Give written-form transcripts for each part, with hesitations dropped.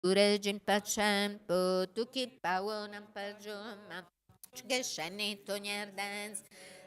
Ure jinpa champo, tuki pawo nampajoma, chgeshani tonyer dance,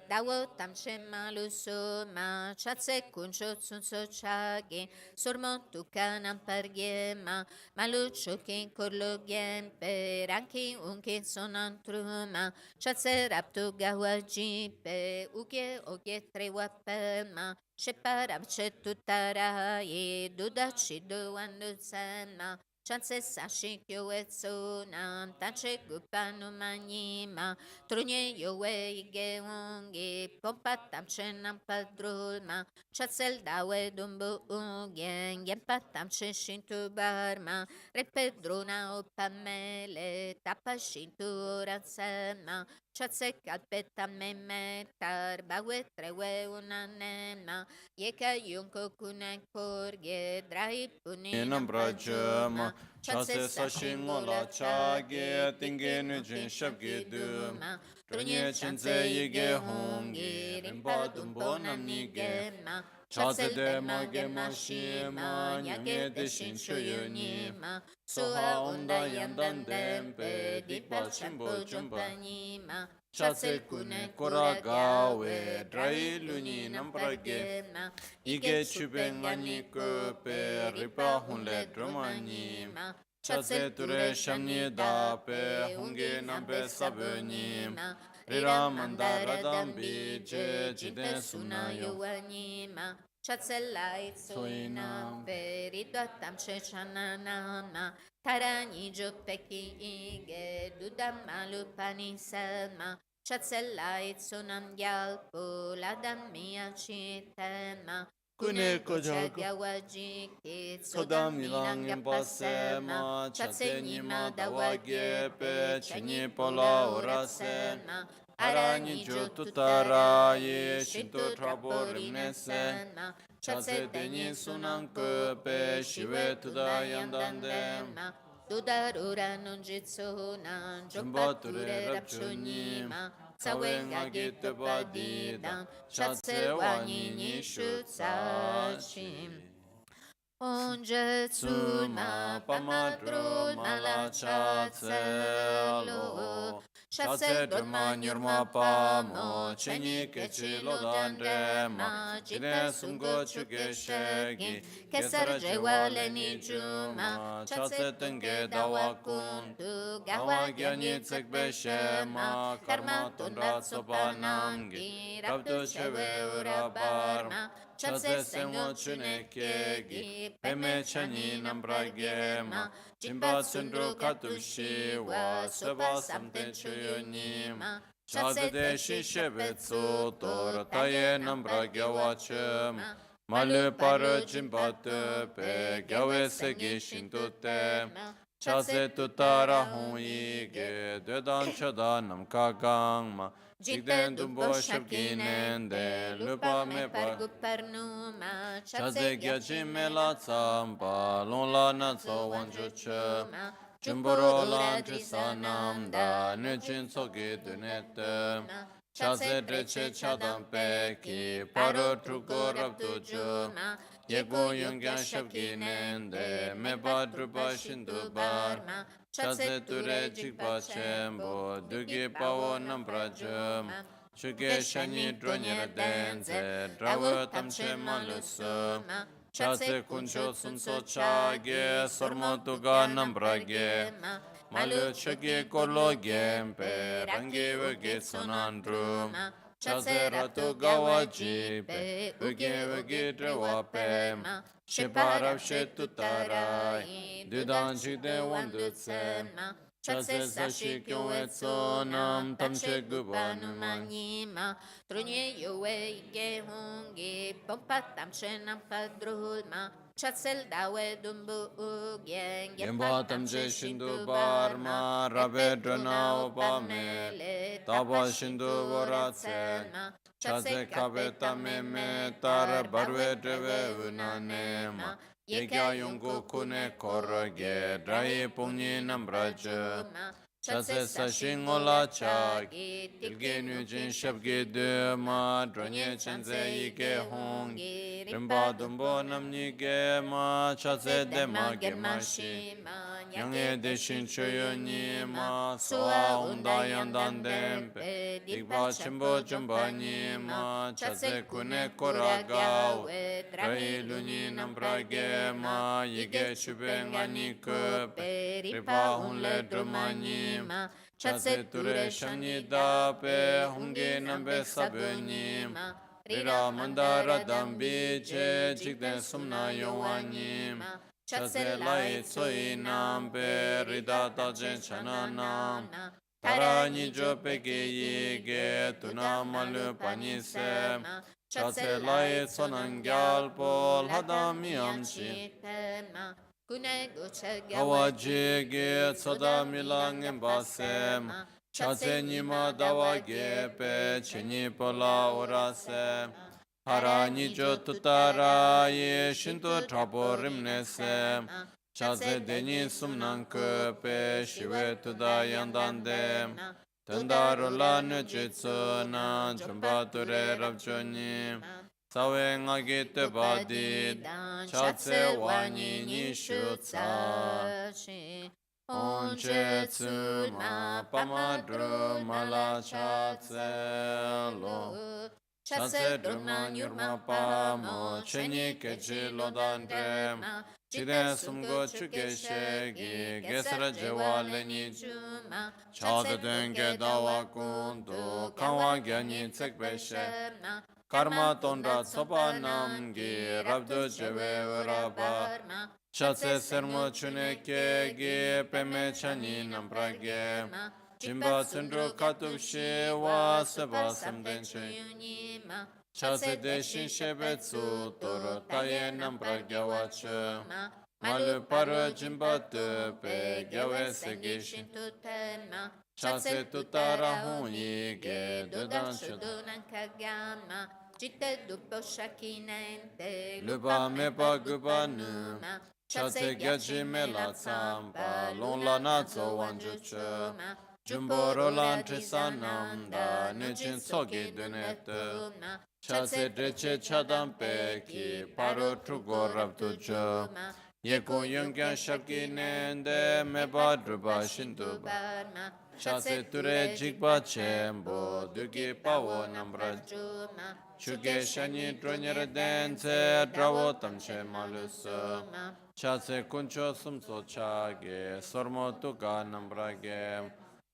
dawo tamche maluso, ma chatse kuncho tsunso chagi, sormo tuka nampargiema, malucho kin korlo giempe, ranki unkin sonantruma, chatse raptu gawajipe, uge oge trewapelma, sheparabche tutaraye, dudachi duandutsema, Chance sashi kyo etsu nam tache gupanu manima trunye yowe ige ungi pompa tamche nam padrulma chatsel dawe dumbu ungen yempa tamche shintu barma repedruna opamele tapa shintu ransema chatse kalpeta memetar bawe trewe unanema yeka yunko kunan korge drai puninam Brajama Chase Sashingola Chage Tingenu Jin Shabgi Duma Trunye Chenze Yige Hongi Rimpa Dumbo Namni Gema Chase De Mage Mashima Nyange De Shin Chuyunima Soha Onda Yandan Dempe Dipa Chimbo Jumbanima Chase Kune Kuragawe Drai Luni Nampragema Ige Chubeng Ngani Kope Ripa Hunle Dramani Chatse Ture Shamni Dape Hunge Nampe Sabunima Rira Mandara Dambi Che Jiden Suna Yowanima Chatsellai Soina Peridwa Tamche Chananama Tarani Jopeki Ige Dudamalu Panisama Chatsellai Sonam Gyalpo Ladam Mia Chitema Kune Kochaga Wajiki Sodam Milang Yapasema Chatse Nima Dawagepe Chenye Pola Orasema Arani Jotutara Ye Shinto Trabo Rimnesema Chatse Deni Sunan Kope Shive Tuda Yandandema Dudarura Nunjitsu Nan Jopature Rapchunima Tsawenga Gita Badida Chatse Wani Nishu Tsashim Onje Tsulma Pamadrul Malacha Tselo Chatse Dharma Nirma Pamo Cheni Kechilo Dandrema Jine Sungo Chuge Shegi Kesar Jewa Leni Juma Chatse Tenge Dawa Kuntu Gawa Gyani Tsekbe Shema Karma Tundra Sopanamgi Raptu Chewe Urabarma Chatse Sengo Chunekegi Peme Chani Nambragema Jimba Sundru Katushi Wa Soba Samten Chuyonima Chatse De Shishebetsu Tora Taye Nambragyawa Chema Malu Paro Jimba Tepe Gyawe Segi Shintute Chatse Tutara Hongi Ge Dedan Chada Namkagangma Jigden Dumbo Shabginen De Lupa Mepa Gupernuma Chatse Gyachi Mela Tsamba Lonla Natso Wanjuche Jumboro Lantrisanam Da Nuchin Sogi Dunete Chatse Dreche Chadam Peki Paro Truko Rabtuju Yego Yungyan Shabginen De Meba Drupa Shindu Barma Chatse Ture Jigpa Chembo Dugi Pawo Namprajum Chuge Shani Dronyer Denze Drawo Tamche Malusum Chatse Kuncho Sunso Chage Sormo Tuga Nambrage Malu Chage Korlo Gempe Rangi Vege Sonandrum Chatse Ratu Gawajipe Uge Vege Drewapem Sheparab Shetutarai Dudan Jide Wandutsema Chatse Sashi Kyuetsonam Tamche Gubanu Manima Trunye Yowe Ige Hungi Pompa Tamche Nampadrulma Chatsel Dawe Dumbu Ugyen Gemba Tamche Shindu Barma Rabedrana Opamele Taba Shindu Voratsema Chatse Kabeta Meme Tara Barwe Dreve Unanema Yekya Yungu Kune Korage Drai Pungni Nambrajum Chase sashin ola chagi, tilge nujin shabgi duma, dronye chenze ike hongi, rimba dumbo namni gema, chase dema gema shima, nyange deshin choyo nima, soa unda yandan dempe, digba chimbo jumba nima, chase kune koragawe, drai luni nampra gema, yige shube ngani kupe, ripa hunle drumani, Chase ture shamni dape hunge nambe sabuni Rira mandara dambi che chikden sumna yowani Chase lai tsoi nambe rida tajen chanana Tara nijo peke yige tuna malu panise Chase lai tsonan gyalpo hadami amchi Awajige tsoda milangen basem Chase nima dawa gepe cheni pola orase Harani jo tutara ye shinto trabo rimnese Chase deni sumnan kepe shive tuda yandande Tendarola nujitsu na jumba ture rabjoni Sawe ngagi te badi, chatse wani nishu tsa. Onche tsuma pamadru mala chatse lo. Chatse druma nyurma pamo, cheni kechi lodandrem. Chide sumgo chuke shegi, gesra jewa leni chuma. Chatse denge dawa kundu, kanwa gyani tsekpe she. Karma tondra tsopa namgi rabdo jewe rabba Chatse sermo chune kegi peme chani namprage Jimba tsundru katupshi wa seba samdenche Chatse deshin shebetsu toro taye namprage wache Malu paro jimba tepe gyawe segishin Chatse tutara hunyi ge dodan chudunan kagama Citte dubbo shakinente lupa mepa gupa numa Chatse gyachi me la tsamba long la na tso wanjuchu Jumboro lan trisanam da nechin tsogi dunete Chatse dreche chadam peki paro trugo rabtuchu Yekun yungyan shabki nende mepa drupa shintuba Chatse ture jikpa chembo duki pawo nambraju Chuge shani dronyere denze dravo tamche malusu Chatse kuncho sumso chage sormo tuka nambrage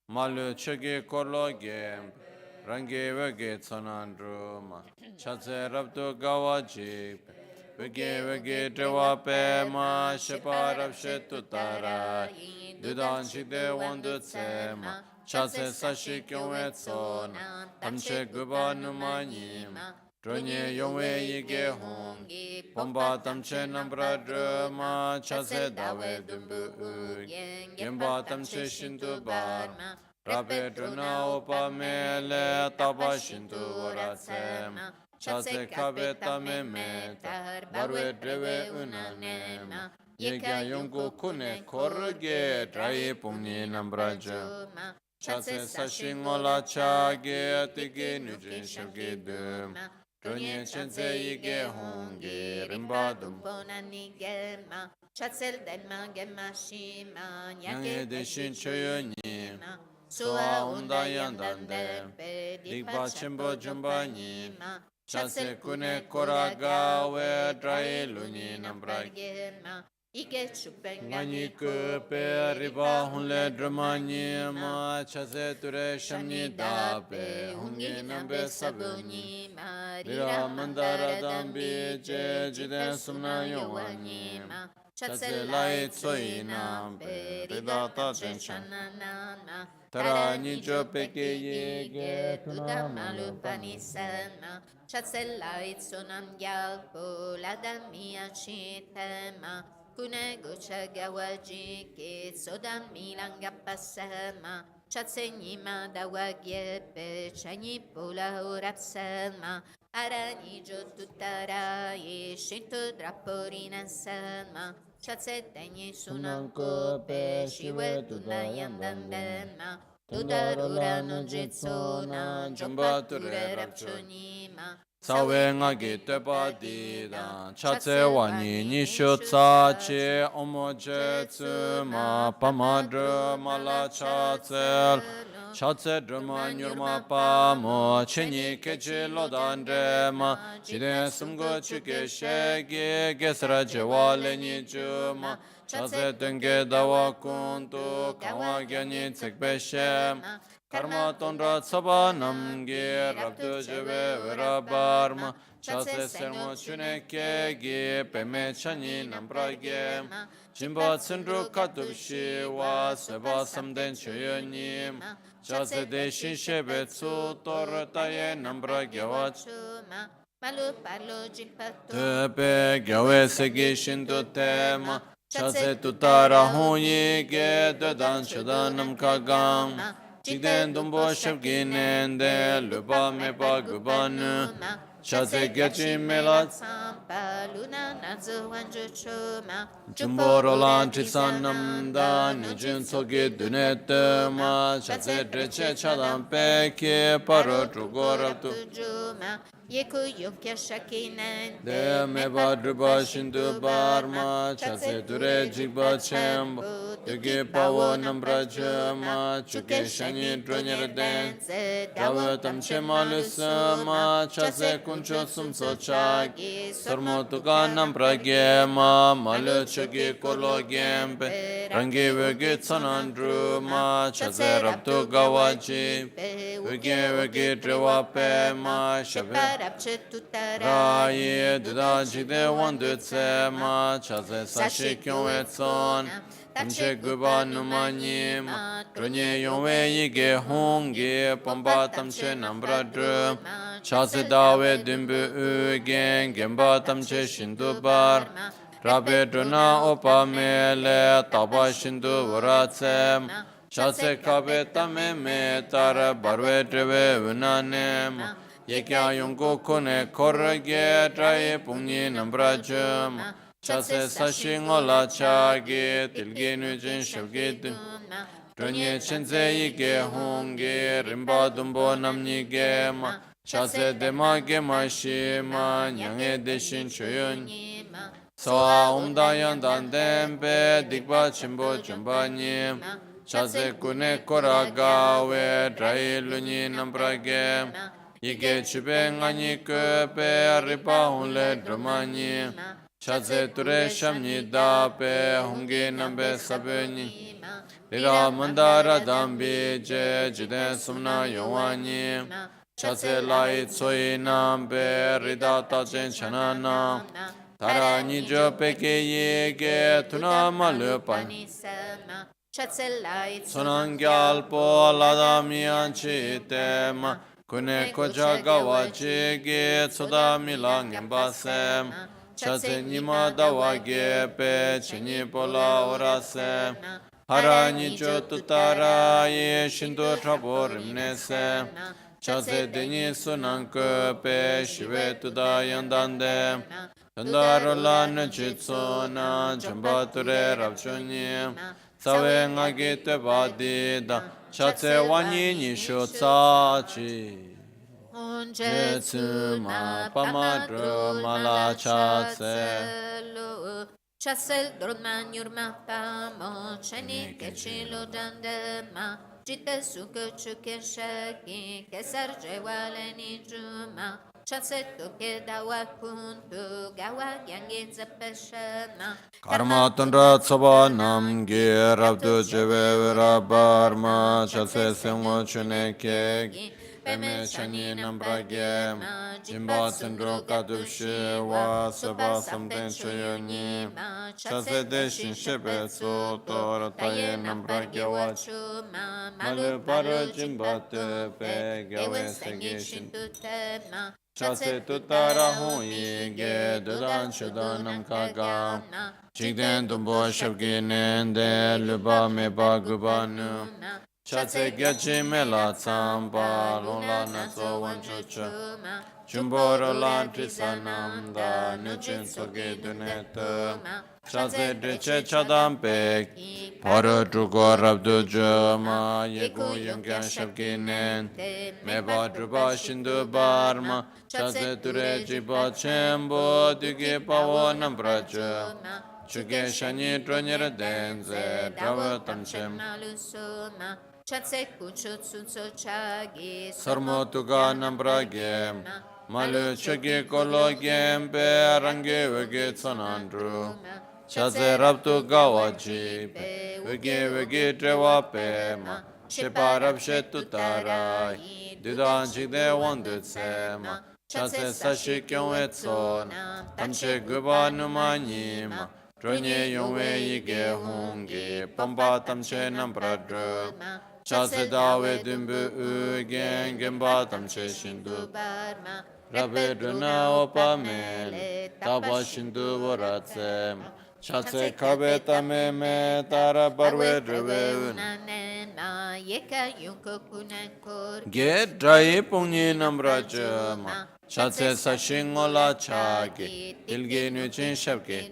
Malu chuge korloge rangi vege tsonandruma Chatse rabdu gawa jikpe Vege vege drewa pema shepa rabshe tutara Dudan chide wandu tsema Chatse sashi kyonwe tsona Tamche guba numanyima Dronye yongwe yige hongi Pomba tamche nambra drama Chatse dawe dumbu uge Gemba tamche shintu barma Rape drona opa mele Taba shintu waratsema Chatse kabe tame meta Barwe drewe unanema Yekya yongu kune korge Drai pumni nambraja Chatse sashi ngola chage Tiki nujin shabgi dum Dronye chenze yige hongi Rimba dumpo nani gema Chatse dema gema shima Nyake deshin choyo nima Soa unda yandan dempe Digpa chimbo jumba nima Chatse kune koragawe Drai luni nambragema Ike chupengani kupe riba hunle dramani ma Chatse ture shamni dape hungi nambe sabuni ma Rira mandara dambi je jiden sumna yowani ma Chatse lai tsoi nambe rida tajen chanana Tara nijo peke yege tuna malu panisema Chatse lai tsonam gyalpo la damia chitema Kune gocha gawaji ke sodan milanga pasama Chatse nima dawa gyepe chanyi pola orapsama Arani jo tutara ye shinto draporina sama Chatse tenyi sunan ko pe shiwe tudayan dandema. Tudarura no jitsuna jomba ture rapchonima. Sawe nga ge tepa di da chatse wani nishu tsa chi omo je tsu ma pamadra mala chatsel chatse drama nyurma pa mo chenyi kechi lodandre ma chide sumgo chuke shegi gesra jewa lenyi chuma chatse tenge dawa kuntu kawa gyani tsekpe shem Karma tondra tsaba namge rabdo jebe vera barma chatse sermo chune kege peme chani nambrage jimba tsindru katubshi wa seba samden choyonim chatse deshin shebe tsu tor taye nambrage wach tepe gyawe segi shindu tema chatse tutara hunyi ge dedan chedanam kagam Chiden dumbo shabginen de lupa me pa gubanu Chatse gachi melat Jumboro lan chisanam da nijin sogi dunetema Chatse dreche chadam peki paro trugorabtu Yeku yukya shakinen De me ba druba shindu barma Chatse dure jigba chembo Yugi pawo nambra chema Chuke shani dronyar den Dawa tamche malusama Chatse kuncho sumso chagi Sarmo tuka nambra gema Malu chugi kolo gempe Rangi vegi tsanandru Chatse rabtu gawaji Vegi driwa pema Shabe Raye dida jide wandu tsema Chatse sashi kyonwe tson Tamche guba numani Dronye yonwe yige hongi Pomba tamche nambra dru Chatse dawe dimbu ugen Gemba tamche shindu bar Rabe drona opa mele Taba shindu vuratsem Chatse kabe tame me tar Barwe drive unanem Yekya yungu kune korge Traye pungni nambra jum Chatse sashi ngola chagi Tilgi nujin shavgi dun Dronye chenze yige hongi Rimba dumbo namni gema Chatse dema gema shima Nyange deshin choyun Sawa umda yandan dembe Dikba chimbo chumba nyim Chatse kune kora gawe Traye lunyi nambra gema Yige chube ngani köpe ripa hunle drumani Chatse ture shamni dape hungi nambe sabeni Lira mandara dambi je jiden sumna yongwani Chatse lai tsoi nambe rida tajen chanana Tara nijo peke yege tuna malupani Sonangyalpo ladamian chitema Kune koja gawa chigi tsuda milang embasem Chatse nima dawa gepe chini pola orasem Hara nicho tutara ye shindu trabo rimnesem Chatse deni sunan köpe shive tuda yandandem Tandaro lan chitsuna jamba ture rabchunim Sawe ngagi te badida Chatse wani nisho tsachi Jetsu ma pamadro mala chatse Chassel droma nyurma pamo Chani kechilo dandema Jite suko chuke shaki Kesarje wale ni juma Chatseto ke dawa kuntu Gawa gyangi zapeshana Karma tundra tsaba namgi Rabdu jeve vera barma Chatse sengwa chune kegi Peme chani nambrage Jimba tsindro kadupshi Wa seba samten choyoni Chatse deshin shebe sotor Taye nambrage wach Malu paro jimba tepe Gawe segi shintu Chatse tutara hunyi ge Dudan chudanam kagam Chigden dumbo shabgi nende Luba me ba gubanu Chatse gachi me la tsamba Lula natso wanchuchu Chumboro lan trisanam da Nuchin sogi duneta Chase Dreche Chadampek, Para Drugo Rabdu Jama, Yegun Yungan Shabkinen, Meba Druba Shindu Barma, Chase Ture Jiba Chembo, Dugi Pawo Nambraja, Chuge Shani Dronyer Denze, Dava Tamchem, Sarmo Tuga Nambragem, Malu Chugi Kologem, Berangi Vegi Sonandru. Chase Rabtu Gawaji, Vegi Trewa Pema, Sheparab Shetutara, Didanji de Wandu Sema, Chase Sashi Kyonwetsona, Tamche Guba Numanima, Dronye Yongwe Yige Hungi, Pamba Tamche Nampradru, Chase Dawe Dimbu Ugen, Gemba Tamche Shindu, Rabbe Druna Opamel, Taba Shindu Voratsema, Chase Kabeta Meme, Tara Barwe Drewe, Get Dry Pungni Nambrajama, Chase Sashingola Chagi, Ilgi Nuchin Shabki,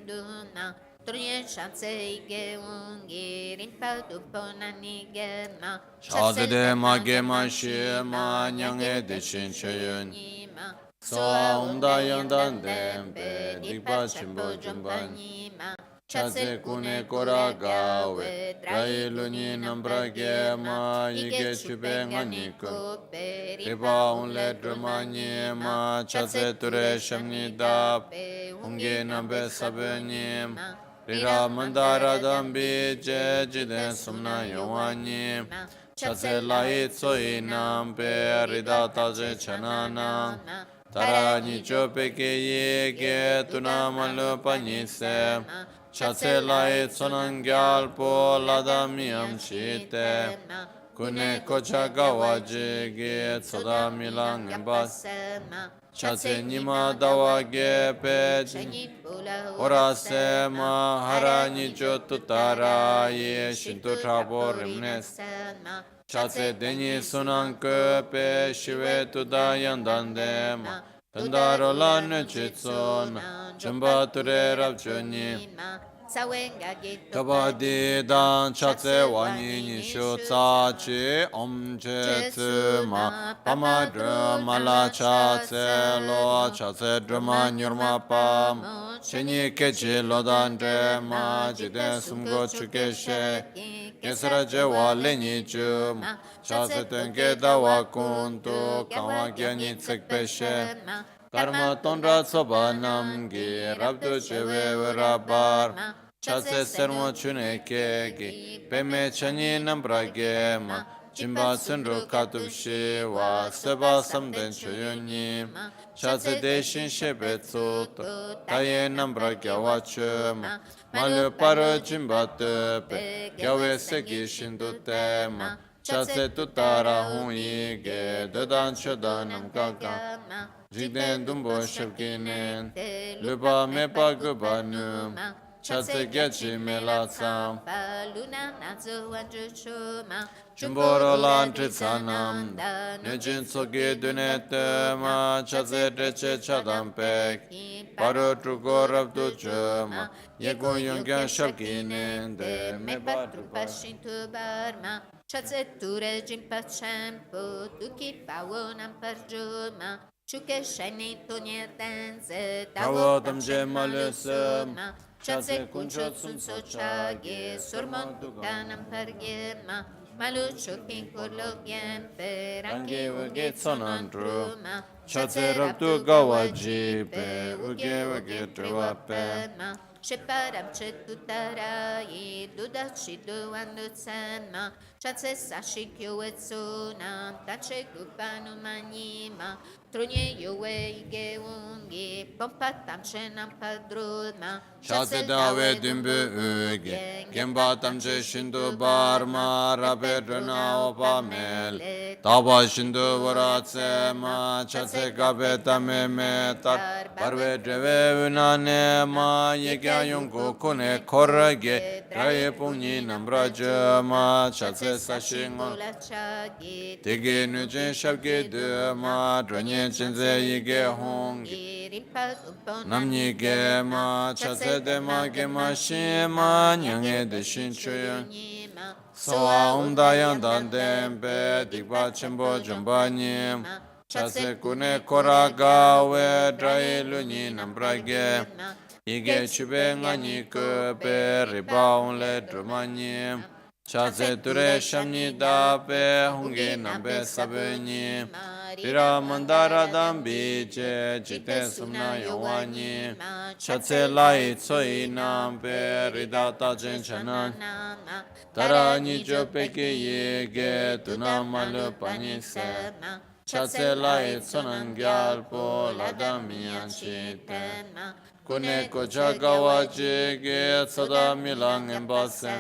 Chase de Magema Shima, Young Edition Chayun, So Unda Yandan Dembe, Digba Chimbo Jumban. Chase Kune Koragawe, Railuni Nambragema, Yige Chubenganiku, Riba Unle Drumanyema, Chase Ture Shamnida, Unge Nambe Sabenim, Rira Mandara Dambi, Jejiden Sumna Yawanyim, Chase Lai Tsoi Nambe, Rida Taje Chanana, Tara Nichopeke Yege, Tunamalu Panisem, Chase Lai Sonangyal Po Ladamiam Shite, Kune Kocha Gawaji Ge Tsoda Milang Embas, Chase Nima Dawage Pej, Orasema Harani Jotutara Ye Shintu Trabo Rimnes, Chase Deni Sunanke Pe Shive Tudayandandema, Tandarola Nechitsona, Chamba Ture Rabjoni, Kabadi Dan Chatse Wani Nishu Tsachi Om Chetsuma Pamadra Mala Chatse Lo Chatse Drama Nyurma Pam Cheni Kechi Lodandre Ma Jiden Sumgo Chukeshe Kesara Jewa Leni Chum Chatse Tenge Dawa Kuntu Kawa Gyani Tsekpeshe Karma Tondra Sobanam Gi Rabdu Cheve Rabar Chase Sermo Chuneke Peme Chani Nambragema Jimba Sundru Katubshi Wa Seba Samden Chuyunim Chase Deshin Shebetsut Taye Nambragya Wachuma Malu Paro Jimba Tepe Gyawe Segi Shindu Tema Chase Tutara Hunyige Dedan Chodanam Gaga Jigden Dumbo Shevkinen Luba Mepa Gubanum Chase Gechi Melatsam Chumboro Lantritsanam Nejin Sogi Dunetema Chase Dreche Chadampek Paro Trugorab Dujuma Yegun Yungan Shabkinen De Meba Pashintu Barma Chazeture Jimpachempo Tuki Pawonam Parjuma Chuke Shani Tunyetenze Tavodam Jemalusum Chase Kuncho Sunso Chage Surmon Tukanam Pargema Malu Chukin Kurlogiem Perangi Uge Sonandru Chase Rabdu Gawaji Pe Uge Uge Trewape Sheparam Chetutarai Dudachi Duandutsema Chase Sashi Kyuetsuna Tache Kupanu Manima Trunye Yue Geungi Pompatam Shenam Padruma Chase Dawe Dimbu Uge Gembatam Je Shindu Barma Rabedruna Opamel Taba Shindu Varatsema Chase Gabeta Memetar Parve Dreve Unanema Yegya Yungu Kune Korage Draye Puni Nambrajama Chase Sashingo Tege Nujin Shabge Duma Dranye Chinze Yige Hongi namni ge ma chatse de ma ge ma shi ma nyange de shin chuyen soa umda yang dan den be dikpa chenpo jomba nyim chatse kune kora ga we drai lu nyi nambra ge ige chube nga nyi ke pe riba un le druma nyim chatse ture shamni da pe hungi nambe sabe nyim Pira mandara dambi che jite sumna yawanyi Chatse lai tsoi nam pe ridata jen chanan Tara nijo peke yege tuna malu pani se Chatse lai tsonan gyal po ladami anchite Kune kocha gawa jege tsada milang embase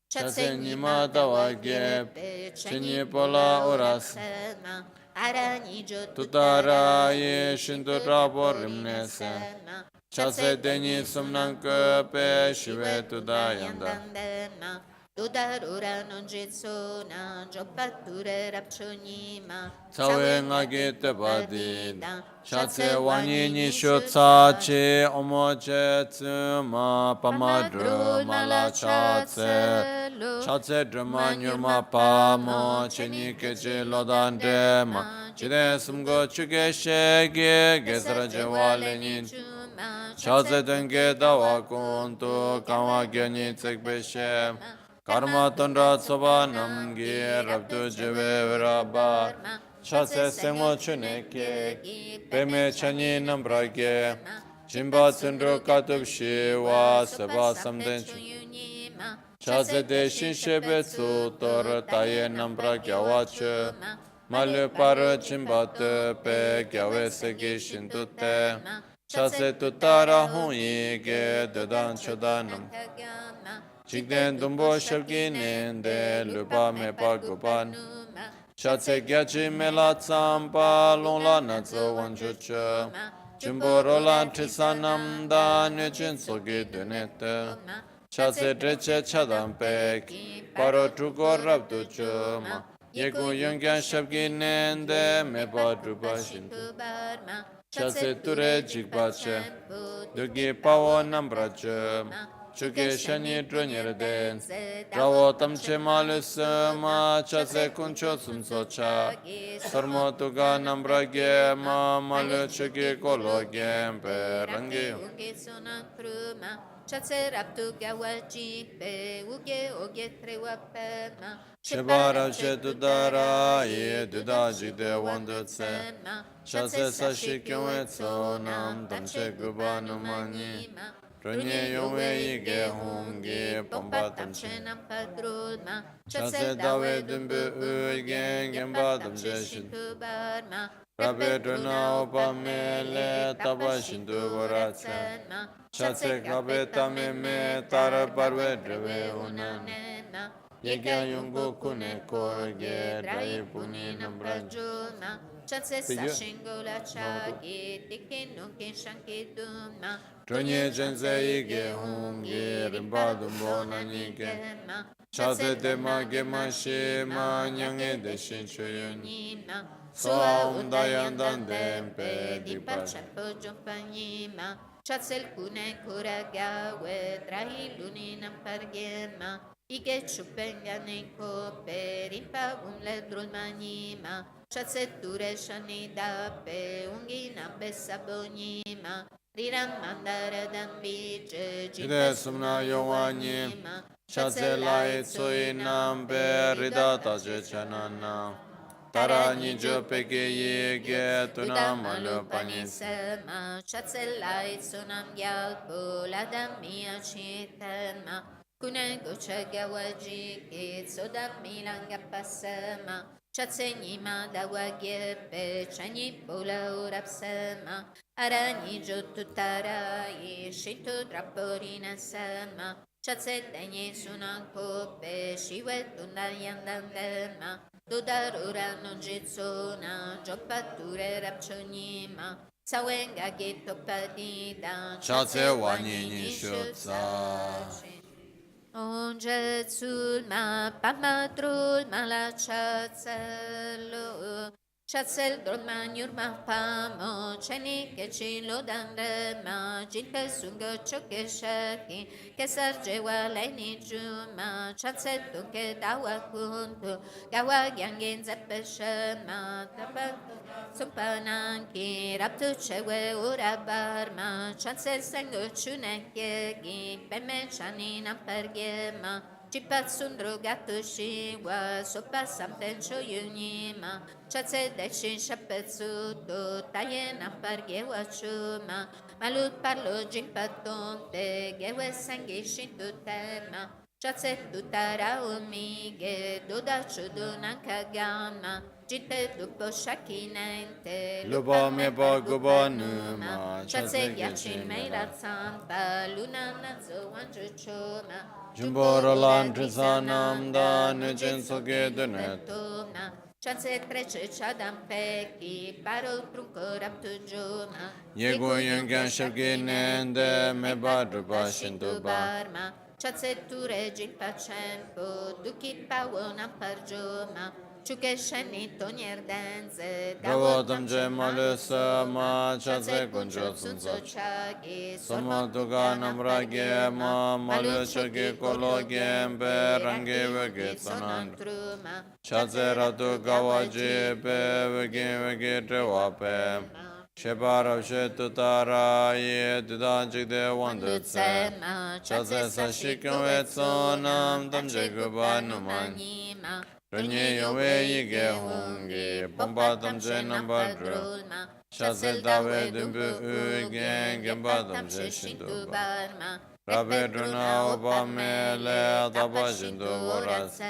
Chatse nima dawa ge chenye pola oras Tutara ye shindu rabo rimnese Chatse deni sumnan pe shive tudayanda Tudarura non jitsuna joppature rapchonima Tsawe ngagi te badi Chatse wani nishu tsachi omo che tsuma pamadru mala chatse Chatse druma nyurma pamo cheni keche lodan drema Chide sumgo chuke shege gesra jewale nin Chatse denge dawa kuntu kama gyani tsekbe shem Karma tundra tsoba namgi rabdu jive viraba Chatse sengmo chuneke peme chanyi nambrage Jimba tsundru katub shiwa seba samden Chatse de shinshebe tsutor taye nambra gyawache Malu paru jimba tepe gyawe segi shindute Chatse tutara hunyi ge dedan chodanam Chikden dumbo shabgi nende lupa me pa gupan Chatse gyachi mela tsampa longla natso wanchucha Jimbo rola trisanam da nyechin sogi dunete Chatse dreche chadam pek paro truko rabdu chuma Yegu yungyan shabgi nende me pa drupa shintu Chatse ture jikpache dugi pawo nambra chuma Chuke shani drunyer den Rawo tamche malus ma Chatse kuncho sumso cha Sarmo tuga nambra ge ma malu chuke kolo gen pe rangi Chatse raptu gawaji pe uge oge trewa pema Shibara shetudara ye duda jide wandu tse Chatse sashi kyunwe tso nam tamche guba numani Runye yongwe yige hongi pompa tamche Chatse dawe dumbu ugen gemba tamche shintu Rabe druna opa mele taba shintu voratse Chatse kabe tame me tara parve dreve unan Yegya yungu kune korge drai puni nambrajuna Chatse sashingola chagi tiki nuki shanki duma Tronye jenze yige hungi rimba dumbo nanike Chatse dema gema shima nyange de shinchuyun Soa undayandan dempe dipa Chatse il kune kuragawe trahi luni nampargema Ige chupenga neko perimpa umle drulmanima Chatse ture shanida pe ungina besabonima Riram mandara dambi Jide sumna yongwanyim Chatse lai tsui nambe ridata je chanana Tara nijo peke yege tuna malu panis Chatse lai sunam gyalpo ladam mia chitama Kune gocha gawaji ke sodam milanga pasama Chatse nima dawa gyepe chanyi pola urapsama Arani jotutara ye shito draporina sama Chatse denye sunanko pe shiwe tunayandandema Tudarura non jitsuna joppature rapchonima Sawenga ghetto padida Chatse wani nishutsa Ongetsul ma pamadrul ma la chatselo Chatsel drolman yurma pamo, cheni che ci lo dandema, jinpe sungo choke shaki, che sargewa leni juma, chatsel tunke dawa kuntu, gawa gyangin zeppe shema, tapantu sumpananki, raptu chewe ura barma, chatsel sengo chunenke gi, peme chani nampergema, Cipatsundro gatto shiwa, sopa sampencho yunima, chatse dekshin shapetsuto, taye nampar gewa chuma, malut parlo jimpatonte, gewe sangi shintu tema, chatse tutara umige, doda chudu nankagama, jite dupo shakinente, lupa me paguba numa, chatse gyachin meira tsampa, luna nazo wanju chuma, Jumbora lantrisanam da nucin soke Tona, Chanse trece chadam peki, Barol trunco raptu joma, Yego yangan shabki nende me badru Pashintu bashintu ba. barma, Chanse tu regin pacempo, Duki pawonam parjoma, Ciuche sheni tonier denze, Ravotam je malisa ma Chanse chase kuncho kunjo sunso sunso. chagi, Sama tuga namrage ma malu chage kologe be range vege sanan. Chase ratu gawaji be vege vege trewape. Sheparav shetu tara ye didan jigde wandutse. Chase sashikam vetsonam tam jiguba numani. Runye yongwe yige hongi, pompa tamche nambar dru. Shasel dawe dumbu ugen, gemba tamche shindu ba. Rabe druna opa mele, taba shindu voras.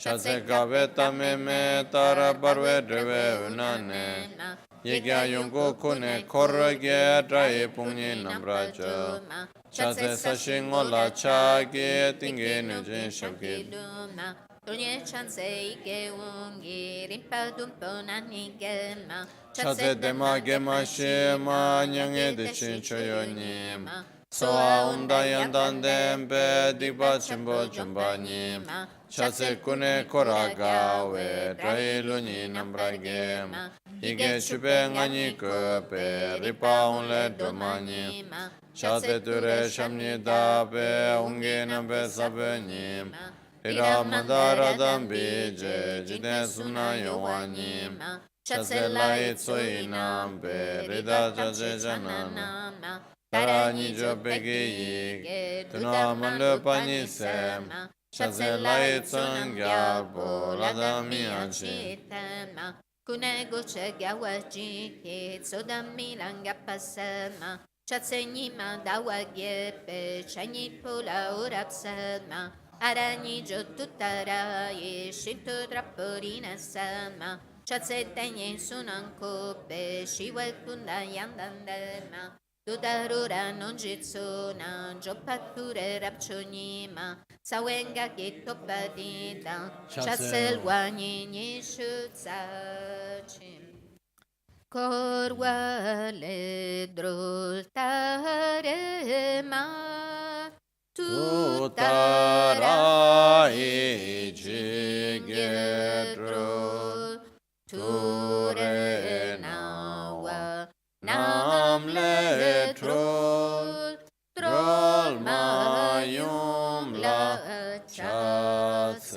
Shase kabe tame me, tara barwe drewe unane. Yigya yungu kune korge, draye pungi namrajo. Shase sashingola chage, tingi nujin shabki. Donye chanse ike ungi rimpa dumpo nani gema Chase dema gema shema nyange de chinchoyo nima Soa unda yandan dembe diba chimbo chumba nima Chase kune koraga we drai luni nambra gema Ige chupe ngani kope ripa unle doma nima Chase ture shamni dabe ungi nambe sabe nima Ira mandara dambi je jide sumna yawani Chase lai tsoi nambe rida jaje janana Tara nijo pegi yik tuna manlo pani sem Chase lai tsong gyalpo ladami anchi Kune goche gyawaji ke tsodami langa pasama Chatse nima dawa gyepe chanyi pola urapsama Arani jo tutara ye shinto draporina sama Chatse tenye sunan kope shiwa kunda yandandema Dudarura non jitsuna jopature rapchonima Sawenga gito padita Chatse lwani nishu tsachim Korwa le droltare ma Tutara ijigedro Ture nawa nam le trol Trol mayum la chaselo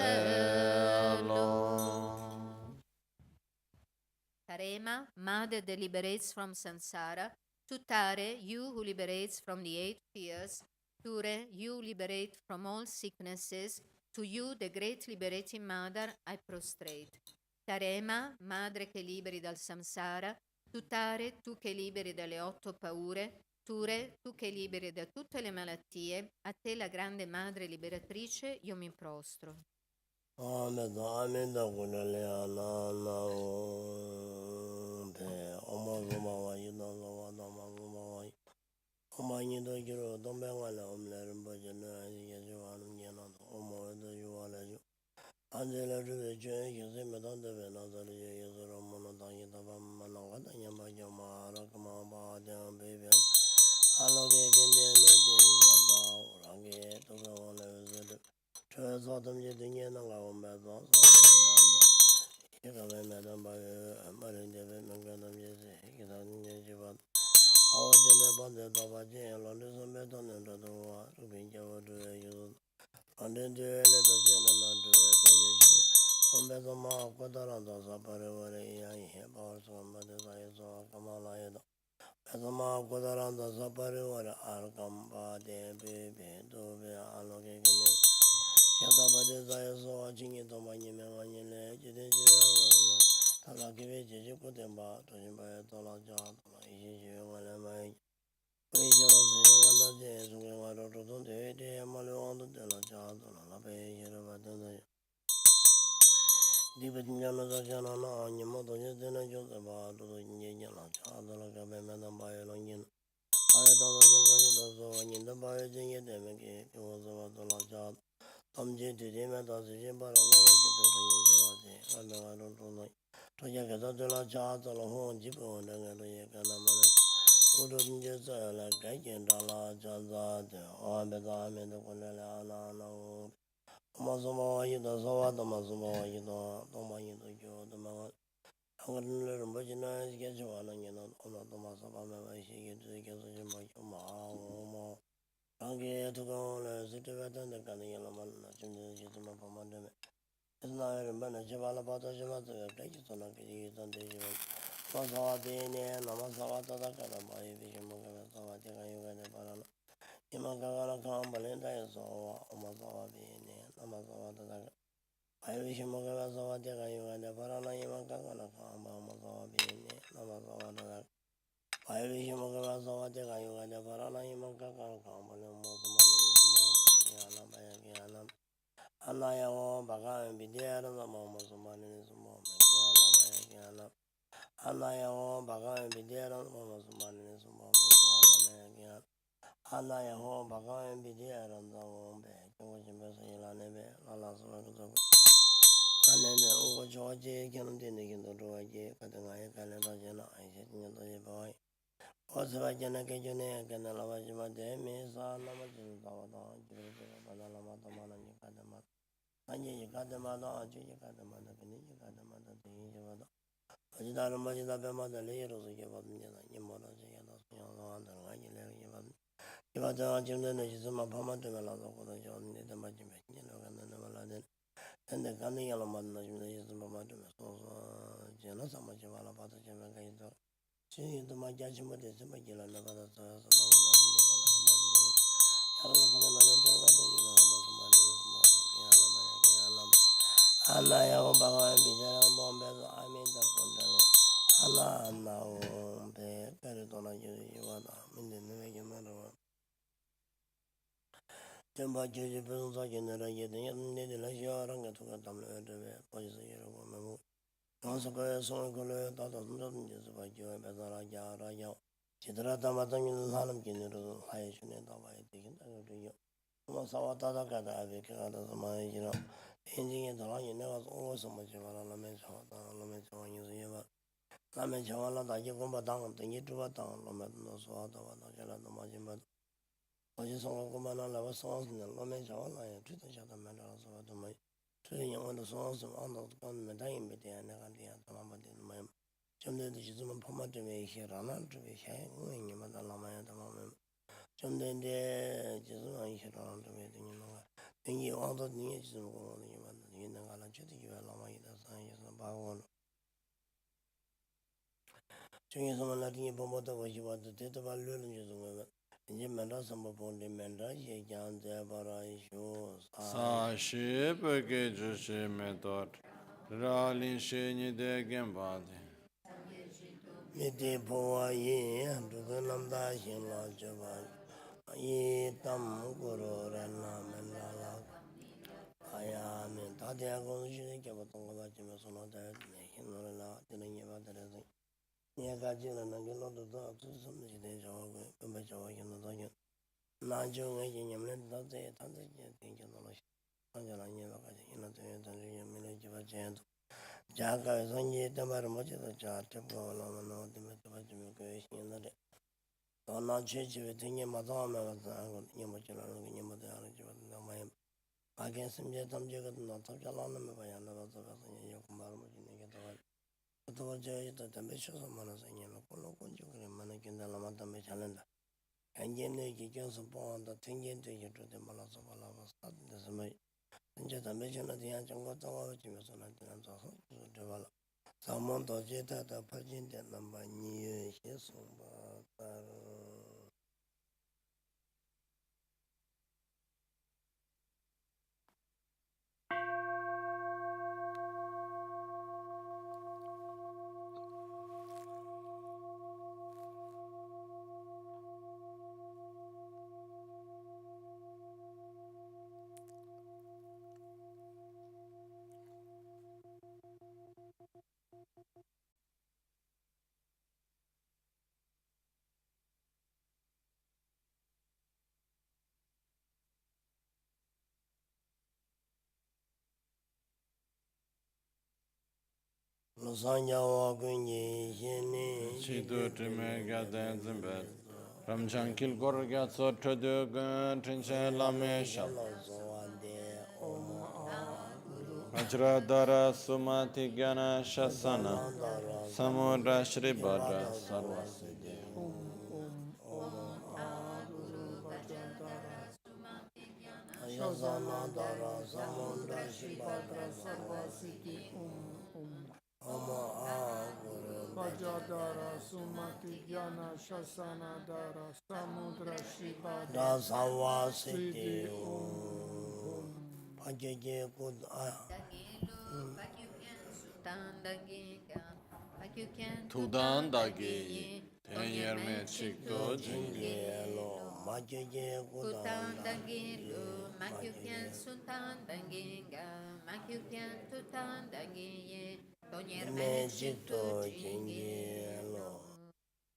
Tarema, mother that liberates from samsara. Tutare, you who liberates from the 8 fears. Ture, you liberate from all sicknesses. To you, the great liberating mother, I prostrate. Tarema, madre che liberi dal samsara. Tutare, tu che liberi dalle 8 paure. Ture, tu che liberi da tutte le malattie. A te, la grande madre liberatrice, io mi prostro. Sashi perché giusti metodo. Ralin scegni de gembati. Miti Pova Yi, Dukanamda Shinla Java, Yi Tam Guru Rana Mendala, Ayami, Tadia Gonshi, Kabatanga Jima Sonata, Hinala, Tineva Teresa, Niagajila Nagilo, the Susan Jawa, Kumajawa, Yanadoyan, Najo, Yamlet, Tante, Tinkanolosh, Angela Yavaka, Yanadoyan, Military Jant. Jaka Sanji Tamar Mochita Chat, Lamano, the Metabajimation, the Donna Church with Tingy Madame, Yamochila, Yamada, Again, some jet, I'm just not talking along the way. I never thought of any Kumaru in the way. But the Vajay, the ambitious of Manas and Yellow, Manakin, the Lamata Michalenda. And Yenny just upon the Tingian to you to the Malas of Alava starting this way. And just a mission of the ancient Gotawa, which was on to develop. Someone to jet at the Pajin number near his. Lasagna walking, She do to make a dance in bed. From Jankil Gorga, so to do good, Trinche Lamesha. Vajradara Sumati Gana Shasana. Samudra Shri Bhadra Sarvasiddhi. Shasana Dara Samundra Shibhadra Sarvasiddhi Vajradara Sumati Jnana Shasana Dara Samudra Shibhadra Sarvasiddhi Pajaje Kud Tudan Dagi, Tenyer Me Chikto Jingi. Pajaje Kutan dangilu, makyukyan suntan danginga, makyukyan tutan dangiye, tonyer mechito jingelo.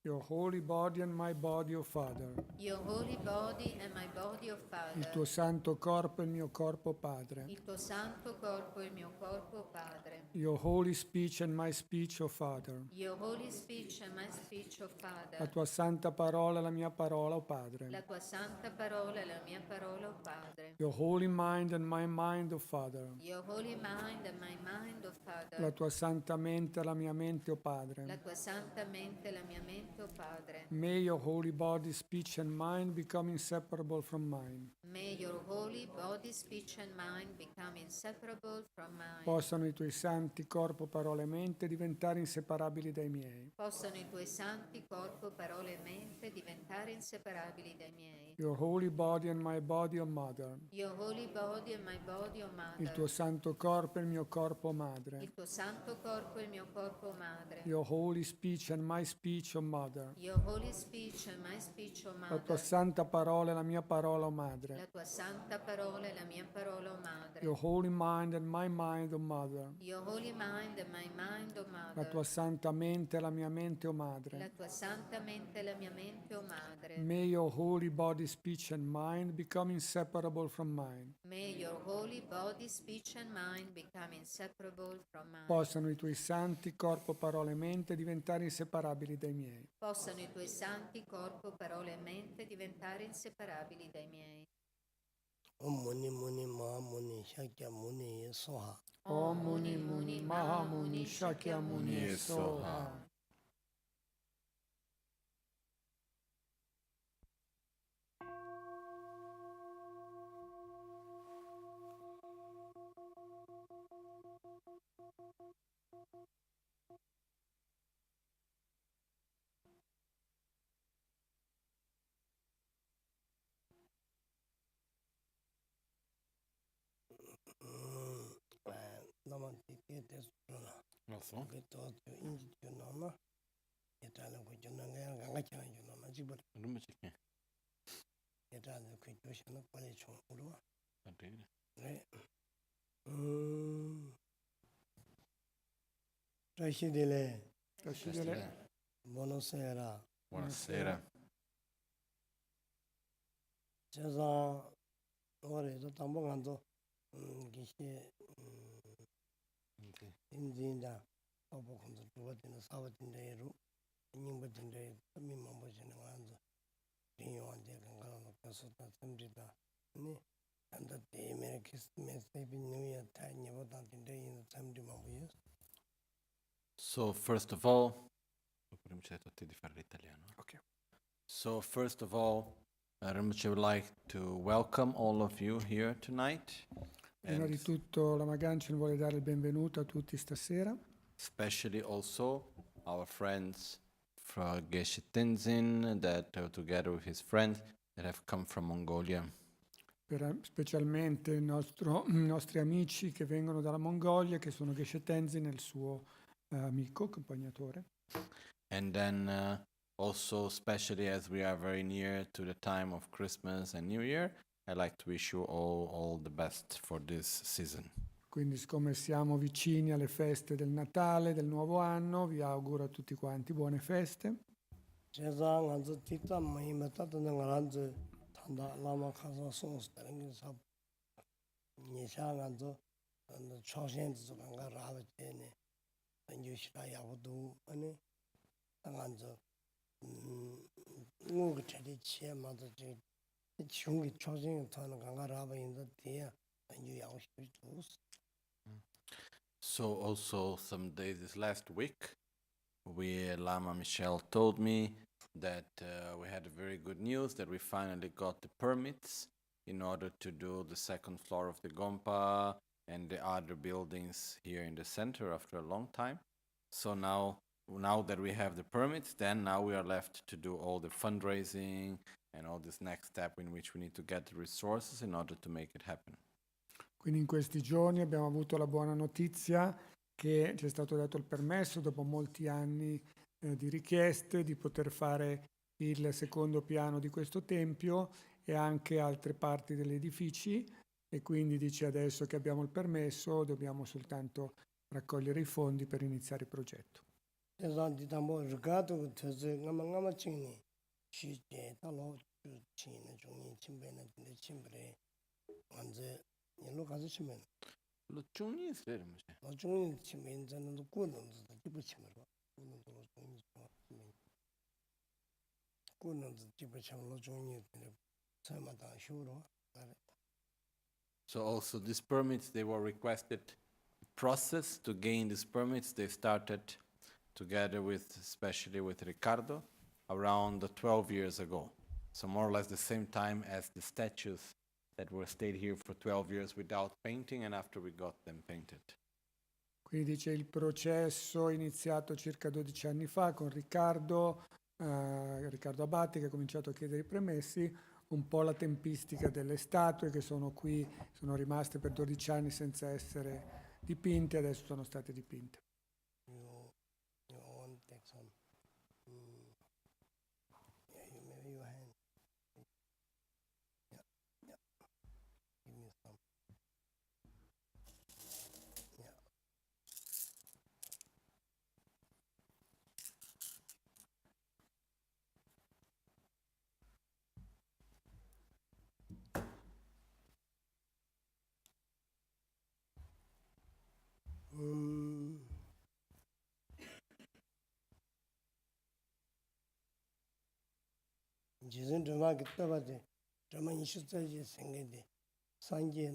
Your holy body and my body, O Father. Your holy body and my body, O Father. Il tuo santo corpo e il mio corpo, Padre. Il tuo santo corpo e il mio corpo, Padre. Your holy speech and my speech, O Father. Your holy speech and my speech, O Father. La tua santa parola e la mia parola, O Padre. La tua santa parola e la mia parola, O Padre. Your holy mind and my mind, O Father. Your holy mind and my mind, O Father. La tua santa mente e la mia mente, O Padre. La tua santa mente e la mia mente, O Padre. May your holy body, speech and mind become inseparable from mine. May your holy body, speech and mind become inseparable from mine. Possano i tuoi santi corpo, parola e mente diventare inseparabili dai miei. Possano i tuoi santi corpo, parole e mente diventare inseparabili dai miei. Your holy body and my body, O Mother. Your holy body and my body, O Mother. Il tuo santo corpo e il mio corpo, Madre. Il tuo santo corpo e il mio corpo, Madre. Your holy speech and my speech, O Mother. Your holy speech and my speech, O Mother. La tua santa parola e la mia parola, O Madre. La tua santa parola e la mia parola, O Madre. Your holy mind and my mind, O Mother. Your holy mind and my mind, O La Mother. tua santa mente e la mia mente, O La Madre. tua santa mente e la mia mente, O Madre. May your holy body, speech and mind become inseparable from mine. May your holy body, speech and mind become inseparable from mine. Possano i tuoi santi corpo, parola e mente diventare inseparabili dai miei. Possano i tuoi santi corpo, parole e mente diventare inseparabili dai miei. Om Muni Muni Mahamuni Shakya Muni Soha. Om Muni Muni Mahamuni Shakya Muni Soha. Lama Gangchen. Alltså? Rummet gick ner. Buonasera. Buonasera. Cesa ore do tambo ganzo gishi 인진다 어보콘도 두어지는 사업인데로 인용받는데 민망보지는 완전 인용한데 건강한 것도 샘리다 아니 and that the Merry Christmas, Happy New Year, tiny about in the time to my. So first of all, Rinpoche tutti di fare l'italiano. Ok. So first of all, Rinpoche would like to welcome all of you here tonight, Prima di tutto Lama Gangchen vuole dare il benvenuto a tutti stasera, especially also our friends from Geshe Tenzin that together with his friends that have come from Mongolia. specialmente i nostri amici che vengono dalla Mongolia, che sono Geshe Tenzin e il suo amico, accompagnatore. And then also, especially as we are very near to the time of Christmas and New Year, I'd like to wish you all the best for this season. Quindi siccome siamo vicini alle feste del Natale, del Nuovo Anno, vi auguro a tutti quanti buone feste. So also some days this last week, Lama Michelle told me that we had very good news that we finally got the permits in order to do the second floor of the Gompa and the other buildings here in the center after a long time. So now that we have the permits, then now we are left to do all the fundraising and all this next step in which we need to get the resources in order to make it happen. Quindi in questi giorni abbiamo avuto la buona notizia che ci è stato dato il permesso, dopo molti anni di richieste, di poter fare il secondo piano di questo tempio e anche altre parti degli edifici, e quindi dice adesso che abbiamo il permesso dobbiamo soltanto raccogliere i fondi per iniziare il progetto. Lo chungni is there, Moshe. So also these permits, they were requested. Process to gain these permits, they started together especially with Ricardo, around 12 years ago. So more or less the same time as the statues that were stayed here for 12 years without painting and after we got them painted. Quindi dice il processo iniziato circa 12 anni fa con Riccardo Abate, che ha cominciato a chiedere i permessi, un po' la tempistica delle statue che sono qui, sono rimaste per 12 anni senza essere dipinte, adesso sono state dipinte. 지선 드마게 떠바데 드마니 시스터지 생게데 산제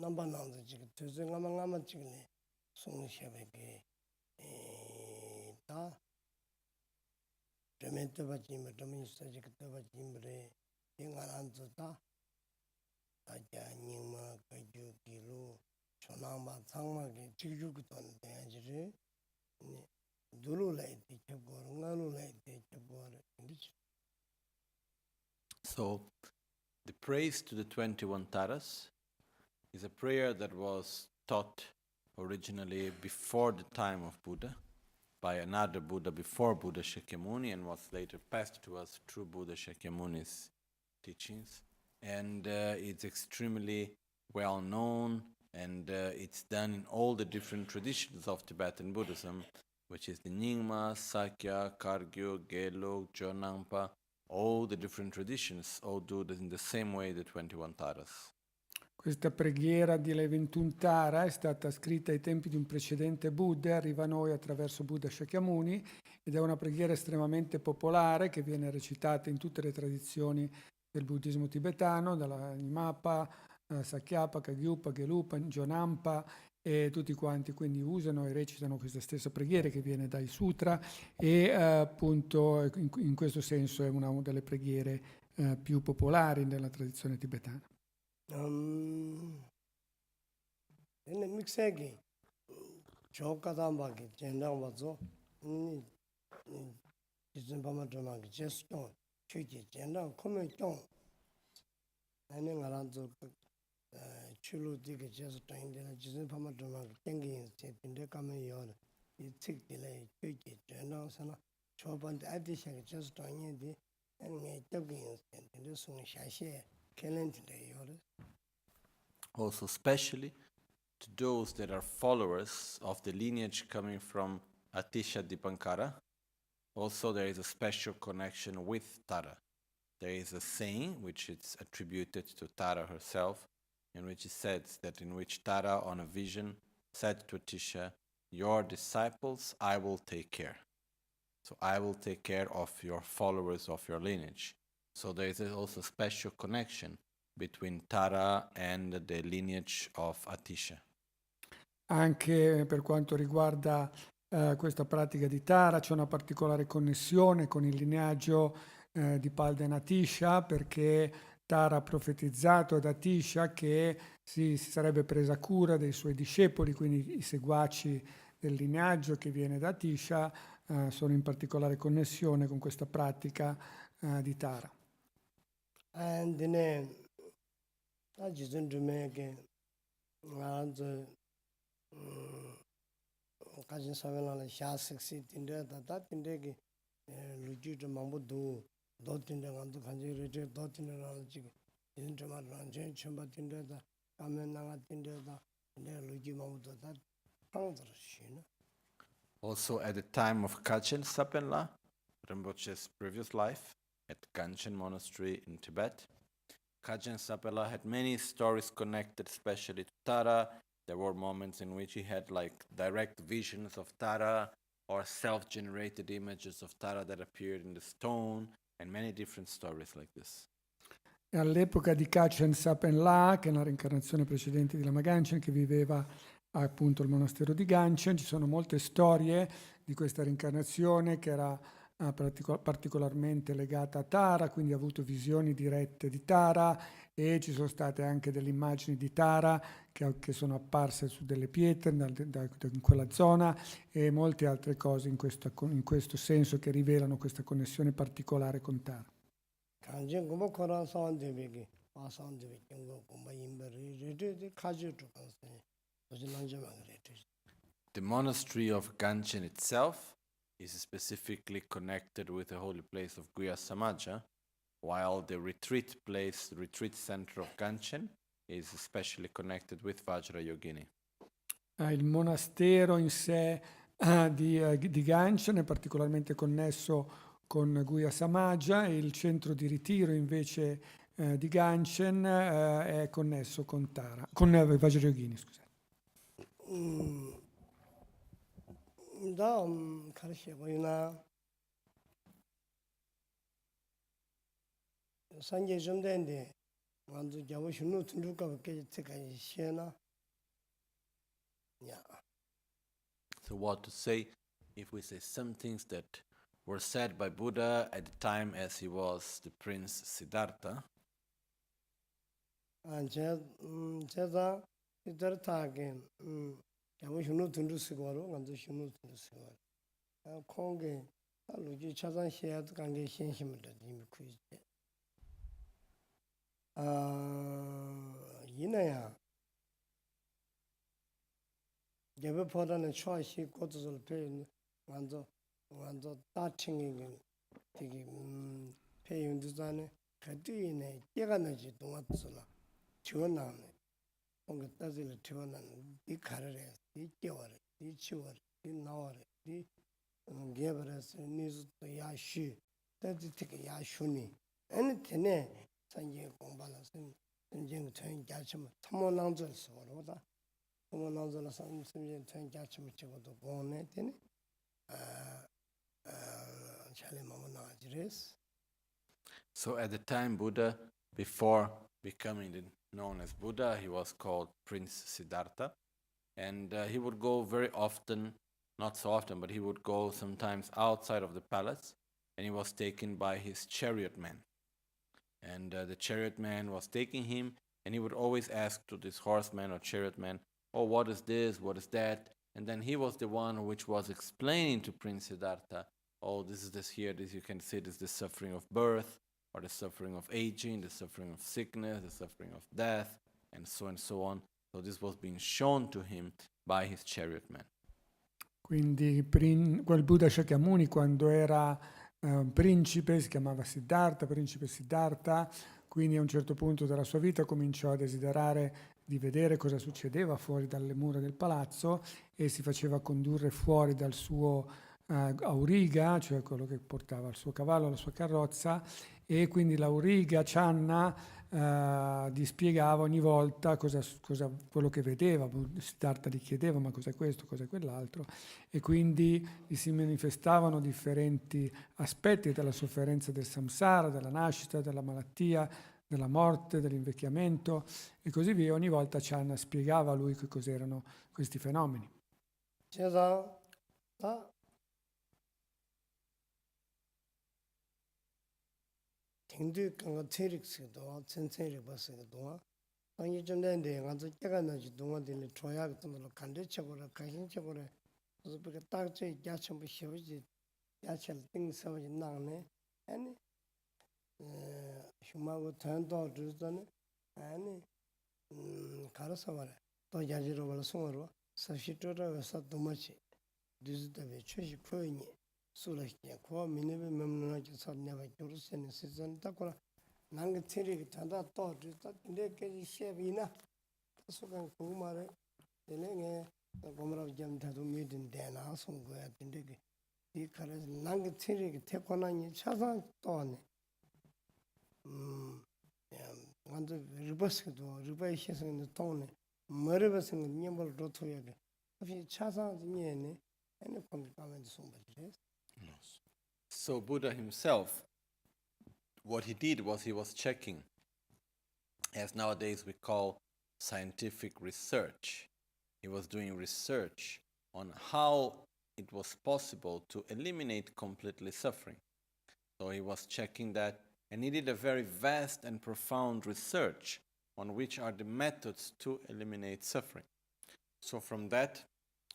남반나도 지금 드생가만가만 지금네 송시베게 다 드멘트 바지면 드마니 시스터지 떠바지므레 잉아란즈다 아자닝마 가주기로 전화마 상마게 지주기도 안돼지를 누르라이데 쳬고 나누라이데 쳬고 So, the praise to the 21 Taras is a prayer that was taught originally before the time of Buddha by another Buddha before Buddha Shakyamuni and was later passed to us through Buddha Shakyamuni's teachings. And it's extremely well known and it's done in all the different traditions of Tibetan Buddhism, which is the Nyingma, Sakya, Kargyo, Gelug, Jonangpa. All the different traditions all do it in the same way, the 21 Taras. Questa preghiera delle 21 Tara è stata scritta ai tempi di un precedente Buddha e arriva a noi attraverso Buddha Shakyamuni ed è una preghiera estremamente popolare che viene recitata in tutte le tradizioni del buddismo tibetano, dalla Nyingma, Sakyapa, Kagyupa, Gelupa, Jonampa e tutti quanti quindi usano e recitano questa stessa preghiera che viene dai sutra e appunto in questo senso è una delle preghiere più popolari nella tradizione tibetana. Nel mixegi Chokadambaki, Jendambazo, Jizimpamatronaki, Jeston, Chuji, Jendam, Come Jong, and then Aranzo Chulu Digi Jeston, Jizimpamatronaki, Tengi, in the coming year, you take delay, Chuji, Jendam Sana, Choban, the addition, Jeston, and me jogging, and this one Shashi, Kelent, Also, especially to those that are followers of the lineage coming from Atisha Dipankara, also there is a special connection with Tara. There is a saying which is attributed to Tara herself, in which it says that in which Tara on a vision said to Atisha, "Your disciples I will take care." So I will take care of your followers of your lineage. So there is also a special connection between Tara and the lineage of Atisha. Anche per quanto riguarda questa pratica di Tara c'è una particolare connessione con il lineaggio di Palden Atisha, perché Tara ha profetizzato ad Atisha che si sarebbe presa cura dei suoi discepoli, quindi i seguaci del lineaggio che viene da Atisha sono in particolare connessione con questa pratica di Tara. And then I just to make and Kajin Savela Sha 60 in there that in there Luigi to Mambudu, dot in the Gandu Kanji, dot in the Rology, in Jamaran, Chamber in there, Kamenanga in there, and then Luigi Mambudu, that Pangdra. Also at the time of Kajin Sapenla, Rinpoche's previous life at Gangchen Monastery in Tibet, Kajin Sapela had many stories connected especially to Tara. There were moments in which he had like direct visions of Tara or self-generated images of Tara that appeared in the stone, and many different stories like this. E all'epoca di Kachin Sapenla, che è la reincarnazione precedente di Lama Gangchen, che viveva appunto al monastero di Gangchen, ci sono molte storie di questa reincarnazione che era particolarmente legata a Tara, quindi ha avuto visioni dirette di Tara e ci sono state anche delle immagini di Tara che sono apparse su delle pietre in quella zona e molte altre cose in questo senso che rivelano questa connessione particolare con Tara. The monastery of Gangchen itself is specifically connected with the holy place of Guya Samaja, while the retreat center of Gangchen is especially connected with Vajra Yogini. Il monastero in sé di Gangchen è particolarmente connesso con Guya Samaja e il centro di ritiro invece di Gangchen è connesso con Tara, con Vajra Yogini, scusate. Da 가르치고이나 산제 좀 된데 완전 자고 신호 tunduka ke tsika shena ya. So what to say if we say some things that were said by Buddha at the time as he was the Prince Siddhartha? 제가 시다르타게 자고 신호 tundu시고로 완전 신호 tundu시고 공개 알로지 차단 시야도 관계 신심을 이미 구이제 이내야 예배보다는 초시 고도를 배운 완전 다칭이 되게 배운도잖아 그뒤에 깨가는지 동안들라 지원나네 뭔가 따지를 지원나는 이 가르래 이 깨워래 이 치워래 이 나와래 이 개버스 니즈도 야시 따지게 야슈니 아니 테네 산je 공발라서 인생 전 자체만 탐원랑절서 그러다 탐원랑절서 선생님 전 자체만 찍어도 보내 되네 잘해 먹는 아지레스. So at the time Buddha, before becoming known as Buddha, he was called Prince Siddhartha. And he would go very often, not so often, but he would go sometimes outside of the palace, and he was taken by his chariot man. And the chariot man was taking him, and he would always ask to this horseman or chariot man, oh, what is this, what is that? And then he was the one which was explaining to Prince Siddhartha, oh, this is this here, this you can see, this is the suffering of birth, or the suffering of aging, the suffering of sickness, the suffering of death, and so on. So this was being shown to him by his chariot man. Quindi quel Buddha Shakyamuni, quando era principe, si chiamava Siddhartha, principe Siddhartha, quindi a un certo punto della sua vita cominciò a desiderare di vedere cosa succedeva fuori dalle mura del palazzo e si faceva condurre fuori dal suo auriga, cioè quello che portava il suo cavallo, la sua carrozza, e quindi l'auriga Channa gli spiegava ogni volta cosa quello che vedeva. Siddhartha gli chiedeva ma cos'è questo, cos'è quell'altro, e quindi gli si manifestavano differenti aspetti della sofferenza del samsara, della nascita, della malattia, della morte, dell'invecchiamento e così via. Ogni volta Channa spiegava a lui che cos'erano questi fenomeni. tingdu kanga tserik sikdo, tsenserik ba sikdo, tangi chumdende nganzo kyagana jidunga dili choyak tundalo kande chakura, kashin chakura, so pika takche gyachambu shivaji, gyachal ting savaji nangne, ani shumago tando dhuzane, ani karasavare, to yajiro wala sungaro, sashitora wasa dumachi, dhuzitabe choshi koyinye, Sulashia, Kwa Minibi Memnaki Sadneva Jurusin, Season Takura, Nangatiri, Tanda thought, that Ndeke Shavina, Sukan Kumare, the Lenge, the woman of Jam Tatu meeting Dan Asum go at Ndeke. He carries Nangatiri, Tekonani, Chazan Tony. Want to reverse it or reverse in the tone, Murderers in the Nimble Rotoyaga. If you Chazan Yene, and the comment somebody. Yes. So Buddha himself, what he did was he was checking, as nowadays we call scientific research. He was doing research on how it was possible to eliminate completely suffering. So he was checking that, and he did a very vast and profound research on which are the methods to eliminate suffering. So from that,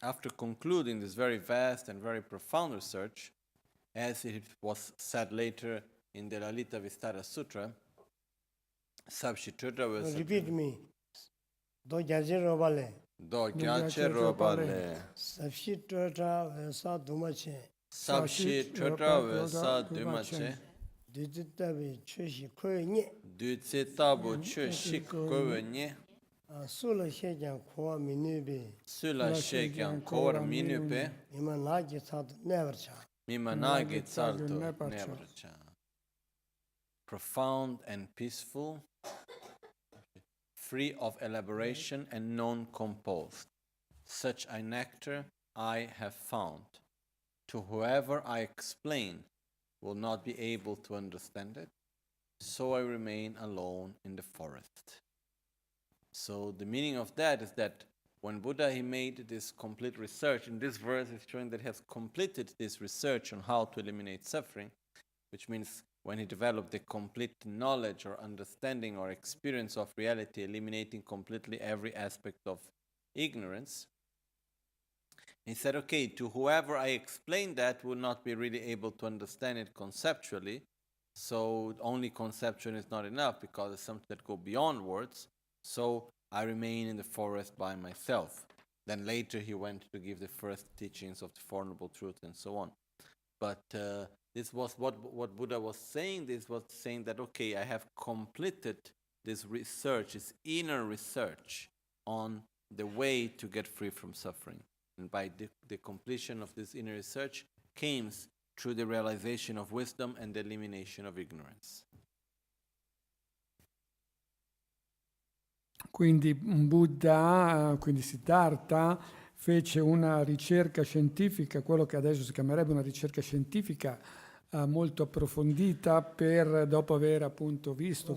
after concluding this very vast and very profound research, as it was said later in the Lalita Vistara Sutra, Sabshitutra was... Repeat me. Do gyache robale. Do gyache robale. Sabshitutra vesa dumache. Sabshitutra vesa dumache. Dujitabe chushi koye nye. Dujitabu chushi koye nye. Sula shekyan kowa minube. Sula shekyan kowa minube. Ima nagi sadu nevercha. Mimanagi Tsartu Nevarcha. Profound and peaceful, free of elaboration and non-composed. Such a nectar I have found. To whoever I explain will not be able to understand it, so I remain alone in the forest. So the meaning of that is that when Buddha, he made this complete research, in this verse is showing that he has completed this research on how to eliminate suffering, which means when he developed the complete knowledge or understanding or experience of reality, eliminating completely every aspect of ignorance, he said, okay, to whoever I explain that will not be really able to understand it conceptually, so only conception is not enough because it's something that goes beyond words, so I remain in the forest by myself. Then later he went to give the first teachings of the Four Noble Truths and so on. But this was what Buddha was saying. This was saying that, okay, I have completed this research, this inner research on the way to get free from suffering. And by the completion of this inner research came through the realization of wisdom and the elimination of ignorance. Quindi Buddha, quindi Siddhartha, fece una ricerca scientifica, quello che adesso si chiamerebbe una ricerca scientifica molto approfondita dopo aver appunto visto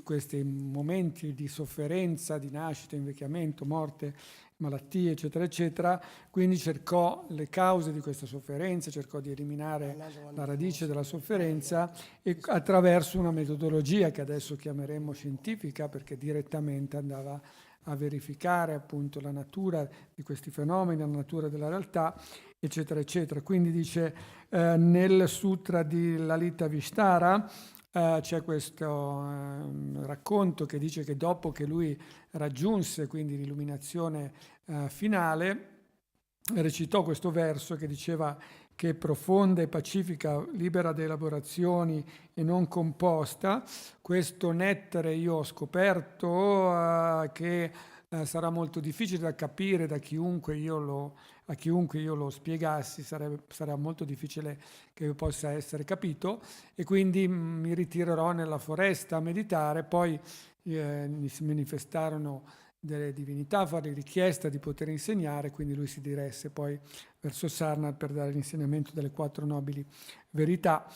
questi momenti di sofferenza, di nascita, invecchiamento, morte, malattie, eccetera, eccetera. Quindi cercò le cause di questa sofferenza, cercò di eliminare la radice della sofferenza e attraverso una metodologia che adesso chiameremo scientifica, perché direttamente andava a verificare appunto la natura di questi fenomeni, la natura della realtà, eccetera, eccetera. Quindi dice nel sutra di Lalita Vishtara c'è questo racconto che dice che dopo che lui raggiunse quindi l'illuminazione finale, recitò questo verso che diceva che profonda e pacifica, libera da elaborazioni e non composta, questo nettare io ho scoperto che sarà molto difficile da capire a chiunque io lo spiegassi, sarà molto difficile che possa essere capito, e quindi mi ritirerò nella foresta a meditare. Poi mi si manifestarono delle divinità a fare richiesta di poter insegnare, quindi lui si diresse poi verso Sarnath per dare l'insegnamento delle 4 nobili verità.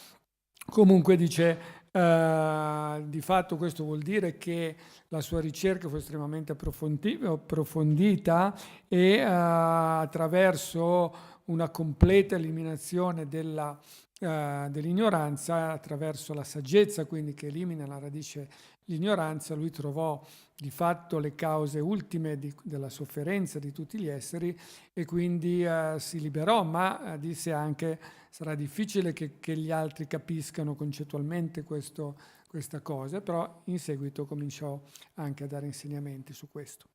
Comunque dice, di fatto questo vuol dire che la sua ricerca fu estremamente approfondita e attraverso una completa eliminazione dell'ignoranza, attraverso la saggezza, quindi che elimina la radice l'ignoranza, lui trovò di fatto le cause ultime della sofferenza di tutti gli esseri e quindi si liberò, ma disse anche sarà difficile che gli altri capiscano concettualmente questa cosa, però in seguito cominciò anche a dare insegnamenti su questo.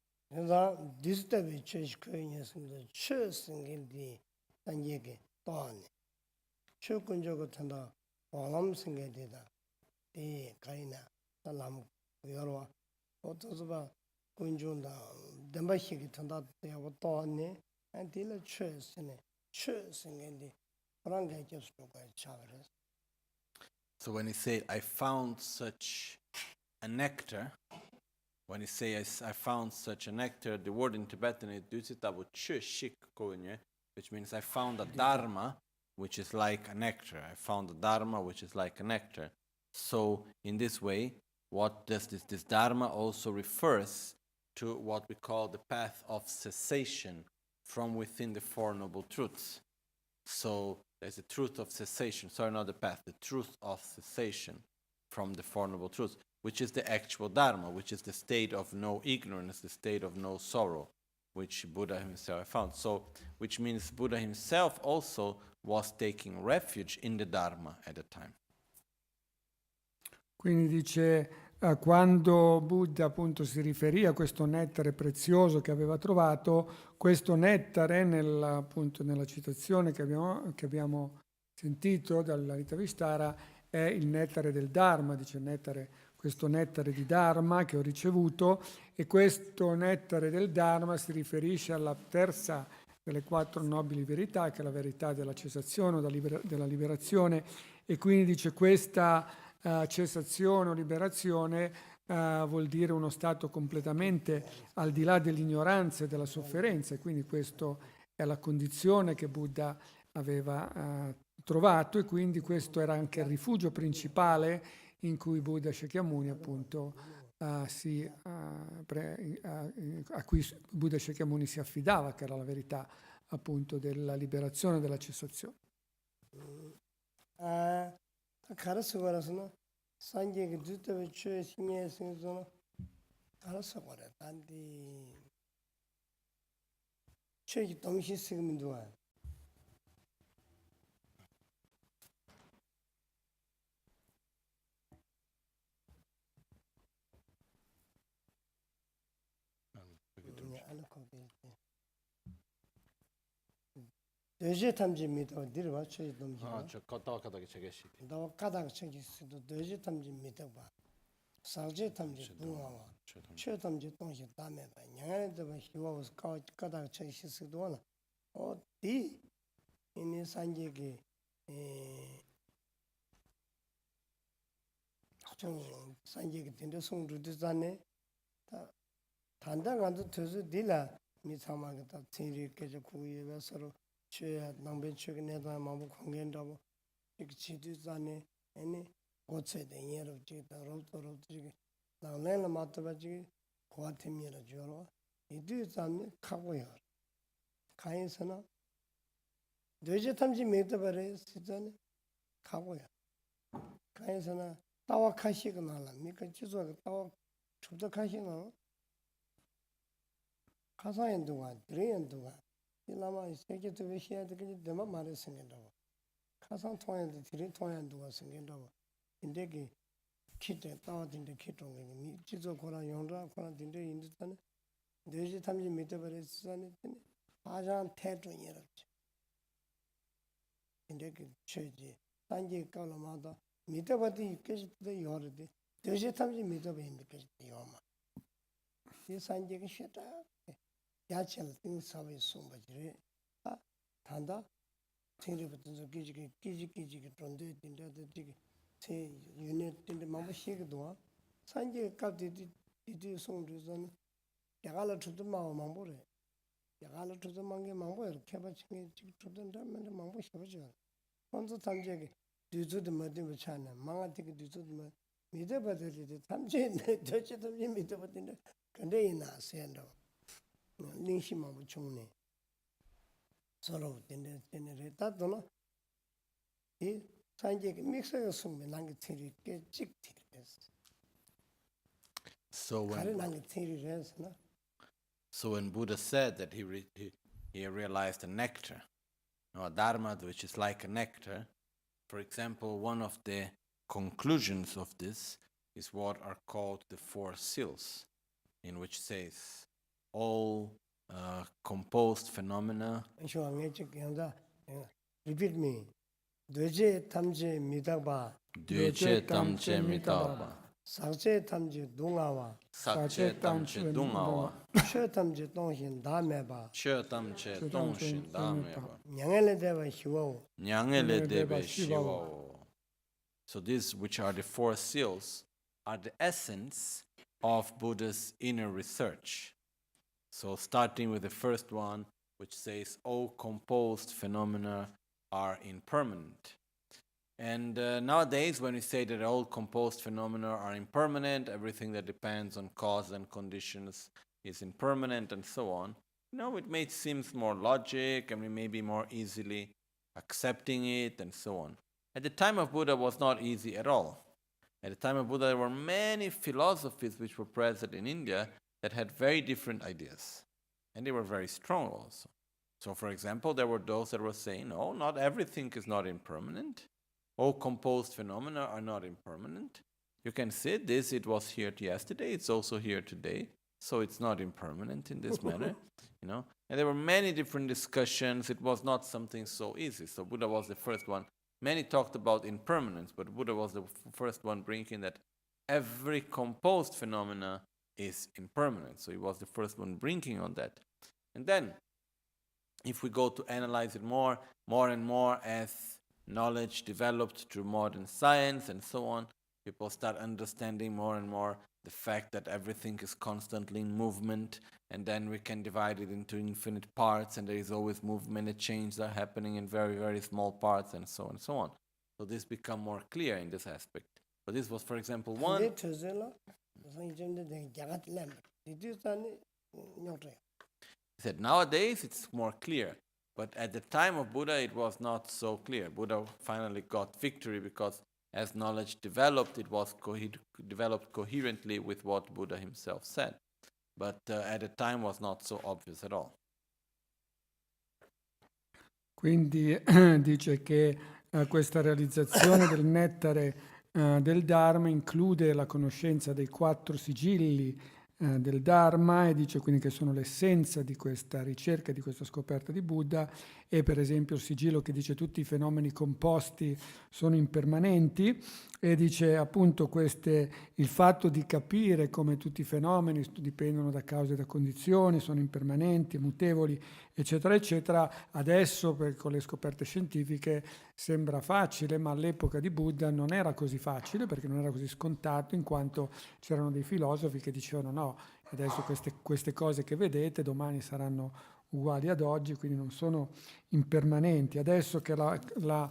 So when he said, I found such a nectar, when he says, I found such a nectar, the word in Tibetan is dusitabo chu shik konye, which means I found a dharma, which is like a nectar. I found a dharma, which is like a nectar. So in this way, what does this dharma also refers to what we call the path of cessation from within the Four Noble Truths. So there's the truth of cessation, sorry, not the path, the truth of cessation from the Four Noble Truths, which is the actual Dharma, which is the state of no ignorance, the state of no sorrow, which Buddha himself found. So, which means Buddha himself also was taking refuge in the Dharma at the time. Quindi dice, quando Buddha appunto si riferì a questo nettare prezioso che aveva trovato, questo nettare appunto nella citazione che abbiamo sentito dalla Rita Vistara è il nettare del Dharma, dice questo nettare di Dharma che ho ricevuto, e questo nettare del Dharma si riferisce alla terza delle 4 nobili verità, che è la verità della cessazione o della liberazione, e quindi dice questa cessazione o liberazione vuol dire uno stato completamente al di là dell'ignoranza e della sofferenza, e quindi questa è la condizione che Buddha aveva trovato, e quindi questo era anche il rifugio principale in cui Buddha Shakyamuni appunto a cui Buddha Shakyamuni si affidava, che era la verità appunto della liberazione e della cessazione. 가르쳐가라서는 산계가 주도의 최 심해에서는 가르쳐가라 단디 최기 동시 쓰면도 되지 탐지미도 들어와 최기 동시 저 가다가 제게시. 너 가다가 챙겼어도 되지 탐지미도 봐. 살지 탐지 동화와 최 탐지 동시 다음에 봐. 냥에도 봐. 희와서 가다가 챙겼어도 하나. 어디 이니 산지기 좀 산지기 된데 송루드잖네. 단단한도 되서 딜라 미사마가 다 진리께서 구이에 서로 최 남변 최근에도 마음 공연하고 chidu any goche de year of chita roto chig la matabaji quatimira joro it is on kagoya kaisana dejetamji metabare sitan kagoya kaisana tawa kashignala mika chizo tawa chubda kashigna kasayan duwa driyan duwa lama seke to vishya de dema mare singenda kasan toyan de tri toyan duwa singenda indegi kite tawa dinde kitong mi chizo kora yonra kora dinde inditane deji tamji metabare sane ajan teto yerabchi indegi cheji tanji kalamada metabati keshte yorde deji tamji metabe keshte yoma ye sanje ke sheta 야철 띵 사회 숨바지레 아 단다 팅리부터 기지 존데 딘다데 디게 제 유닛 딘데 마마 시기도 산제 갑디 디디 송르선 야갈라 투도 마마 망보레 야갈라 투도 망게 망보 이렇게 바치게 투던다 맨 망보 셔버죠 먼저 단제게 뒤주도 뭐든 차나 망아티게 뒤주도 뭐 미데바들이 탐제 저치도 미데바딘데 근데 이나 센도 링시마부 총네 서로 된데 다도나 이 산제 믹스가 숨면 난게 틀이게 찍티레스 So 다른 난게 틀이레스나 so when Buddha said that he realized the nectar, or dharma, which is like a nectar, for example, one of the conclusions of this is what are called the four seals, in which says all composed phenomena. Repeat me. Döje tamje midagba. Döje tamje midagba. Sakche tamje dungawa. Sakche tamje dungawa. She tamje dongshin dameba. She tamje dongshin dameba. Nyangele deva shiwo. Nyangele deva shiwo. So these, which are the four seals, are the essence of Buddha's inner research. So starting with the first one, which says all composed phenomena are impermanent. And nowadays, when we say that all composed phenomena are impermanent, everything that depends on cause and conditions is impermanent and so on, it may seem more logic and we may be more easily accepting it and so on. At the time of Buddha, it was not easy at all. At the time of Buddha, there were many philosophies which were present in India that had very different ideas. And they were very strong also. So, for example, there were those that were saying, no, not everything is not impermanent. All composed phenomena are not impermanent. You can say this, it was here yesterday, it's also here today. So it's not impermanent in this manner, And there were many different discussions. It was not something so easy. So Buddha was the first one. Many talked about impermanence, but Buddha was the first one bringing that every composed phenomena is impermanent. So he was the first one bringing on that. And then, if we go to analyze it more and more as knowledge developed through modern science and so on, people start understanding more and more the fact that everything is constantly in movement, and then we can divide it into infinite parts, and there is always movement and changes are happening in very, very small parts, and so on and so on. So this become more clear in this aspect. But this was, for example, one. He said, nowadays it's more clear. But at the time of Buddha, it was not so clear. Buddha finally got victory because as knowledge developed, it was developed coherently with what Buddha himself said. But at the time was not so obvious at all. Quindi dice che questa realizzazione del nettare del Dharma include la conoscenza dei 4 sigilli del Dharma, e dice quindi che sono l'essenza di questa ricerca, di questa scoperta di Buddha, e per esempio il sigillo che dice tutti i fenomeni composti sono impermanenti, e dice appunto il fatto di capire come tutti i fenomeni dipendono da cause e da condizioni, sono impermanenti, mutevoli, eccetera, eccetera. Adesso con le scoperte scientifiche sembra facile, ma all'epoca di Buddha non era così facile, perché non era così scontato, in quanto c'erano dei filosofi che dicevano no, adesso queste cose che vedete domani saranno uguali ad oggi, quindi non sono impermanenti. Adesso che la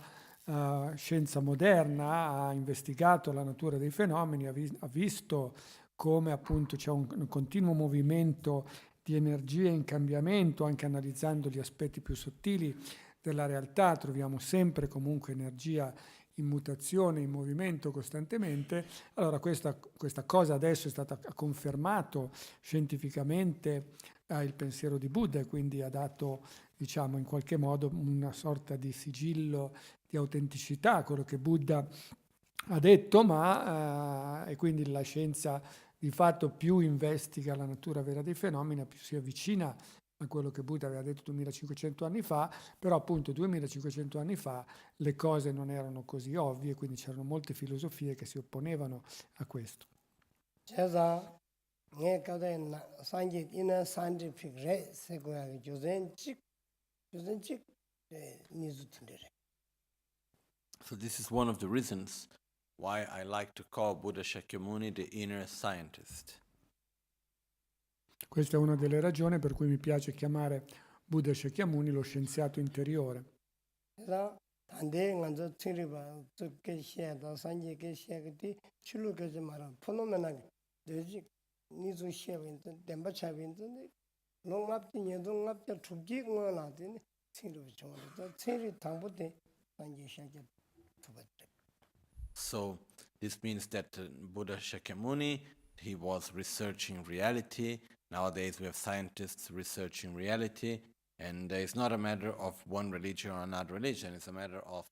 scienza moderna ha investigato la natura dei fenomeni, ha visto come appunto c'è un continuo movimento di energia in cambiamento, anche analizzando gli aspetti più sottili della realtà, troviamo sempre comunque energia in mutazione, in movimento costantemente. Allora questa cosa adesso è stata confermato scientificamente il pensiero di Buddha e quindi ha dato, diciamo, in qualche modo una sorta di sigillo di autenticità a quello che Buddha ha detto, ma e quindi la scienza di fatto più investiga la natura vera dei fenomeni, più si avvicina a quello che Buddha aveva detto 2500 anni fa, però appunto 2500 anni fa le cose non erano così ovvie, quindi c'erano molte filosofie che si opponevano a questo. So this is one of the reasons why I like to call Buddha Shakyamuni the inner scientist. Questa è una delle ragioni per cui mi piace chiamare Buddha Shakyamuni lo scienziato interiore. So this means that Buddha Shakyamuni, he was researching reality. Nowadays we have scientists researching reality, and it's not a matter of one religion or another religion, it's a matter of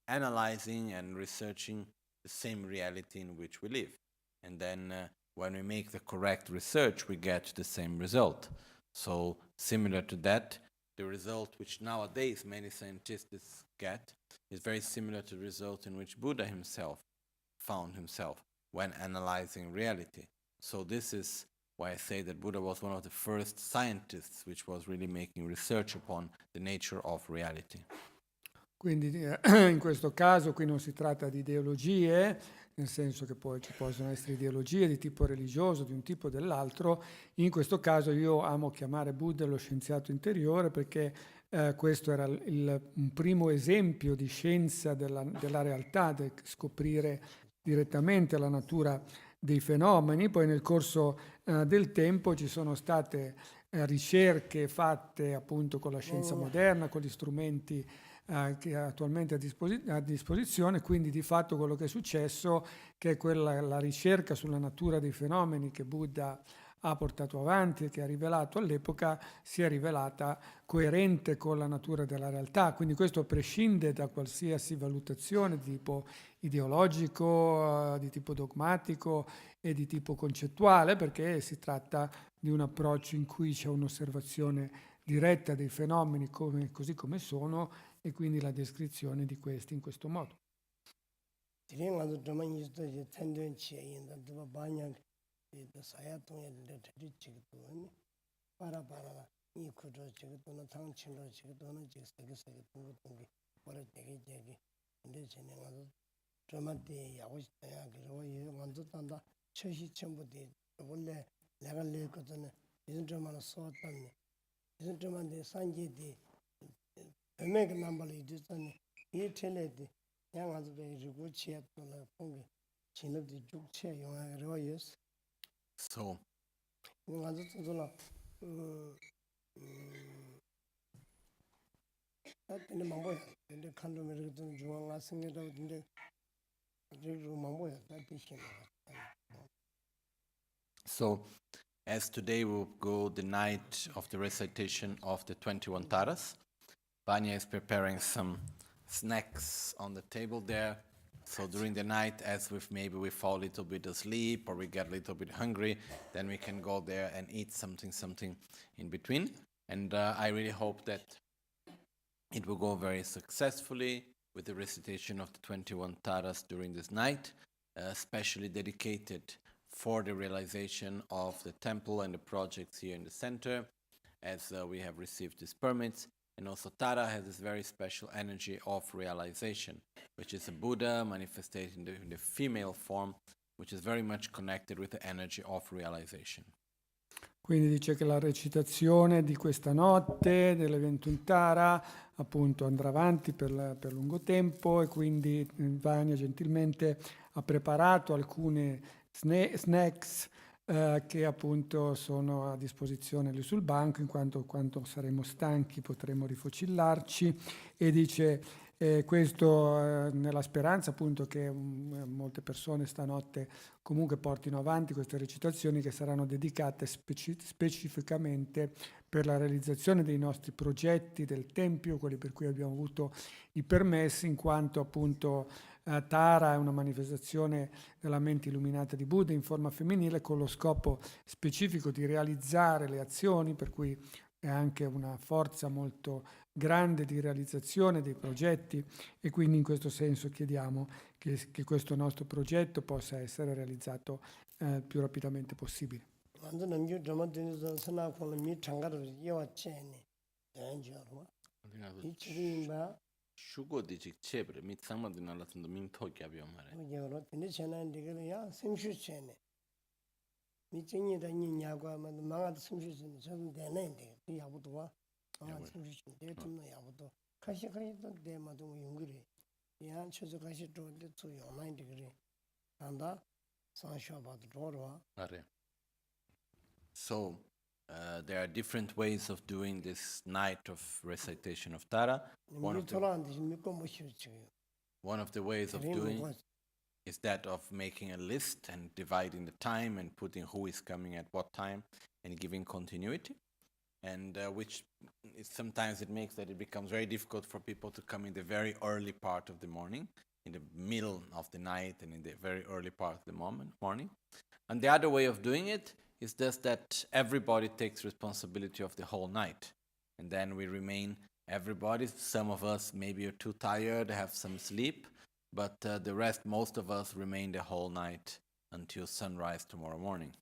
analyzing and researching the same reality in which we live. And then when we make the correct research, we get the same result. So similar to that, the result which nowadays many scientists get is very similar to the result in which Buddha himself found himself when analyzing reality. So this is why I say that Buddha was one of the first scientists which was really making research upon the nature of reality. Quindi in questo caso qui non si tratta di ideologie, nel senso che poi ci possono essere ideologie di tipo religioso, di un tipo o dell'altro. In questo caso io amo chiamare Buddha lo scienziato interiore perché questo era un primo esempio di scienza della realtà, di scoprire direttamente la natura dei fenomeni. Poi nel corso del tempo ci sono state ricerche fatte appunto con la scienza moderna, con gli strumenti che attualmente a disposizione, quindi di fatto quello che è successo, che è la ricerca sulla natura dei fenomeni che Buddha ha portato avanti e che ha rivelato all'epoca, si è rivelata coerente con la natura della realtà. Quindi questo prescinde da qualsiasi valutazione di tipo ideologico, di tipo dogmatico e di tipo concettuale, perché si tratta di un approccio in cui c'è un'osservazione diretta dei fenomeni così come sono e quindi la descrizione di questi in questo modo. So So, as today will go the night of the recitation of the 21 Taras, Vanya is preparing some snacks on the table there. So during the night, as maybe we fall a little bit asleep or we get a little bit hungry, then we can go there and eat something in between. And I really hope that it will go very successfully with the recitation of the 21 Taras during this night, especially dedicated for the realization of the temple and the projects here in the center, as we have received these permits. And also Tara has this very special energy of realization, which is a Buddha manifested in the female form, which is very much connected with the energy of realization. Quindi dice che la recitazione di questa notte delle 21 Tara appunto andrà avanti per lungo tempo e quindi Vanya gentilmente ha preparato alcune snacks che appunto sono a disposizione lì sul banco, in quanto quando saremo stanchi potremo rifocillarci, e dice questo nella speranza appunto che molte persone stanotte comunque portino avanti queste recitazioni che saranno dedicate specificamente per la realizzazione dei nostri progetti del Tempio, quelli per cui abbiamo avuto i permessi, in quanto appunto Tara è una manifestazione della mente illuminata di Buddha in forma femminile con lo scopo specifico di realizzare le azioni, per cui è anche una forza molto grande di realizzazione dei progetti, e quindi in questo senso chiediamo che questo nostro progetto possa essere realizzato il più rapidamente possibile. 완전 남겨 저만들어서 선악과는 미 장가를 이어왔지니 대한지하고 이 책임바 슈고디 직체브레 밑상마도 날라선도 민토기 abbiamo mare. 이거로 근데 전에 이거야 생수체네 미증이다 니냐고 망아도 생수체네 저는 되는데 그 야부도와 생수체 대tumno 야부도 가시가시도 대마도 용그리 야 쳐서 가시도 또 온라인데 그래 한다 상쇼바도 돌아와 Are. So there are different ways of doing this night of recitation of Tara. One of the ways of doing is that of making a list and dividing the time and putting who is coming at what time and giving continuity. And which sometimes it makes that it becomes very difficult for people to come in the very early part of the morning, in the middle of the night and in the very early part of the morning. And the other way of doing it is just that everybody takes responsibility of the whole night. And then we remain, everybody, some of us maybe are too tired, have some sleep, but the rest, most of us remain the whole night until sunrise tomorrow morning.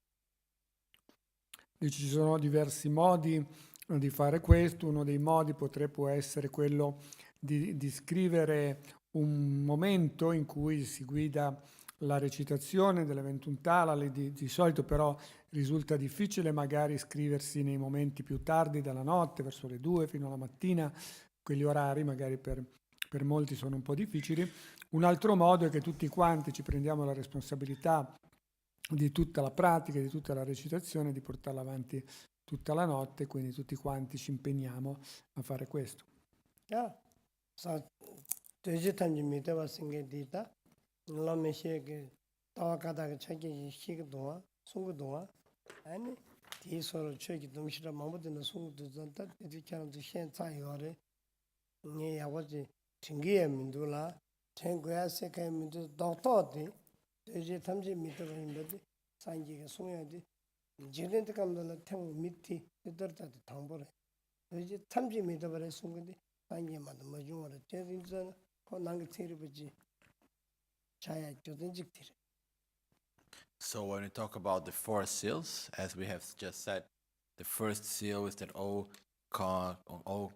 Ci sono diversi modi di fare questo. Uno dei modi può essere quello di scrivere un momento in cui si guida la recitazione delle 21 Tala. Di solito però risulta difficile magari scriversi nei momenti più tardi della notte, verso le 2 fino alla mattina. Quegli orari magari per molti sono un po' difficili. Un altro modo è che tutti quanti ci prendiamo la responsabilità di tutta la pratica, di tutta la recitazione, di portarla avanti tutta la notte, quindi tutti quanti ci impegniamo a fare questo. 산지가 송야지 제렌트 감도는 탕 밑이 들다도 당보래 이제 탐지 미더버에 송근데 산지마도 뭐중으로 제인전 고난게 체르버지 차야 조든직들. So when we talk about the four seals, as we have just said, the first seal is that all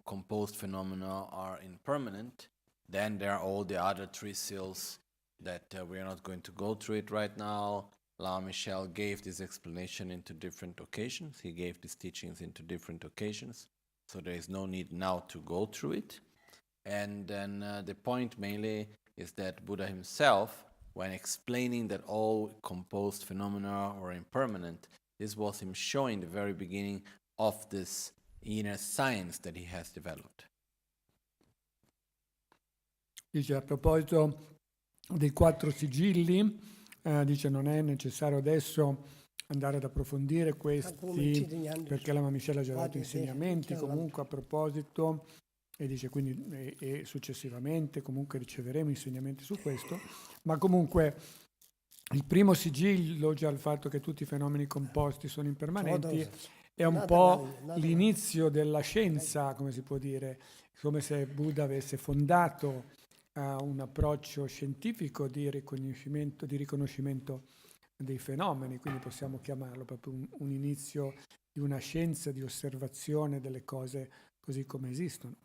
composed phenomena are impermanent. Then there are all the other three seals that we are not going to go through it right now. Lama Michel gave this explanation into different occasions. He gave these teachings into different occasions. So there is no need now to go through it. And then the point mainly is that Buddha himself, when explaining that all composed phenomena are impermanent, this was him showing the very beginning of this inner science that he has developed. Dice a proposito dei 4 sigilli, dice non è necessario adesso andare ad approfondire questi perché la Michelle ha già dato insegnamenti comunque a proposito, e dice quindi e successivamente comunque riceveremo insegnamenti su questo, ma comunque il primo sigillo, già il fatto che tutti i fenomeni composti sono impermanenti, è un po' l'inizio della scienza, come si può dire, come se Buddha avesse fondato un approccio scientifico di riconoscimento dei fenomeni, quindi possiamo chiamarlo proprio un inizio di una scienza di osservazione delle cose così come esistono.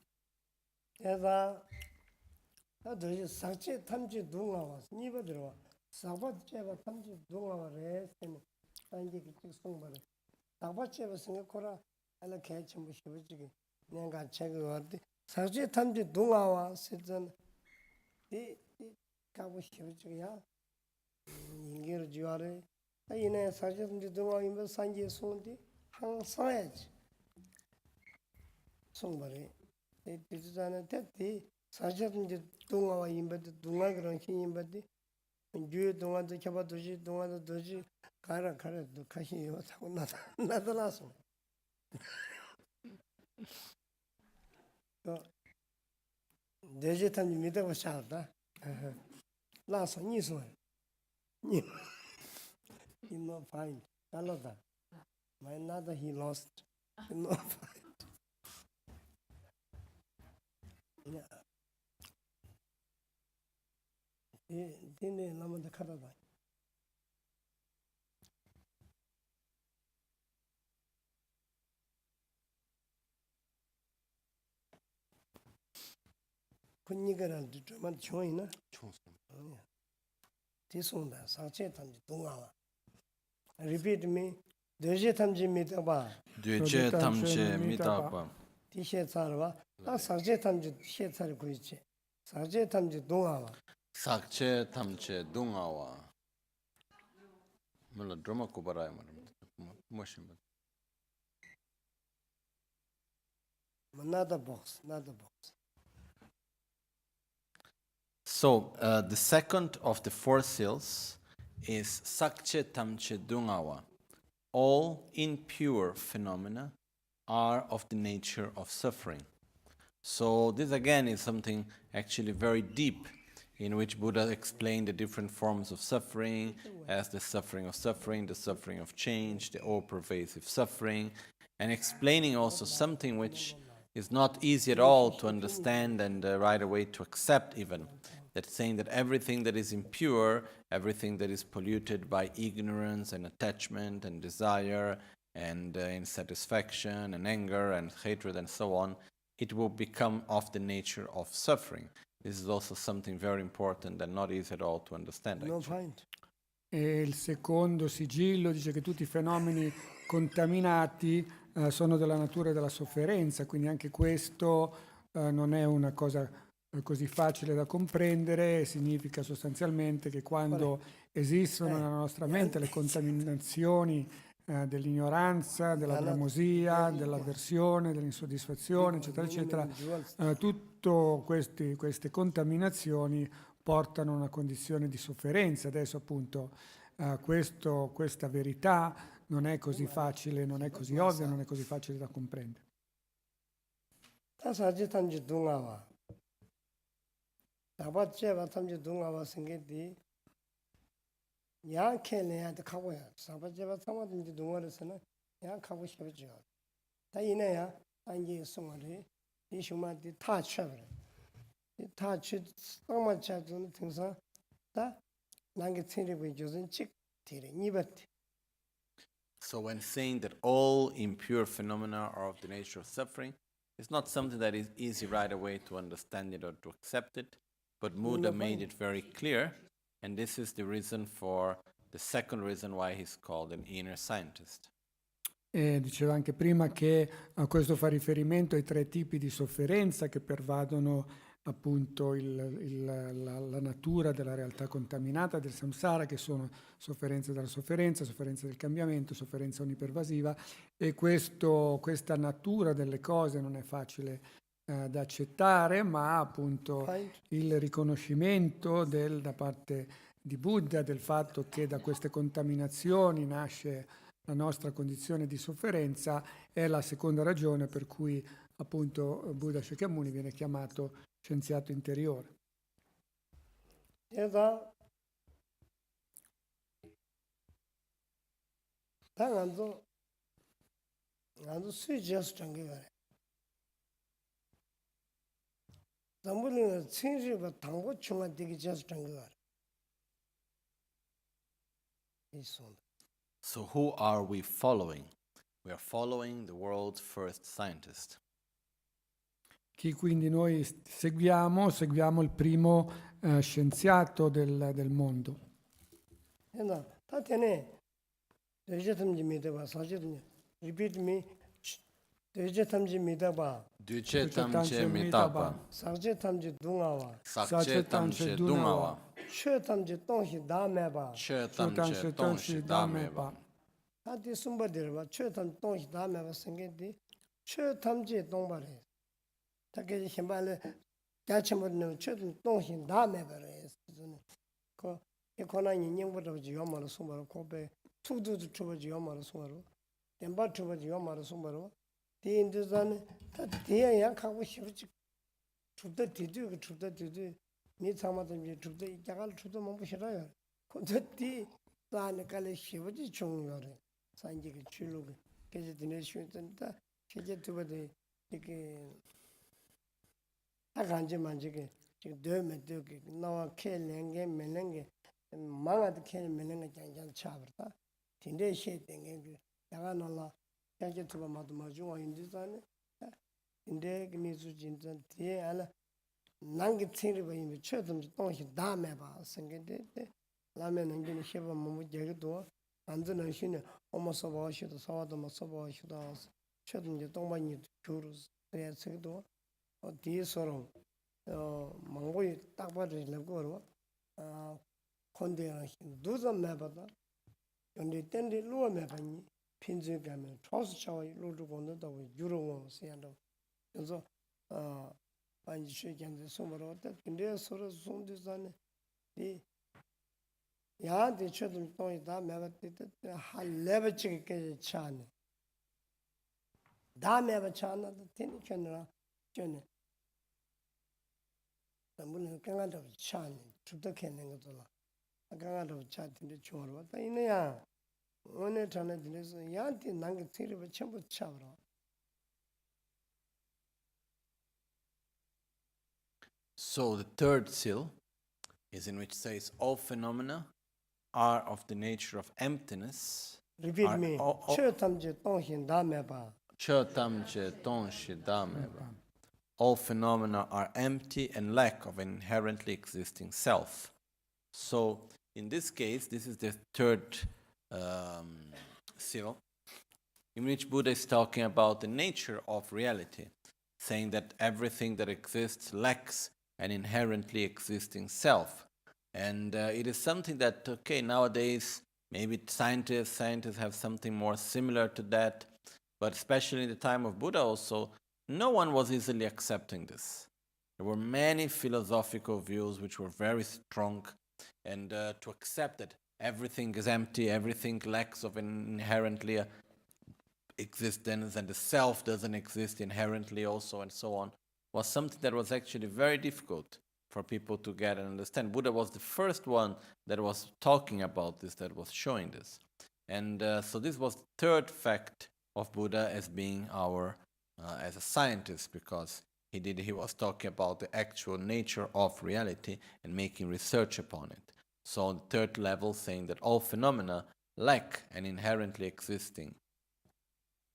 다바체가 생각하라 알아 개체 뭐 싶어지게 내가 책을 얻디 사제 탐지 동화와 세전 이 가고 싶어지야 인계를 지와래 이내 사제 탐지 동화이면 산지 송디 항상야지 송발이 디지털에 됐디 사제 탐지 동화와 임바도 동화 그런 힘임바디 주 동화도 켜봐도지 동화도 도지 가라 너 가시요 타고 나타나서 데제탄이 믿어고 살다 나서 니소 니 no find 알아다 my another he lost no find 이 남한테 가다다 군니가란 좀 좋이나 뒤송다 사체 탐지 동아와 repeat me 되제 탐지 믿어봐 되제 탐지 믿어봐 디셰 살와 아 사체 탐지 셰 살고 있지 사체 탐지 동아와 사체 탐지 동아와 물론 드라마 고바라야 말입니다. 무엇인 another box. So the second of the four seals is Sakche Tamche Dungawa. All impure phenomena are of the nature of suffering. So this again is something actually very deep, in which Buddha explained the different forms of suffering as the suffering of change, the all-pervasive suffering, and explaining also something which is not easy at all to understand and right away to accept even. That's saying that everything that is impure, everything that is polluted by ignorance and attachment and desire and insatisfaction and anger and hatred and so on, it will become of the nature of suffering. This is also something very important and not easy at all to understand. No point. E il secondo sigillo dice che tutti i fenomeni contaminati sono della natura della sofferenza, quindi anche questo non è una cosa così facile da comprendere. Significa sostanzialmente che quando esistono nella nostra mente le contaminazioni dell'ignoranza, della bramosia, dell'avversione, dell'insoddisfazione, eccetera, eccetera, tutte queste contaminazioni portano a una condizione di sofferenza. Adesso appunto questa verità non è così facile, non è così ovvia, non è così facile da comprendere. So when saying that all impure phenomena are of the nature of suffering, it's not something that is easy right away to understand it or to accept it, but Buddha made it very clear, and this is the reason for the second reason why he's called an inner scientist. E diceva anche prima che questo fa riferimento ai tre tipi di sofferenza che pervadono appunto la natura della realtà contaminata del samsara, che sono sofferenza della sofferenza, sofferenza del cambiamento, sofferenza onnipervasiva, e questa natura delle cose non è facile da accettare, ma appunto il riconoscimento da parte di Buddha del fatto che da queste contaminazioni nasce la nostra condizione di sofferenza è la seconda ragione per cui appunto Buddha Shakyamuni viene chiamato scienziato interiore. So who are we following? We are following the world's first scientist. Chi quindi noi seguiamo il primo scienziato del mondo. Repeat me. Deje tamji midaba. Duce tamche mitapa. Sakje tamji dungawa. Sakche tamche dungawa. Che tamji tonghi dameba. Che tamche tongshi dameba. Ati sumba dirba. Che tamji tonghi dameba sengedi. Che tamji dongbare. Take himbale. Gachimodne che tonghi dameba re. Ko ekona nyingbodo jiyomara sumbaro kobe. Tudu chuba jiyomara sumbaro. Demba chuba jiyomara sumbaro. The Induzan, that dear young cow shift to the Tidu, to the Tidu, meet some of them to the Jagal to the Mobushara. Could that tea, San Kali Shivaji Chung Yore, Sanjik Chulu, Kajitination, and Kajet to the Akanji Manjiki, Dermot Duke, Noah Kelenge, Melenge, and Manga the Kel Melenga Janjan Chavrta, Tinde shading, Yaganola. Kaje tuba madumaju in design inde gnizu jinzan tie ala nangi tsiri ba imi chedum tonghi dame ba sengede lame nangini sheba mumu jege do anzu na shine omo soba shido sawada ma soba shido chedum je tongba ni churus ya segdo o di soro mangoi takba de lego konde duza mebada onde tende luwa mebani 핀즈 가면 초스 차와 로드 건너다고 유로원 세한다. 그래서 아니 쉐견데 소머로 근데 서로 손디산에 이 야한테 쳐도 또다 매버때 할 레버치게 차네. 다 매버 차나도 되는 견나 견네. 너무는 강한다고 차네. 주덕했는 것도 강한다고 차인데 좋아로 왔다 이네야. 오늘 전에 들려서 야한테 난게 틀을 전부 차버려. So the third seal is in which says all phenomena are of the nature of emptiness. Repeat me. 최탐제 동신 다음에 봐. 최탐제 동신 다음에 봐. All phenomena are empty and lack of an inherently existing self. So in this case, this is the third seal, in which Buddha is talking about the nature of reality, saying that everything that exists lacks an inherently existing self. And it is something that, nowadays, maybe scientists have something more similar to that, but especially in the time of Buddha also, no one was easily accepting this. There were many philosophical views which were very strong, and to accept that everything is empty, everything lacks of an inherently existence, and the self doesn't exist inherently also, and so on, was something that was actually very difficult for people to get and understand. Buddha was the first one that was talking about this, that was showing this. And so this was the third fact of Buddha as being as a scientist, because he was talking about the actual nature of reality and making research upon it. So on the third level, saying that all phenomena lack an inherently existing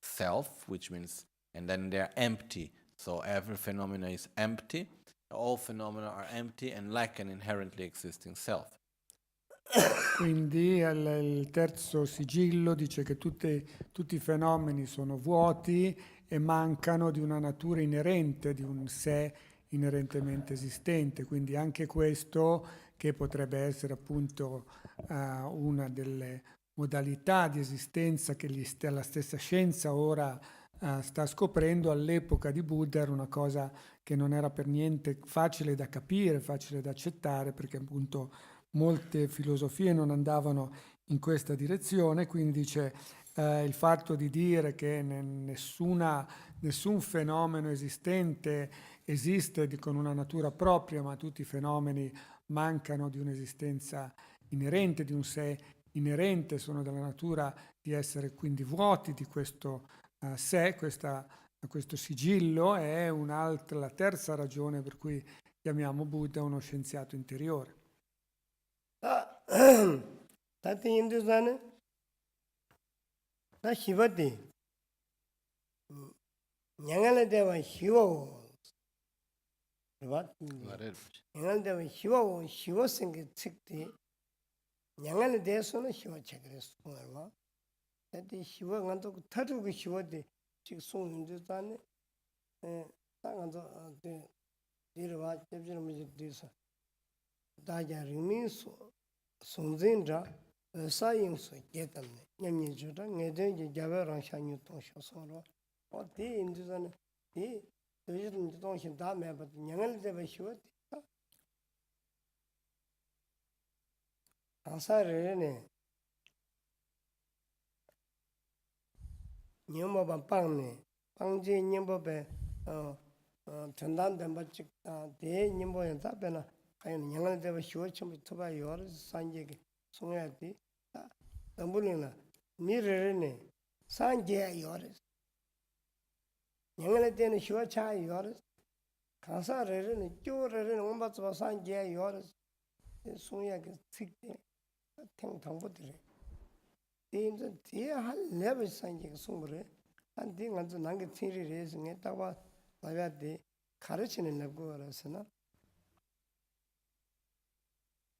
self, which means, and then they're empty. So every phenomena is empty. All phenomena are empty and lack an inherently existing self. Quindi il terzo sigillo dice che tutti i fenomeni sono vuoti e mancano di una natura inerente, di un sé inerentemente esistente. Quindi anche questo, che potrebbe essere appunto una delle modalità di esistenza che la stessa scienza ora sta scoprendo, all'epoca di Buddha era una cosa che non era per niente facile da capire, facile da accettare, perché appunto molte filosofie non andavano in questa direzione. Quindi dice il fatto di dire che nessun fenomeno esistente esiste con una natura propria, ma tutti i fenomeni mancano di un'esistenza inerente, di un sé inerente, sono della natura di essere quindi vuoti di questo sé, questo sigillo, è la terza ragione per cui chiamiamo Buddha uno scienziato interiore. Tati induzane na shivati nyangale dewa shiwo nyangale dewa shiwo sengi tsikti nyangale dewa sono shiwo chakre sungarwa That Shiva and the Tatu Shiva, the Chiksung in the Tani, the Diriva, this Daja remains Sunzindra, science get them, Yami Judah, Neden, Javer and Shanyu Tosha Soro, or they in the day, they don't have that, but Yangal never sure. Answer Nyumba Pangni, Pangji Nimbobe, Tandan the Magic, the Nimbo and Tapena, and Yangal never sure to buy yours, Sanjay, Sungati, the Mulina, Mirror, Sanjay yours. Yangal then sure chai yours. Cancer, Joe, Umbats was Sanjay yours. Sunya gets sick there. Think Tambutri. The dear never sang sombre, and think on the Nugget theory raising it about like that the Karachin in the Gorasana.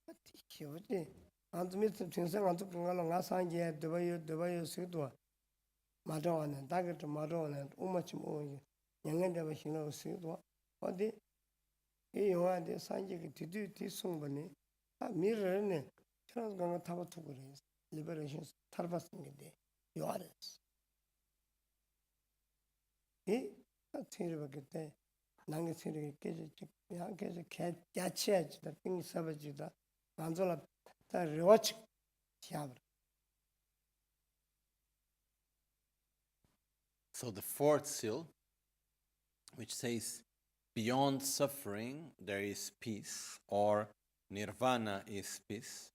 But she would be. And Mr. Tinson on to Pungalong Assange, the way you Sidua, Madon and Dagger to Madon and Umach more young and never she knows Sidua. Or the you are the Sanjay to do this somebody. A mirror in it. She was going to have 2 days. Liberations, Tarvasing day. Yours. He a terrible day. Nangasiri gets a cat, Yachach, the thing savage, the Manzola, the rewatch. So the fourth seal, which says, beyond suffering there is peace, or nirvana is peace,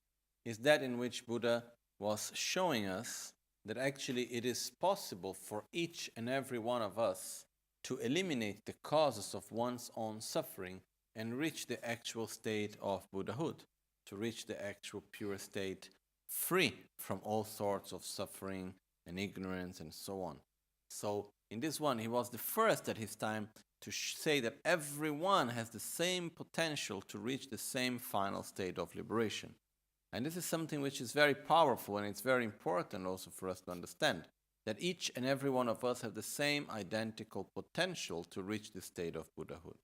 is that in which Buddha was showing us that actually it is possible for each and every one of us to eliminate the causes of one's own suffering and reach the actual state of Buddhahood, to reach the actual pure state free from all sorts of suffering and ignorance and so on. So in this one, he was the first at his time to say that everyone has the same potential to reach the same final state of liberation. And this is something which is very powerful, and it's very important also for us to understand that each and every one of us have the same identical potential to reach the state of Buddhahood.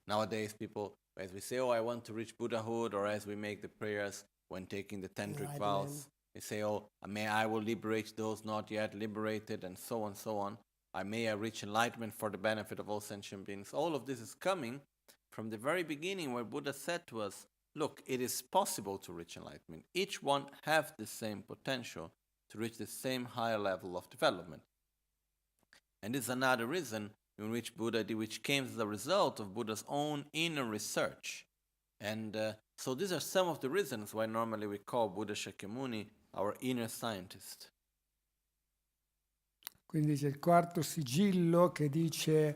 Nowadays, people, as we say, oh, I want to reach Buddhahood, or as we make the prayers when taking the tantric vows, we say, oh, I will liberate those not yet liberated, and so on, so on. May I reach enlightenment for the benefit of all sentient beings. All of this is coming from the very beginning, where Buddha said to us, look, it is possible to reach enlightenment. Each one have the same potential to reach the same higher level of development. And this is another reason in which which came as a result of Buddha's own inner research. And so these are some of the reasons why normally we call Buddha Shakyamuni our inner scientist. Quindi c'è il quarto sigillo che dice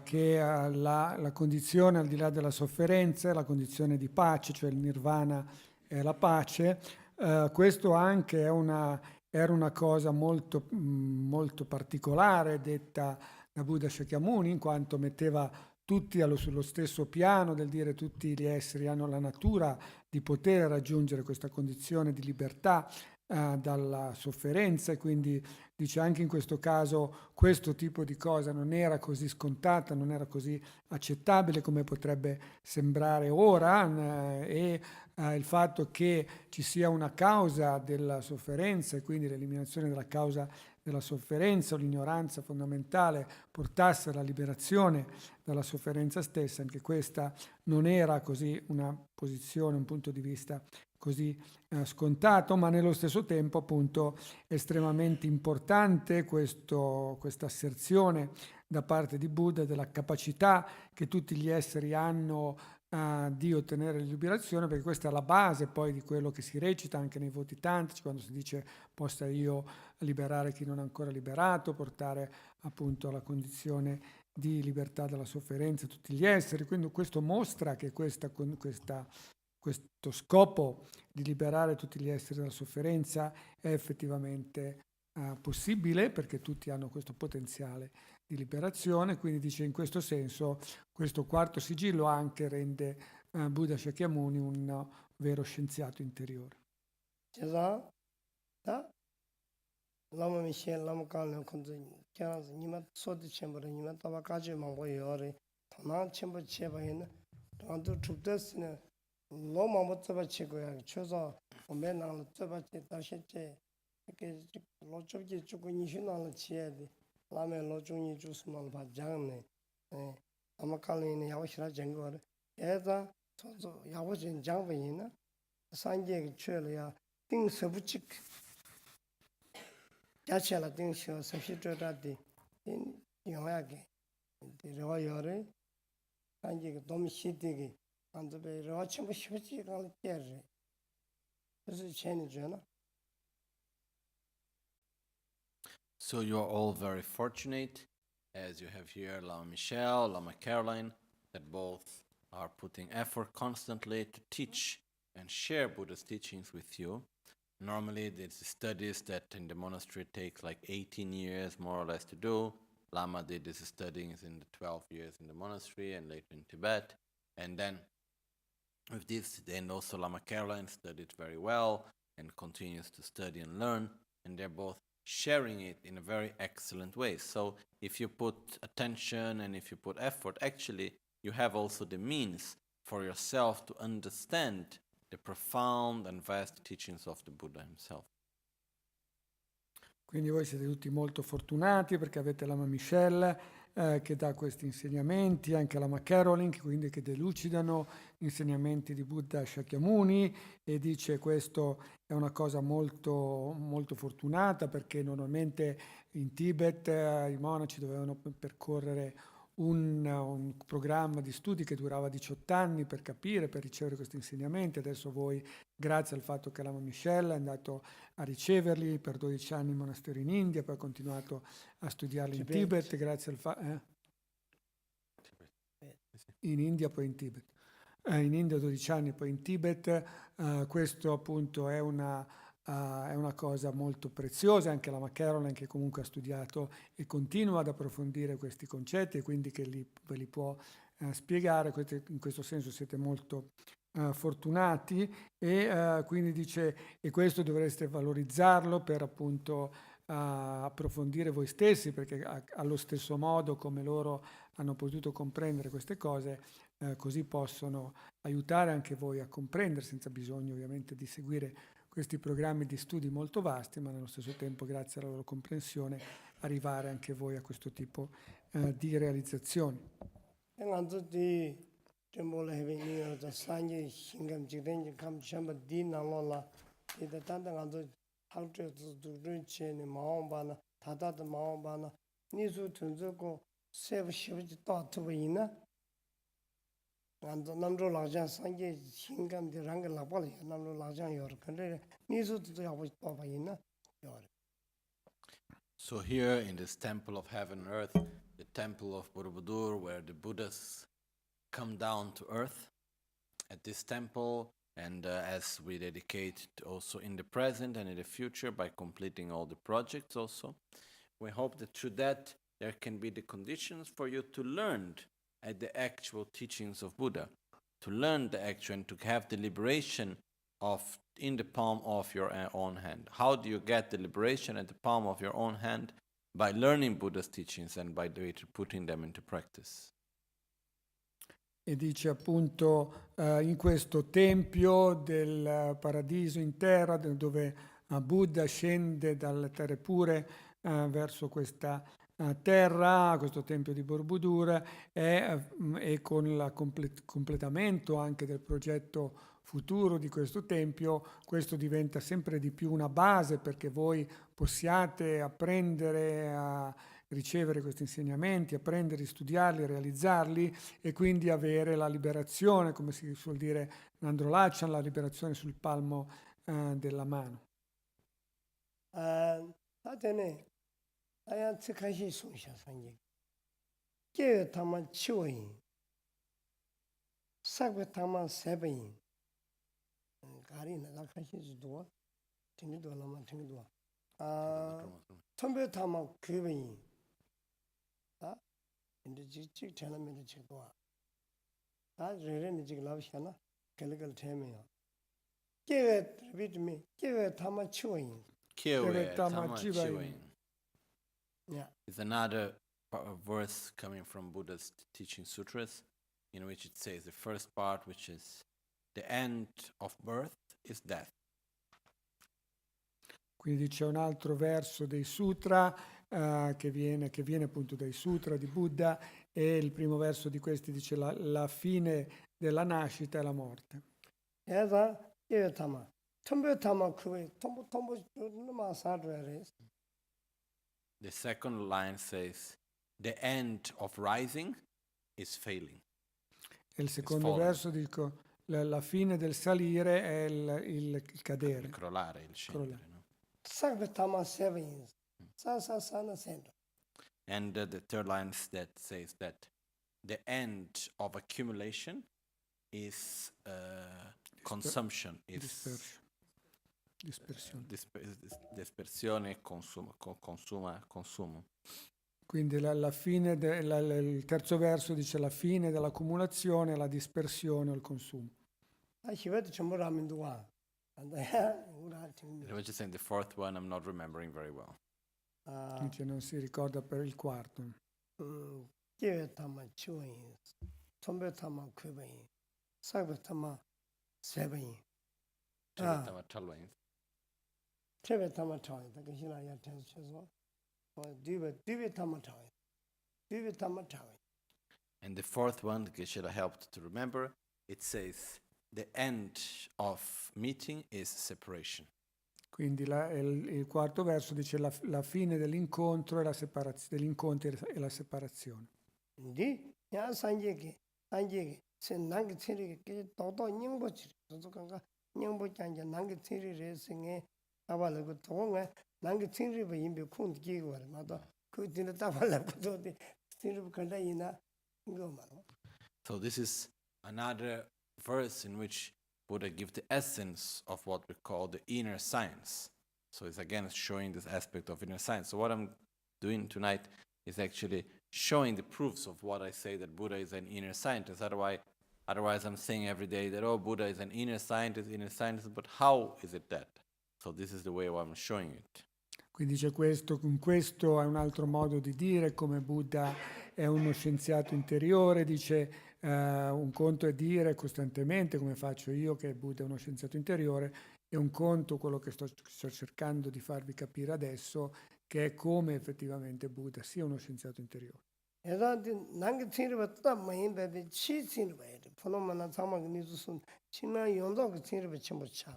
che la condizione al di là della sofferenza è la condizione di pace, cioè il nirvana è la pace. Questo anche era una cosa molto, molto particolare detta da Buddha Shakyamuni, in quanto metteva tutti sullo stesso piano del dire tutti gli esseri hanno la natura di poter raggiungere questa condizione di libertà dalla sofferenza, e quindi dice anche in questo caso questo tipo di cosa non era così scontata, non era così accettabile come potrebbe sembrare ora, e il fatto che ci sia una causa della sofferenza e quindi l'eliminazione della causa della sofferenza o l'ignoranza fondamentale portasse alla liberazione dalla sofferenza stessa, anche questa non era così una posizione, un punto di vista così scontato, ma nello stesso tempo appunto estremamente importante questa asserzione da parte di Buddha della capacità che tutti gli esseri hanno di ottenere la liberazione, perché questa è la base poi di quello che si recita anche nei voti tantrici, quando si dice possa io liberare chi non è ancora liberato, portare appunto alla condizione di libertà dalla sofferenza tutti gli esseri. Quindi questo mostra che questo scopo di liberare tutti gli esseri dalla sofferenza è effettivamente possibile, perché tutti hanno questo potenziale di liberazione. Quindi dice, in questo senso questo quarto sigillo anche rende Buddha Shakyamuni un vero scienziato interiore. Lama Michel, Lama Gangchen, Kunzi, Kyan, Nima Sodi Chamber, Nima Tabakaji, Mambo Yori, Tanan Chamber Chebahin, Tandu Trupdesina, Loma Motaba Chigoya, Chosa, Omenal, Tabachi, Tashiche, Lochoki, Chukunishinal Chiedi, Lame Lojuni Jusman Bajane, Amakalin Yawashra Jangor, Eda, Yawashin Jangvina, Sanje Chelia, Ding Sabuchik. Yachala ding shio sashi chota di yongya ge di rewa yore kanji ge domi shidi ge anzo be rewa chenpo shibachi kala kere isi cheni zhena. So you are all very fortunate, as you have here Lama Michelle, Lama Caroline, that both are putting effort constantly to teach and share Buddha's teachings with you. Normally, there's studies that in the monastery takes like 18 years, more or less, to do. Lama did his studies in the 12 years in the monastery and later in Tibet. And then with this, then also Lama Caroline studied very well and continues to study and learn. And they're both sharing it in a very excellent way. So if you put attention and if you put effort, actually, you have also the means for yourself to understand the profound and vast teachings of the Buddha himself. Quindi voi siete tutti molto fortunati perché avete Lama Michelle che dà questi insegnamenti, anche Lama Caroline che delucidano gli insegnamenti di Buddha Shakyamuni, e dice questo è una cosa molto, molto fortunata perché normalmente in Tibet i monaci dovevano percorrere un programma di studi che durava 18 anni per capire, per ricevere questi insegnamenti. Adesso voi, grazie al fatto che Lama Michelle è andato a riceverli per 12 anni in monastero in India, poi ha continuato a studiarli in Tibet, grazie al fatto... In India, poi in Tibet. In India 12 anni, poi in Tibet. Questo appunto è una cosa molto preziosa. Anche la Caroline, che comunque ha studiato e continua ad approfondire questi concetti e quindi che ve li può spiegare. In questo senso siete molto fortunati, e quindi dice, e questo dovreste valorizzarlo per appunto approfondire voi stessi, perché allo stesso modo come loro hanno potuto comprendere queste cose, così possono aiutare anche voi a comprendere, senza bisogno ovviamente di seguire questi programmi di studi molto vasti, ma nello stesso tempo, grazie alla loro comprensione, arrivare anche voi a questo tipo di realizzazioni. 남로 라장 상계 신감들 랑게 라발이 남로 라장 yor 근데 니수도 하고 싶어 있나 yor. So here in this temple of heaven and earth, the temple of Borobudur, where the Buddhas come down to earth, at this temple, and as we dedicate also in the present and in the future by completing all the projects also, we hope that through that there can be the conditions for you to learn at the actual teachings of Buddha, to learn the actual and to have the liberation of in the palm of your own hand. How do you get the liberation at the palm of your own hand? By learning Buddha's teachings and by putting them into practice. E dice appunto in questo tempio del paradiso in terra, dove Buddha scende dalle terre pure verso questa terra, questo tempio di Borobudur, e con il completamento anche del progetto futuro di questo tempio, questo diventa sempre di più una base perché voi possiate apprendere a ricevere questi insegnamenti, apprendere, studiarli, realizzarli e quindi avere la liberazione, come si suol dire Nandrolachan, la liberazione sul palmo della mano. 아야 측하시 송샤상이 게 타만 치워인 사고 타만 세베인 가리나 나카시도 등도 라만 등도 톰베 타만 그베인 아 인데 직직 전화면에 지도 아 레레니 지금 나오시나 결gal 테메요 게 비드미 게 타만 치워인 Kyewe Tama Tama Chiwain. Chiwain. Yeah. It's another verse coming from Buddha's teaching sutras, in which it says the first part, which is the end of birth is death. Quindi c'è un altro verso dei sutra che viene appunto dai sutra di Buddha, e il primo verso di questi dice la fine della nascita e la morte. Esa ye tama. Tumbe tama kuwe tombo numa sadre. The second line says the end of rising is failing. E il secondo falling. verso dico la fine del salire è il cadere. Il crollare, il scendere. Crollare. No? Sagbe tama seven. Sa na sendo. And the third line that says that the end of accumulation is consumption, is Dispersione. dispersione, consumo. Quindi la fine il terzo verso dice la fine dell'accumulazione, la dispersione o il consumo. Hiwet chumuramin duwa. And Which is in the fourth one, I'm not remembering very well. Dice non si ricorda per il quarto. ye tama chuin. Tumbe tama kuwe. Sagbe tama seven. Tama Talwain. Trebe tama chawin. Taka hila ya tense chezo. Dive tama chawin. Dive tama chawin. And the fourth one, Geshe-la helped to remember, it says the end of meeting is separation. Quindi il quarto verso dice la fine dell'incontro e dell'incontro e la separazione. Di ya sanje se nang tsiri ke todo nyingbo chi so kanga nyingbo chanje nang tsiri re singe awala go tonga nang tsiri ba yimbe khund gi go ma do ku din ta wala ko do de tsiri bu kanda ina ngo ma. So this is another verse in which Buddha gives the essence of what we call the inner science. So it's again showing this aspect of inner science. So what I'm doing tonight is actually showing the proofs of what I say, that Buddha is an inner scientist. Otherwise I'm saying every day that, oh, Buddha is an inner scientist, but how is it that? So this is the way I'm showing it. Quindi c'è questo è un altro modo di dire come Buddha è uno scienziato interiore, dice un conto è dire costantemente come faccio io che Buddha è uno scienziato interiore, e un conto quello che sto cercando di farvi capire adesso, che è come effettivamente Buddha sia uno scienziato interiore. nang tsiri ba ta ma yin ba be chi tsiri ba de phono ma na tsama ni su sun china yondo ko tsiri ba chimbo cha.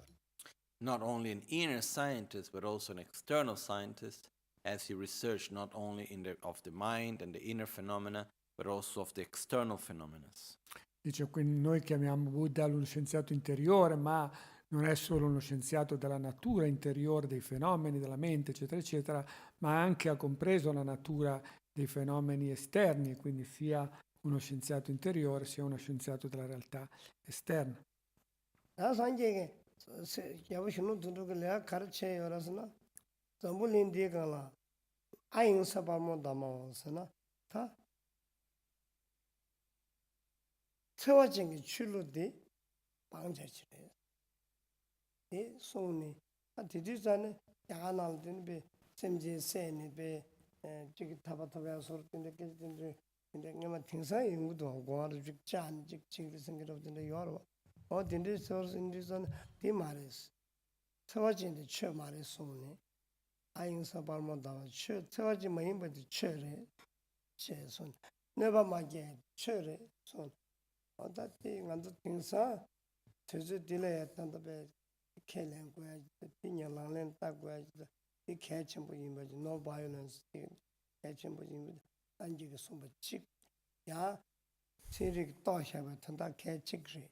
Not only an inner scientist, but also an external scientist, as he researched not only of the mind and the inner phenomena, but also of the external phenomena. Dice, quindi noi chiamiamo Buddha uno scienziato interiore, ma non è solo uno scienziato della natura interiore, dei fenomeni, della mente, eccetera, eccetera, ma anche ha compreso la natura dei fenomeni esterni, quindi sia uno scienziato interiore, sia uno scienziato della realtà esterna. yabu shinu tundu ke lea karache yorasana zambu lindi kala ayin sabamo dama wasana ta tsewa jingi chulu di bangja chile di sungni didi zane yaganal dini be semje seni be jiki taba tabaya suru dini ke dini ngama tingsa yungudu gwaaru jik chan jik chingri singirab dini yorwa o dindi source indi zone di maris tawajin de che maris sone ayin sabarmo da che tawajin mayimba de chere che son neba mage chere son oda ti ngando tingsa tezu dile tanda be kelen ko ya pinya langlen ta ko ya di kachem bo yimba no violence di kachem bo yimba anji ge somba chik ya chiri to sha ba tanda kachikri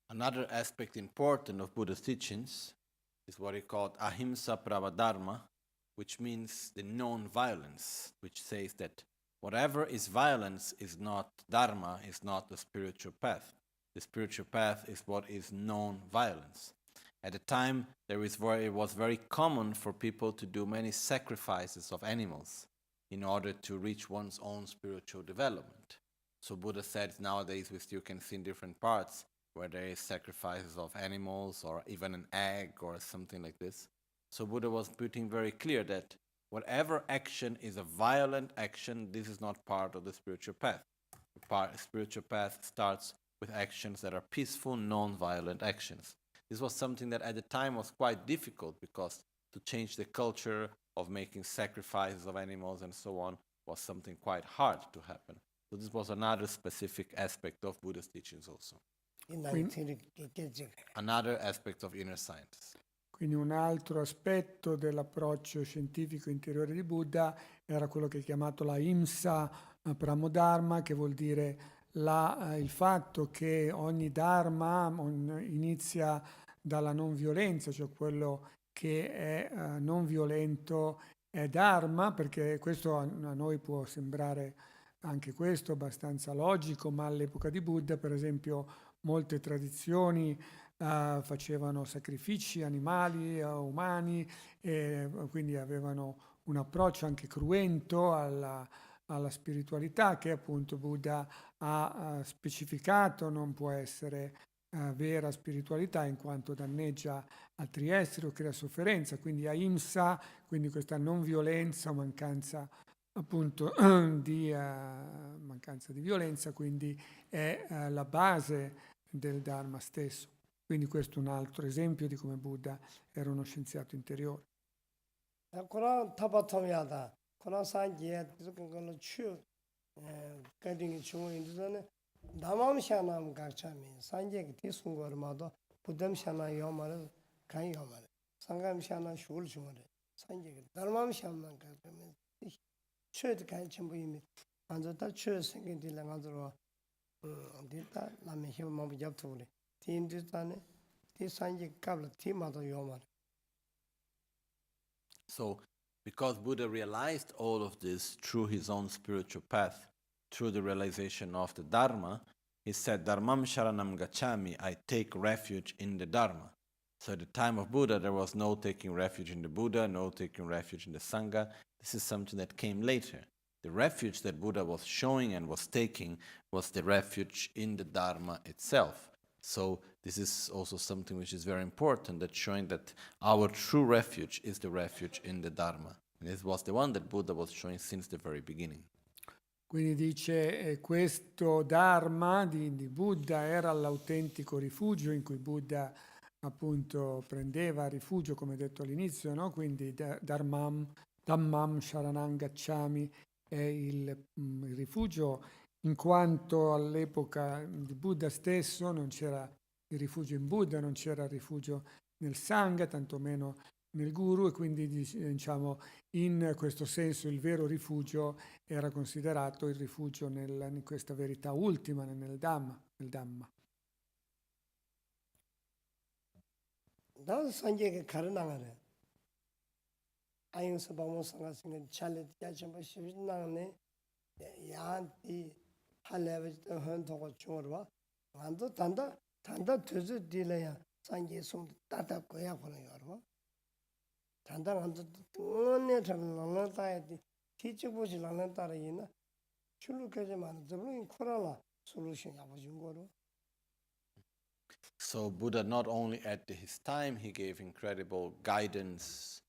Another aspect important of Buddha's teachings is what he called ahimsa pravadharma, which means the non-violence, which says that whatever is violence is not dharma, is not the spiritual path. The spiritual path is what is non-violence. At the time, it was very common for people to do many sacrifices of animals in order to reach one's own spiritual development. So Buddha said nowadays we still can see in different parts where there is sacrifices of animals or even an egg or something like this. So Buddha was putting very clear that whatever action is a violent action, this is not part of the spiritual path. The spiritual path starts with actions that are peaceful, non-violent actions. This was something that at the time was quite difficult because to change the culture of making sacrifices of animals and so on was something quite hard to happen. So this was another specific aspect of Buddha's teachings also. Another aspect of inner science. Quindi un altro aspetto dell'approccio scientifico interiore di Buddha era quello che è chiamato la Imsa Pramodharma, che vuol dire il fatto che ogni dharma inizia dalla non violenza, cioè quello che è non violento è dharma, perché questo a noi può sembrare anche questo abbastanza logico, ma all'epoca di Buddha, per esempio, molte tradizioni facevano sacrifici animali, umani, e quindi avevano un approccio anche cruento alla spiritualità che appunto Buddha ha specificato non può essere vera spiritualità in quanto danneggia altri esseri o crea sofferenza, quindi ahimsa, quindi questa non violenza o mancanza appunto di violenza, quindi è la base del Dharma stesso. Quindi questo è un altro esempio di come Buddha era uno scienziato interiore. Quran tabatamyada, Quran sanjiya, 걸로 추 가딩이 중요인데 남am 샤남 각차미 산지에 뒤순거마도 부담 샤나 요마를 간 요마를 상감 샤나 슈울 중거래 산지에 남am 샤만 각차미 추에도 간 전부이미 안저다 추에 생긴들 안저로 디다 남의 힘만 잡투래 팀들단에 디 산지 갑을 팀마도 요마를. So, because Buddha realized all of this through his own spiritual path, through the realization of the Dharma, he said, Dharmam sharanam gacchami, I take refuge in the Dharma. So at the time of Buddha, there was no taking refuge in the Buddha, no taking refuge in the Sangha. This is something that came later. The refuge that Buddha was showing and was taking was the refuge in the Dharma itself. So this is also something which is very important, that showing that our true refuge is the refuge in the Dharma. And this was the one that Buddha was showing since the very beginning. Quindi dice questo Dharma di Buddha era l'autentico rifugio in cui Buddha appunto prendeva rifugio, come detto all'inizio, no? Quindi Dhammam Sharanam Gacchami è il rifugio, in quanto all'epoca di Buddha stesso non c'era il rifugio in Buddha, non c'era il rifugio nel Sangha, tantomeno nel Guru, e quindi diciamo in questo senso il vero rifugio era considerato il rifugio in questa verità ultima, nel Dhamma. 나 산지에 가르나가래. 아잉서 방모상가 생긴 잘레 야점바 시나네. 야한테 할래버지 헌토고 중으로 안도 단다 되지 딜래야 산지에 숨 따답고야 보는 거 단다 안도 언네 잡는 따야지 티치보지 않는 따라이나 출루까지만 저분이 코라라 솔루션 야보준 거로. So Buddha, not only at his time, he gave incredible guidance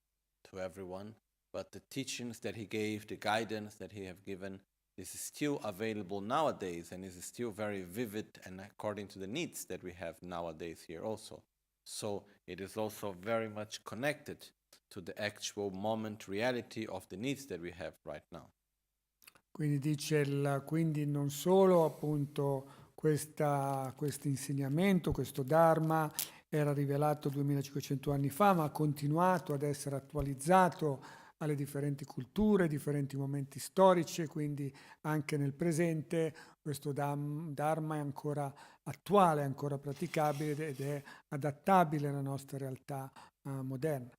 to everyone, but the teachings that he gave, the guidance that he have given, this is still available nowadays and is still very vivid and according to the needs that we have nowadays here also. So it is also very much connected to the actual moment reality of the needs that we have right now. Quindi dice, quindi non solo appunto questo insegnamento, questo Dharma era rivelato 2500 anni fa, ma ha continuato ad essere attualizzato alle differenti culture, ai differenti momenti storici, e quindi anche nel presente questo Dharma è ancora attuale, è ancora praticabile ed è adattabile alla nostra realtà moderna.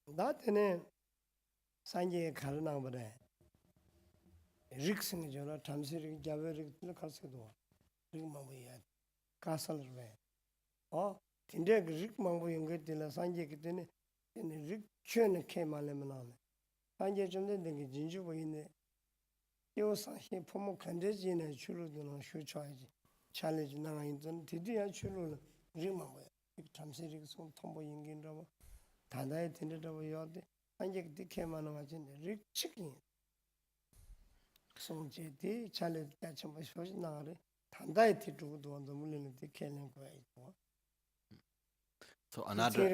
나한테는 산지에 가르나보래. 릭승이 저러 잠시리 자베리 들어갔어도 릭망부야 가설을 왜 근데 릭망부 연결될 산지에 그때는 릭 큐는 케말레면 나네 산지에 좀 된 게 진주부 있네 요 사실 포모 컨데지네 줄로도 쇼차지 챌린지 나가 있던 드디어 줄로 리마고 잠시리 손 통보 인긴다고 단다에 된다고 요데 안제 디케만은 가진데 릭치기 송제디 챌린지 같이 뭐 쇼지 나가래 단다에 뒤두고도 원도 물리는 디케는 거야 있고 So another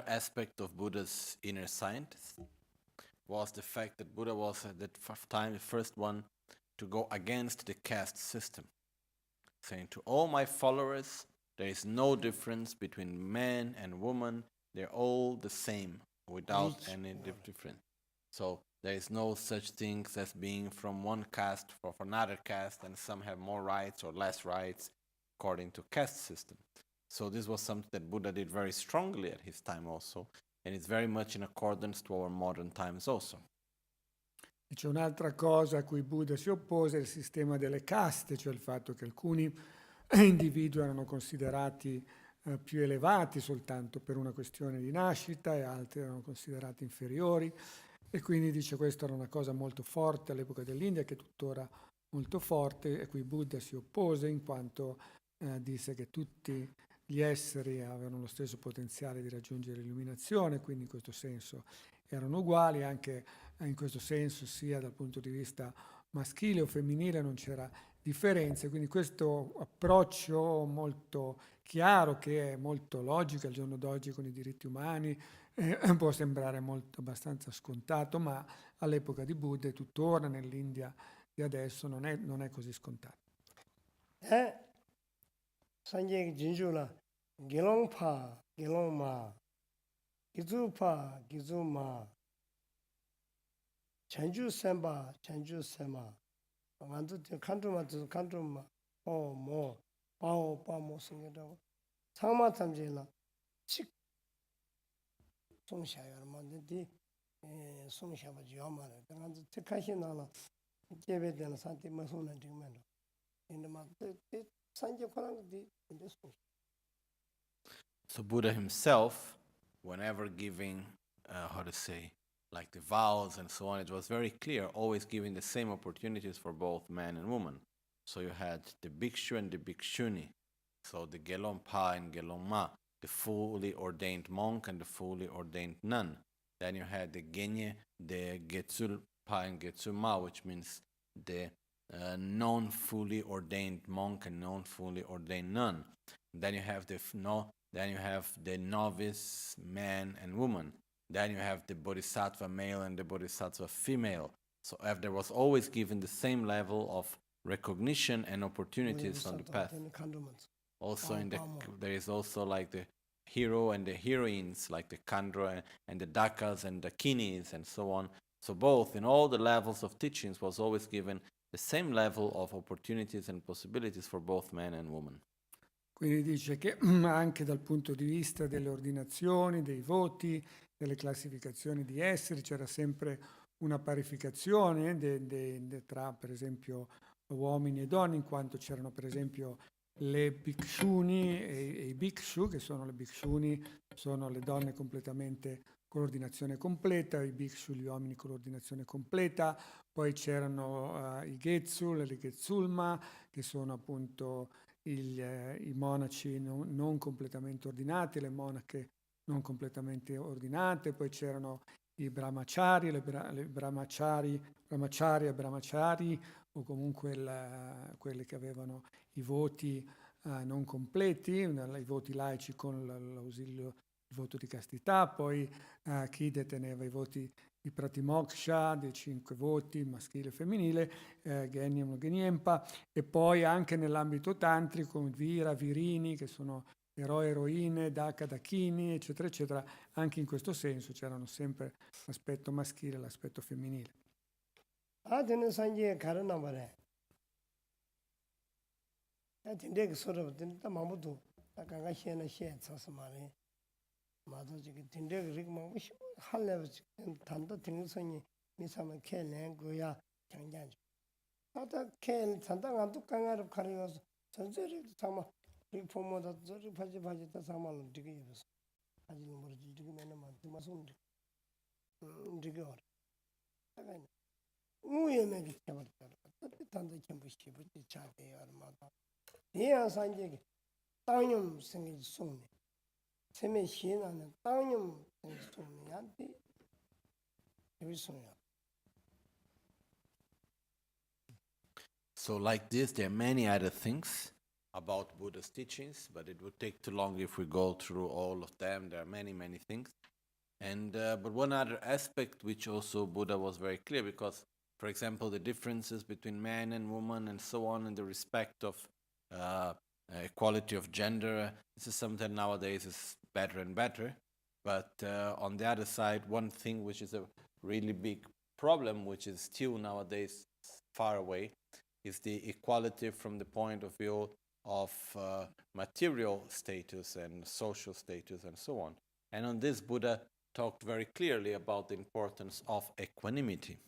aspect of Buddha's inner science was the fact that Buddha was at that time the first one to go against the caste system, saying to all my followers, there is no difference between man and woman, they're all the same, without any difference. So there is no such thing as being from one caste for another caste, and some have more rights or less rights according to caste system. So this was something that Buddha did very strongly at his time also, and it's very much in accordance to our modern times also. E c'è un'altra cosa a cui Buddha si oppose, il sistema delle caste, cioè il fatto che alcuni individui erano considerati più elevati soltanto per una questione di nascita e altri erano considerati inferiori, e quindi dice questa era una cosa molto forte all'epoca dell'India, che è tuttora molto forte, e cui Buddha si oppose in quanto disse che tutti gli esseri avevano lo stesso potenziale di raggiungere l'illuminazione, quindi in questo senso erano uguali, anche in questo senso sia dal punto di vista maschile o femminile non c'era differenze, quindi questo approccio molto chiaro, che è molto logico al giorno d'oggi con i diritti umani, può sembrare abbastanza scontato, ma all'epoca di Buddha e tuttora nell'India di adesso non è così scontato. 산제 진주라 gelongpa gelongma gizupa gizuma chanju semba chanju sema 만두 칸도마도 칸도마 뭐 바오 생겨도 상마 탐제라 칙 송샤여 만데 송샤바 지어마래 당한테 특하시나라 제베되는 산티 마소는 정말 인도마 산제 코랑디 인데스. So Buddha himself, whenever giving, like the vows and so on, it was very clear, always giving the same opportunities for both man and woman. So you had the bhikshu and the bhikshuni, so the gelongpa and gelongma, the fully ordained monk and the fully ordained nun. Then you had the genye, the getsulpa and getsulma, which means the non-fully ordained monk and non-fully ordained nun. Then you have the novice man and woman. Then you have the bodhisattva male and the bodhisattva female. So there was always given the same level of recognition and opportunities on the path. Also there is also like the hero and the heroines, like the kandra and the dakas and the kinis and so on. So both in all the levels of teachings was always given the same level of opportunities and possibilities for both man and woman. Quindi dice che anche dal punto di vista delle ordinazioni, dei voti, delle classificazioni di esseri c'era sempre una parificazione tra per esempio uomini e donne, in quanto c'erano per esempio le bhikshuni e i bhikshu, che sono le bhikshuni, sono le donne completamente con l'ordinazione completa, i bhikshu gli uomini con l'ordinazione completa, poi c'erano i getsul e le getsulma, che sono appunto i monaci non completamente ordinati, le monache non completamente ordinate, poi c'erano i brahmachari, le brahmachari e brahmachari, o comunque quelle che avevano i voti non completi, i voti laici con l'ausilio, il voto di castità, poi chi deteneva i voti di pratimoksha, dei 5 voti, maschile e femminile, Genyam, Genyempa, e poi anche nell'ambito tantrico, Vira, Virini, che sono eroi, eroine, Daka, Dakini, eccetera, eccetera. Anche in questo senso c'erano sempre l'aspetto maschile e l'aspetto femminile. Adene sanje karana bare. Tinde che soro tinde mamudu, takanga shena shen sasamare. 마도 지금 딘데 그리고 할래 단도 등선이 미사면 켈랭 거야 장장 아다 켈 산당한 뚝강아로 가려서 전설이 상마 이 포모다 저리 바지 다 상마는 되게 입었어 아직은 모르지 지금에는 만 두마손 되게 어려 우에메기 잡았다. 단도 전부 시부지 차대요. 얼마다. 대야 산지기 땅염 생기 송네. 세메 시나는 땅염 생기 송네. 한테 여기 송이야. So like this, there are many other things about Buddha's teachings, but it would take too long if we go through all of them. There are many, many things. And but one other aspect which also Buddha was very clear, because, for example, the differences between man and woman and so on, and the respect of equality of gender, this is something nowadays is better and better. But on the other side, one thing which is a really big problem, which is still nowadays far away, is the equality from the point of view of material status and social status and so on. And on this, Buddha talked very clearly about the importance of equanimity.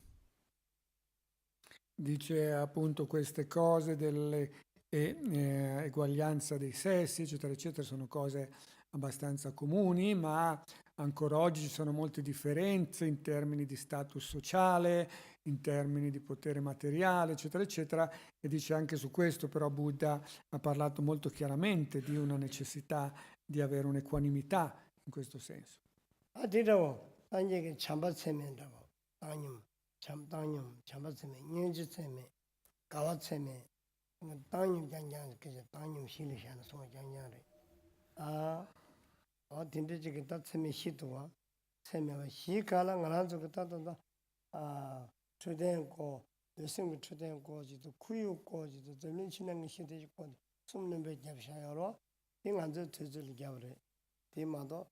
Dice appunto queste cose dell'eguaglianza dei sessi, eccetera, eccetera, sono cose abbastanza comuni, ma ancora oggi ci sono molte differenze in termini di status sociale, in termini di potere materiale, eccetera, eccetera, e dice anche su questo però Buddha ha parlato molto chiaramente di una necessità di avere un'equanimità in questo senso. 아디라고 단지게 참바체면다고 땅님 땅님 참바체면 인지체면 가와체면 땅님 장장 그저 땅님 실리샤는 소장ኛ래 딘데지게 다체면 시도와 체면과 시가랑 안한서 그다다 초대고 여성 초대고 지도 구육고지도 젊은 신앙 시대고 숨는 배 잡샤요로 빙한저 되질 잡으래 디마도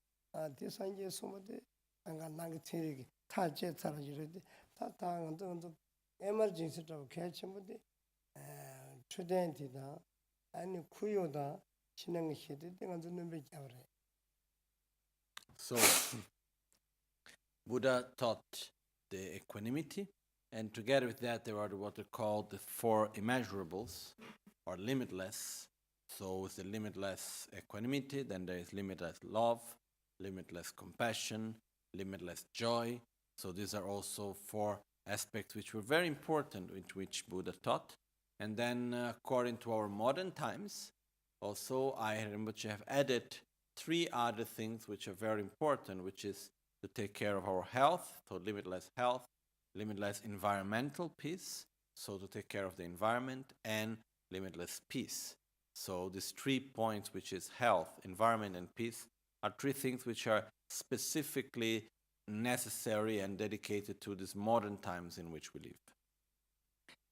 디산제 소모데 안가 나게 체리기 타제 차라지르데 타타한도 에머전시라고 개침부데 초대한테다 아니 구요다 신앙 시대 때가 듣는 배 잡으래. So Buddha taught the equanimity, and together with that there are what are called the four immeasurables, or limitless. So with the limitless equanimity, then there is limitless love, limitless compassion, limitless joy. So these are also four aspects which were very important, which Buddha taught. And then according to our modern times, also I and Rinpoche have added three other things which are very important, which is to take care of our health, so limitless health, limitless environmental peace, so to take care of the environment, and limitless peace. So these 3 points, which is health, environment, and peace, are three things which are specifically necessary and dedicated to these modern times in which we live.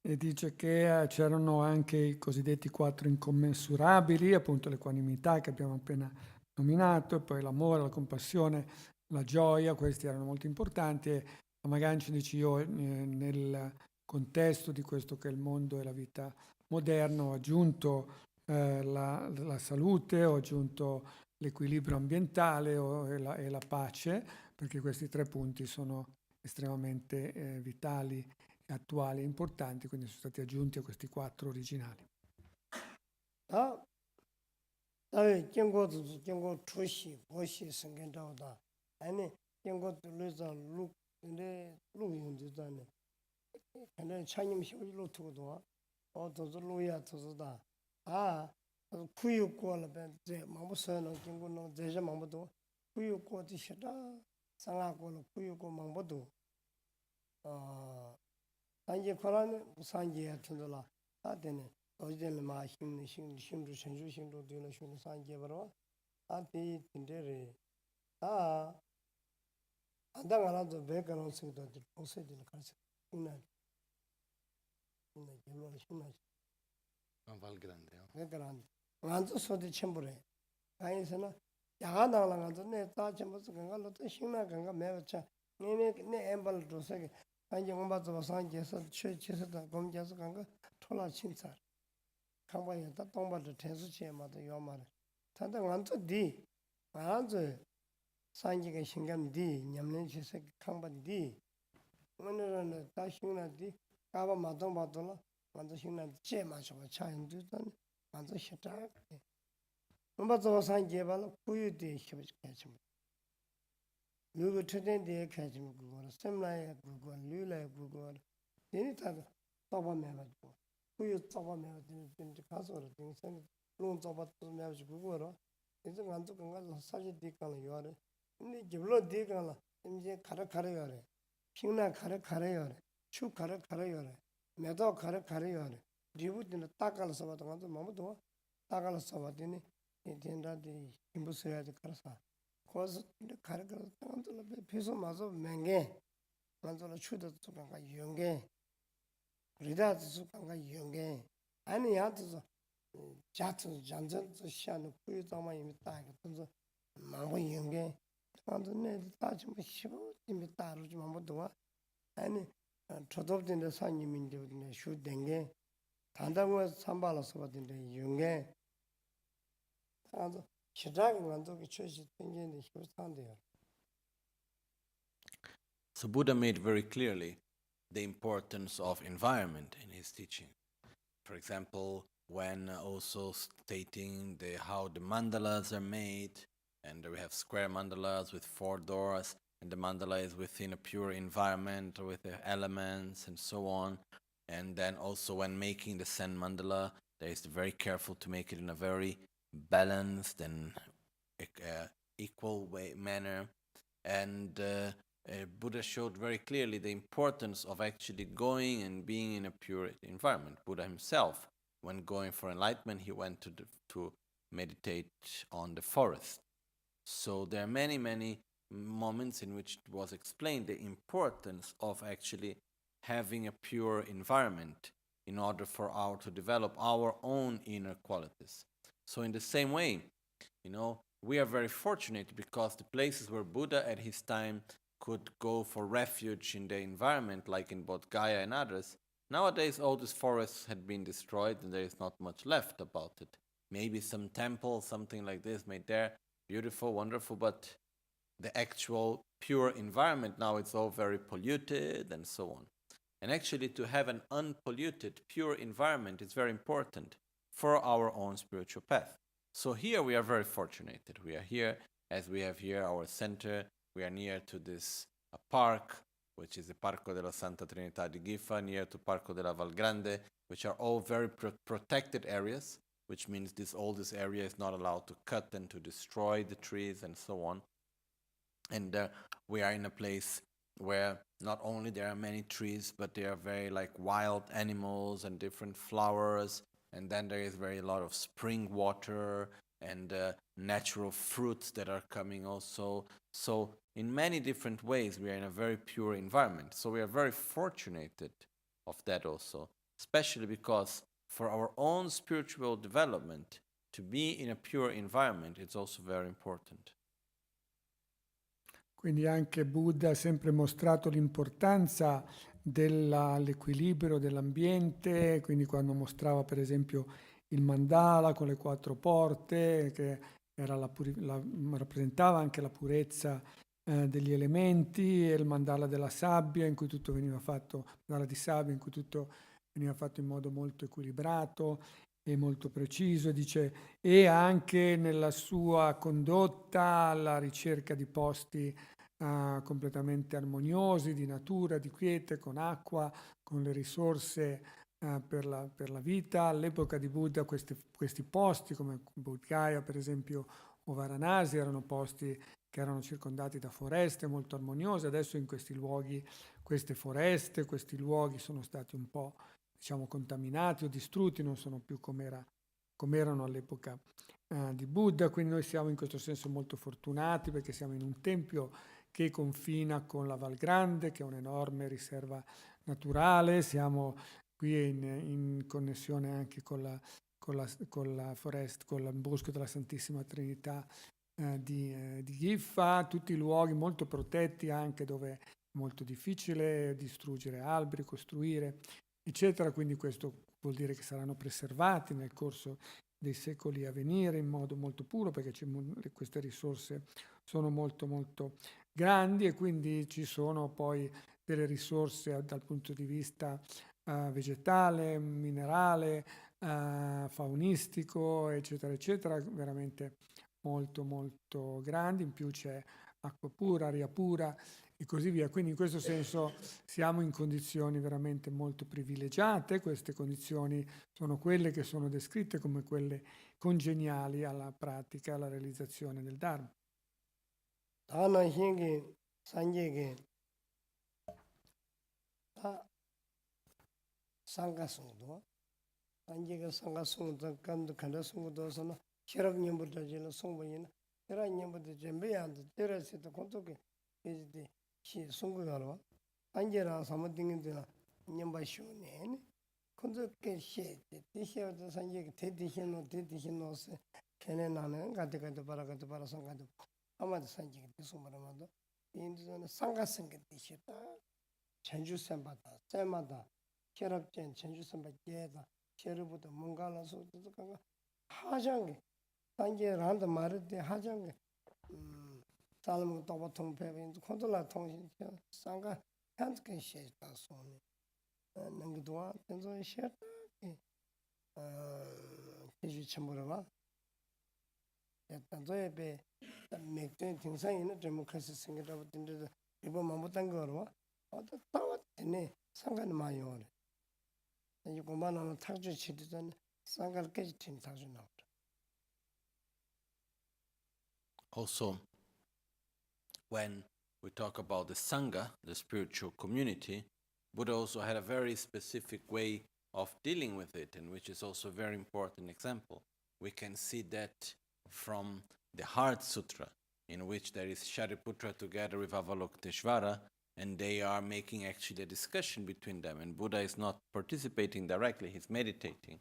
E dice che c'erano anche i cosiddetti 4 incommensurabili, appunto l'equanimità che abbiamo appena nominato, e poi l'amore, la compassione, la gioia, questi erano molto importanti. E Lama Gangchen dice: io nel contesto di questo che è il mondo e la vita moderna ho aggiunto la salute, ho aggiunto l'equilibrio ambientale e la pace, perché questi 3 punti sono estremamente vitali, attuali e importanti, quindi sono stati aggiunti a questi 4 originali. 산지 코라는 산지에 튼돌라 아데네 어제는 마 힘는 힘도 전주 힘도 되는 쉬는 산지에 바로 아디 틴데레 안당 하나도 배가는 생도 보세들 가서 있나 있나 결론을 신나 Valgrande. 배가는 완전 소리 첨부래 가인서는 야가나랑 가서 내 따지면서 건가로 또 신나 건가 매워차 내 엠발 도서게 아니 엄마도 산지에서 최최서다 검자서 간거 토라 친살 강바에다 동바도 대수치에마도 요말 단단 완전히 완전 산지가 신경디 냠는 지색 강바디 오늘은 다 신나디 가봐 마동 받도록 완전 신나 제 마셔봐 차인도던 완전 싫다 엄마도 산지에 발로 구유디 시켜지 누구 초대인데 가지고 그거 샘라에 그거 류라에 그거 Dini tada tsoba mewa jibo. Kuyo tsoba mewa dini kasoro dini sani lung tsoba mewa jibo goro. Dini nganzu kanga saji di kanga yore. Dini jiblo di kanga dini kare yore. Pingna kare yore. Chu kare yore. Medo kare yore. Ribu dini takala soba to nganzu mamudu takala soba dini dini di imbu suya di karasa. Koso dini kare nganzu la piso maso menge. Nganzu la chuda tsukanga yonge. Rida tsukanga yonge. Ani ya tsu jatsu janjan tsu shianu kuyu tama imi taga tunzu mambu yonge. Nganzu ne tachi mbu shibu imi taru chi mambu duwa. Ani chodop dinde sanyi mindi dinde shu denge. Tanda nguwa sambala soba dinde yonge. Nganzu shidagi nganzu ki choshi tengen di shibu sandeyo. So Buddha made very clearly the importance of environment in his teaching. For example, when also stating how the mandalas are made, and we have square mandalas with 4 doors, and the mandala is within a pure environment with the elements and so on. And then also when making the Zen mandala, there is very careful to make it in a very balanced and equal manner. And Buddha showed very clearly the importance of actually going and being in a pure environment. Buddha himself, when going for enlightenment, he went to meditate on the forest. So there are many moments in which it was explained the importance of actually having a pure environment in order for to develop our own inner qualities. So in the same way, we are very fortunate because the places where Buddha at his time could go for refuge in the environment, like in Bodh Gaya and others, nowadays all these forests had been destroyed and there is not much left about it. Maybe some temple, something like this made there, beautiful, wonderful, but the actual pure environment now it's all very polluted and so on. And actually to have an unpolluted, pure environment is very important for our own spiritual path. So here we are very fortunate. We are here, as we have here our center. We are near to this park, which is the Parco della Santa Trinità di Gifa, near to Parco della Val Grande, which are all very protected areas, which means all this area is not allowed to cut and to destroy the trees and so on. And we are in a place where not only there are many trees, but there are very wild animals and different flowers, and then there is very lot of spring water and natural fruits that are coming also. So in many different ways, we are in a very pure environment. So we are very fortunate of that also, especially because for our own spiritual development, to be in a pure environment, it's also very important. Quindi anche Buddha ha sempre mostrato l'importanza dell'equilibrio dell'ambiente, quindi quando mostrava per esempio il mandala con le 4 porte, che era rappresentava anche la purezza degli elementi, e il mandala della sabbia in cui tutto veniva fatto, mandala di sabbia in cui tutto veniva fatto in modo molto equilibrato e molto preciso, dice, e anche nella sua condotta alla ricerca di posti completamente armoniosi, di natura, di quiete, con acqua, con le risorse per la vita. All'epoca di Buddha questi posti come Bodh Gaya per esempio o Varanasi erano posti che erano circondati da foreste molto armoniose. Adesso in questi luoghi, queste foreste, questi luoghi sono stati un po' contaminati o distrutti, non sono più come erano all'epoca di Buddha, quindi noi siamo in questo senso molto fortunati perché siamo in un tempio che confina con la Val Grande, che è un'enorme riserva naturale. Siamo qui in connessione anche con la foresta, con il bosco della Santissima Trinità di Gifa, tutti luoghi molto protetti anche dove è molto difficile distruggere alberi, costruire, eccetera. Quindi questo vuol dire che saranno preservati nel corso dei secoli a venire in modo molto puro, perché queste risorse sono molto molto grandi e quindi ci sono poi delle risorse dal punto di vista vegetale, minerale, faunistico, eccetera, eccetera, veramente molto molto grandi. In più c'è acqua pura, aria pura e così via. Quindi in questo senso siamo in condizioni veramente molto privilegiate. Queste condizioni sono quelle che sono descritte come quelle congeniali alla pratica, alla realizzazione del Dharma. 다나 hingi 산계게 다 상가송도 산계가 상가송도 간도 간다송도서는 혈압님부터 제일 송보이나 혈압님부터 준비한데 때려서도 kontoke 이제 시 송고가로 안제라 사모딩인데나 님바쇼네 kontoke 시 대시어도 산계게 대디신노스 걔네나는 가데가데 바라가데 바라상가데 아마도 산계게 대송바라마도 인도는 상가성게 대시다 전주선바다 쌤마다 혈압전 전주선바께다 혈압부터 뭔가라서 그가 하장게 단계란도 말을 하장게 삶은 또 보통 배인 컨트롤 통신 상가 한스케 시다 소네 능도와 된소 시다 제주 첨부라봐 일단 배 맥된 등산이는 데모크라시 생겨다 된데 이번 못한 거로 어떤 따왔네 상관이 많이 오네 이거 만나면 탁주 치듯은 상가를 깨지팀 탁주 나오다. Also, when we talk about the Sangha, the spiritual community, Buddha also had a very specific way of dealing with it, and which is also a very important example. We can see that from the Heart Sutra, in which there is Shariputra together with Avalokiteshvara, and they are making actually a discussion between them, and Buddha is not participating directly, he's meditating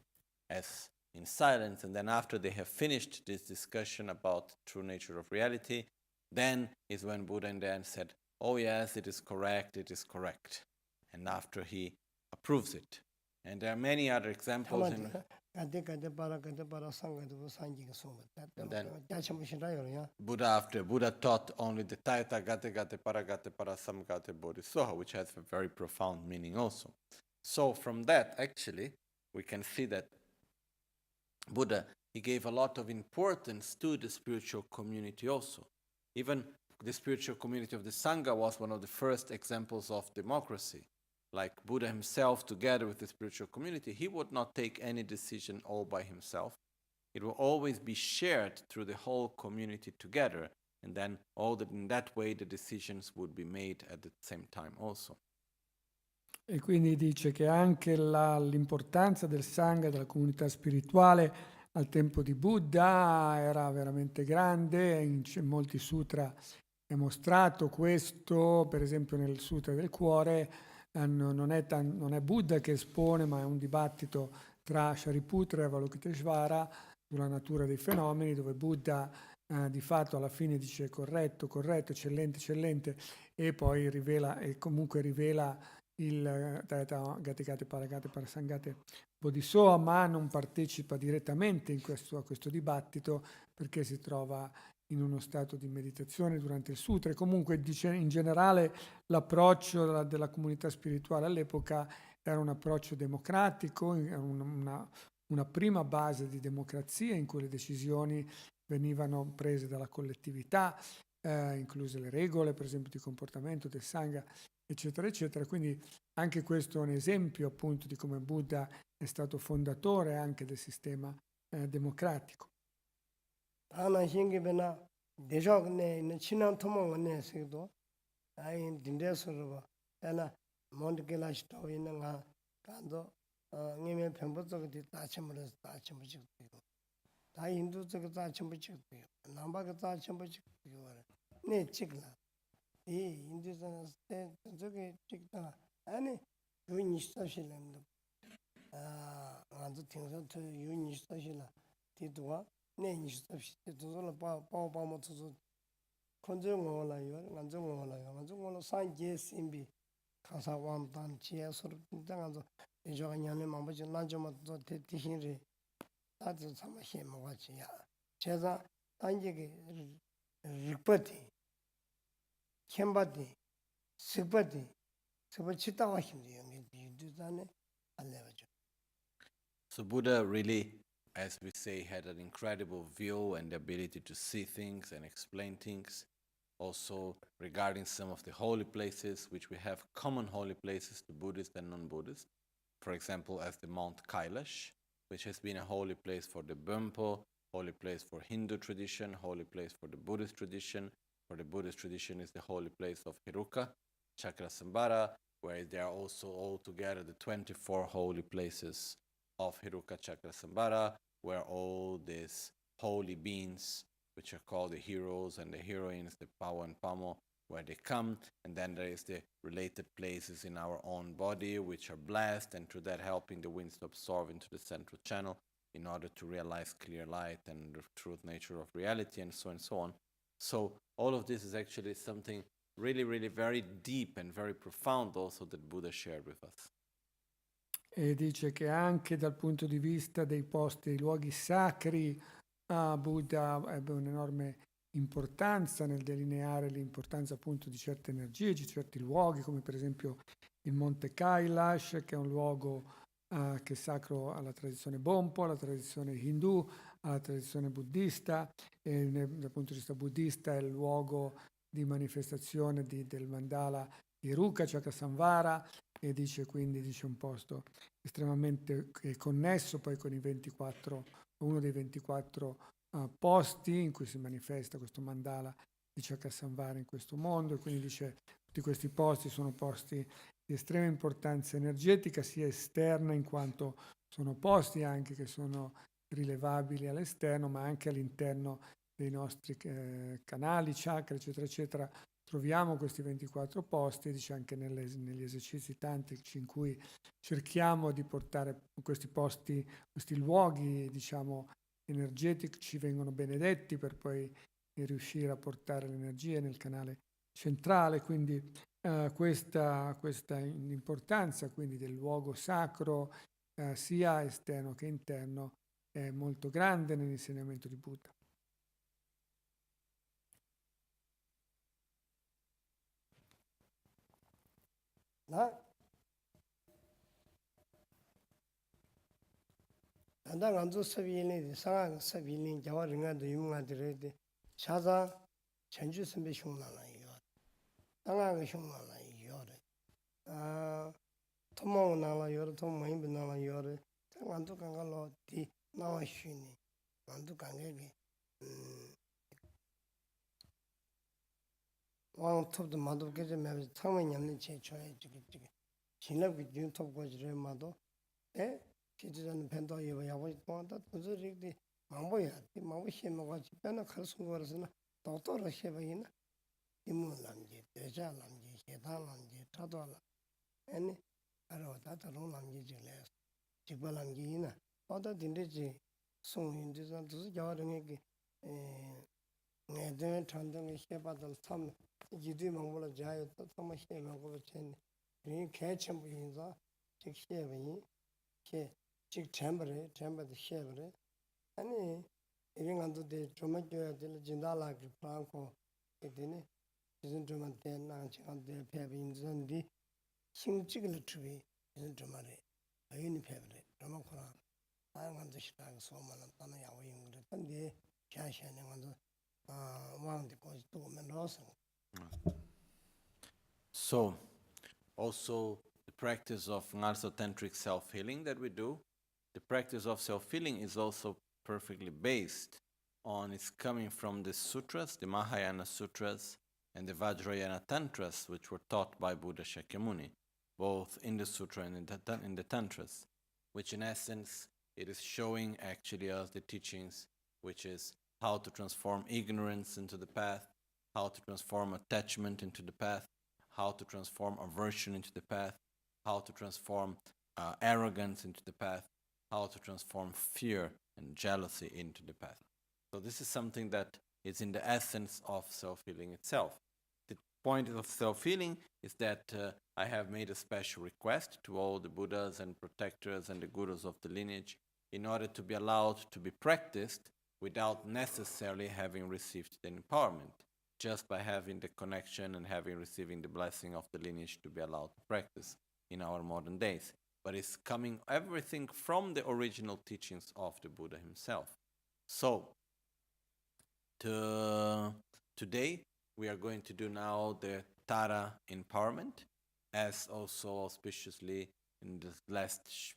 as in silence, and then after they have finished this discussion about the true nature of reality, then is when Buddha in the end said, oh yes, it is correct, and after he approves it. And there are many other examples in and then Buddha taught only the Taita Gate Gate Paragate Parasamgate Bodhisattva, which has a very profound meaning also. So from that, actually, we can see that Buddha, he gave a lot of importance to the spiritual community also. Even the spiritual community of the Sangha was one of the first examples of democracy. Like Buddha himself, together with the spiritual community, he would not take any decision all by himself. It will always be shared through the whole community together, and then in that way the decisions would be made at the same time also. E quindi dice che anche l'importanza del Sangha, della comunità spirituale al tempo di Buddha era veramente grande, in molti sutra è mostrato questo, per esempio nel Sutra del Cuore non è Buddha che espone, ma è un dibattito tra Shariputra e Avalokiteshvara sulla natura dei fenomeni, dove Buddha di fatto alla fine dice corretto, eccellente, e poi rivela il Taita Gatikate Paragate Parasangate Bodhisattva, ma non partecipa direttamente a questo dibattito perché si trova in uno stato di meditazione durante il sutra. E comunque dice in generale l'approccio della comunità spirituale all'epoca era un approccio democratico, una prima base di democrazia in cui le decisioni venivano prese dalla collettività, incluse le regole, per esempio, di comportamento del Sangha, eccetera, eccetera. Quindi anche questo è un esempio appunto di come Buddha è stato fondatore anche del sistema democratico. Ana hingi bena dejog ne chinan tomo ne sedo ai dindesoro ana mondgela sto inanga kando ngeme pembozo de tachimure tachimuje 다 인도 저거 다 전부 찍고요. 남바가 다 전부 찍고요. 네 찍라. 이 인도에서 저게 찍다. 아니 유인이 있으시는데 아주 등산도 유인이 있으시나. 뒤도와 네 있으시. 뒤도를 빠빠뭐 저저 건정원라요. 안정원라요. 산제 심비 가사왕단 지에서로 등장하서 이저가 년에 마음이 난좀도 대티신이 다들 참아시 먹었지야. 제가 단계게 리포트 캠바디 스바디 스바 치다와 힘이요. 이두단에 알려줘. So Buddha really, as we say, had an incredible view and the ability to see things and explain things. also regarding some of the holy places, which we have common holy places to Buddhist and non-Buddhist. For example, as the Mount Kailash, which has been a holy place for the Bumpo, holy place for Hindu tradition, holy place for the Buddhist tradition. For the Buddhist tradition is the holy place of Heruka, Chakrasambhara, where there are also all together the 24 holy places of Heruka Chakrasambhara, where all these holy beings, which are called the heroes and the heroines, the Pao and Pamo, where they come, and then there is the related places in our own body which are blessed, and through that helping the winds to absorb into the central channel in order to realize clear light and the truth nature of reality, and so on and so on. So all of this is actually something really, really very deep and very profound also that Buddha shared with us. E dice che anche dal punto di vista dei posti, dei luoghi sacri, Buddha ebbe un'enorme importanza nel delineare l'importanza appunto di certe energie, di certi luoghi, come per esempio il Monte Kailash, che è un luogo che è sacro alla tradizione Bonpo, alla tradizione Hindu, alla tradizione buddista, e dal punto di vista buddista è il luogo di manifestazione del mandala di Ruka, Chakasamvara, e dice quindi un posto estremamente connesso poi con i 24, uno dei 24 posti in cui si manifesta questo mandala di Chakasamvara in questo mondo, e quindi dice tutti questi posti sono posti di estrema importanza energetica, sia esterna in quanto sono posti anche che sono rilevabili all'esterno, ma anche all'interno dei nostri canali, chakra, eccetera, eccetera. Troviamo questi 24 posti, dice anche negli esercizi tantrici in cui cerchiamo di portare questi posti, questi luoghi, diciamo, energetici vengono benedetti per poi riuscire a portare l'energia nel canale centrale, quindi questa importanza quindi del luogo sacro sia esterno che interno è molto grande nell'insegnamento di Buddha. 단다 간조 서비인이 상한 서비인 자와 링아도 유명하더라도 차자 전주 선배 흉나나 이거 상하가 흉나나 이거래 토모 나라 요르 토모 임비 나라 요르 상한도 간갈로 디 나와 쉬니 만도 간게기 왕 톱도 마도 게제 매비 상면 냠는 제 줘야 지금 진압이 윤톱 거지를 마도 에 기지자는 벤도 야고 또한다 도저리 망보야 망보 힘먹어 집에나 갈수 거라서나 도도로 해봐이나 이문람지 대자람지 해당람지 타도라 아니 알아 다다로 남지 지래 집발람지나 어다 딘데지 송인지선 두 자와르게 내든 전등의 해바들 삼 이들 망보라 자요 또 삼아 해먹고 chen 이 개첨부 인자 즉 해봐이 즉 챔버에 셰버에 아니 이런 것도 돼 좀 줘야 될 진달라기 프랑코 이더니 무슨 좀 되나 지금 돼 배빈선디 힘찍을 주비 무슨 좀 말해 아이니 배브래 좀 그러나 다양한 것이랑 소만은 따는 야외인 거 근데 샤샤는 것도 왕데 거기 또 오면 넣어서 So, also the practice of narcotantric self-healing that we do, the practice of self-healing is also perfectly based on, it's coming from the sutras, the Mahayana sutras and the Vajrayana tantras, which were taught by Buddha Shakyamuni, both in the sutra and in the tantras, which in essence, it is showing actually us the teachings, which is how to transform ignorance into the path, how to transform attachment into the path, how to transform aversion into the path, how to transform arrogance into the path, how to transform fear and jealousy into the path. So this is something that is in the essence of self-healing itself. The point of self-healing is that I have made a special request to all the Buddhas and protectors and the gurus of the lineage in order to be allowed to be practiced without necessarily having received the empowerment, just by having the connection and receiving the blessing of the lineage to be allowed to practice in our modern days. But it's coming everything from the original teachings of the Buddha himself. So, today we are going to do now the Tara empowerment, as also auspiciously in the last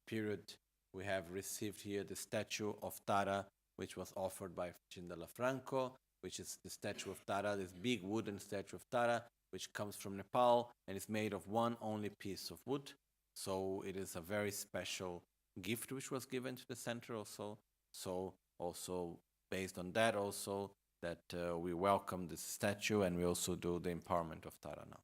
period we have received here the statue of Tara, which was offered by Cindala Franco, which is the statue of Tara, this big wooden statue of Tara, which comes from Nepal and is made of one only piece of wood. So it is a very special gift which was given to the center also. So also based on that also, that we welcome this statue and we also do the empowerment of Tara now.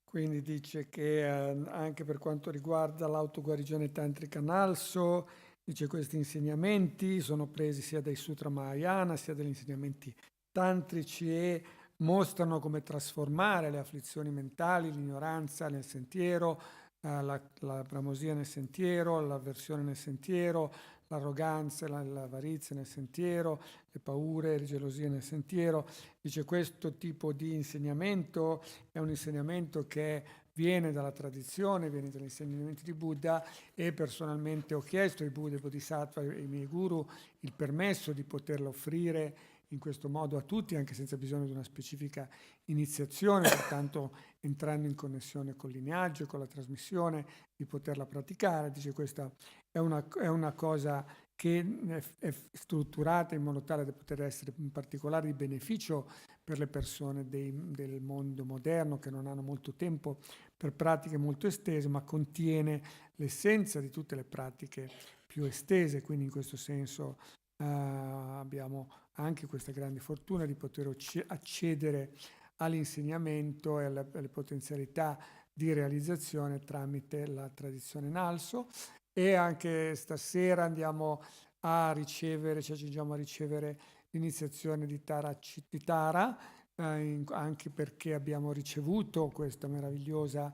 Quindi dice che anche per quanto riguarda l'autoguarigione tantrica Nalso, dice questi insegnamenti sono presi sia dai Sutra Mahayana sia dagli insegnamenti tantrici e mostrano come trasformare le afflizioni mentali, l'ignoranza nel sentiero, la bramosia nel sentiero, l'avversione nel sentiero, l'arroganza, l'avarizia nel sentiero, le paure, le gelosie nel sentiero. Dice questo tipo di insegnamento è un insegnamento che viene dalla tradizione, viene dagli insegnamenti di Buddha e personalmente ho chiesto ai Buddha e Bodhisattva e ai miei guru il permesso di poterlo offrire in questo modo a tutti, anche senza bisogno di una specifica iniziazione, soltanto entrando in connessione col lineaggio, con la trasmissione, di poterla praticare. Dice questa è una cosa che è strutturata in modo tale da poter essere in particolare di beneficio per le persone del mondo moderno che non hanno molto tempo per pratiche molto estese, ma contiene l'essenza di tutte le pratiche più estese, quindi in questo senso abbiamo anche questa grande fortuna di poter accedere all'insegnamento e alle potenzialità di realizzazione tramite la tradizione Nalso. E anche stasera andiamo a ricevere, ci accingiamo a ricevere l'iniziazione di Tara Cittamani, anche perché abbiamo ricevuto questa meravigliosa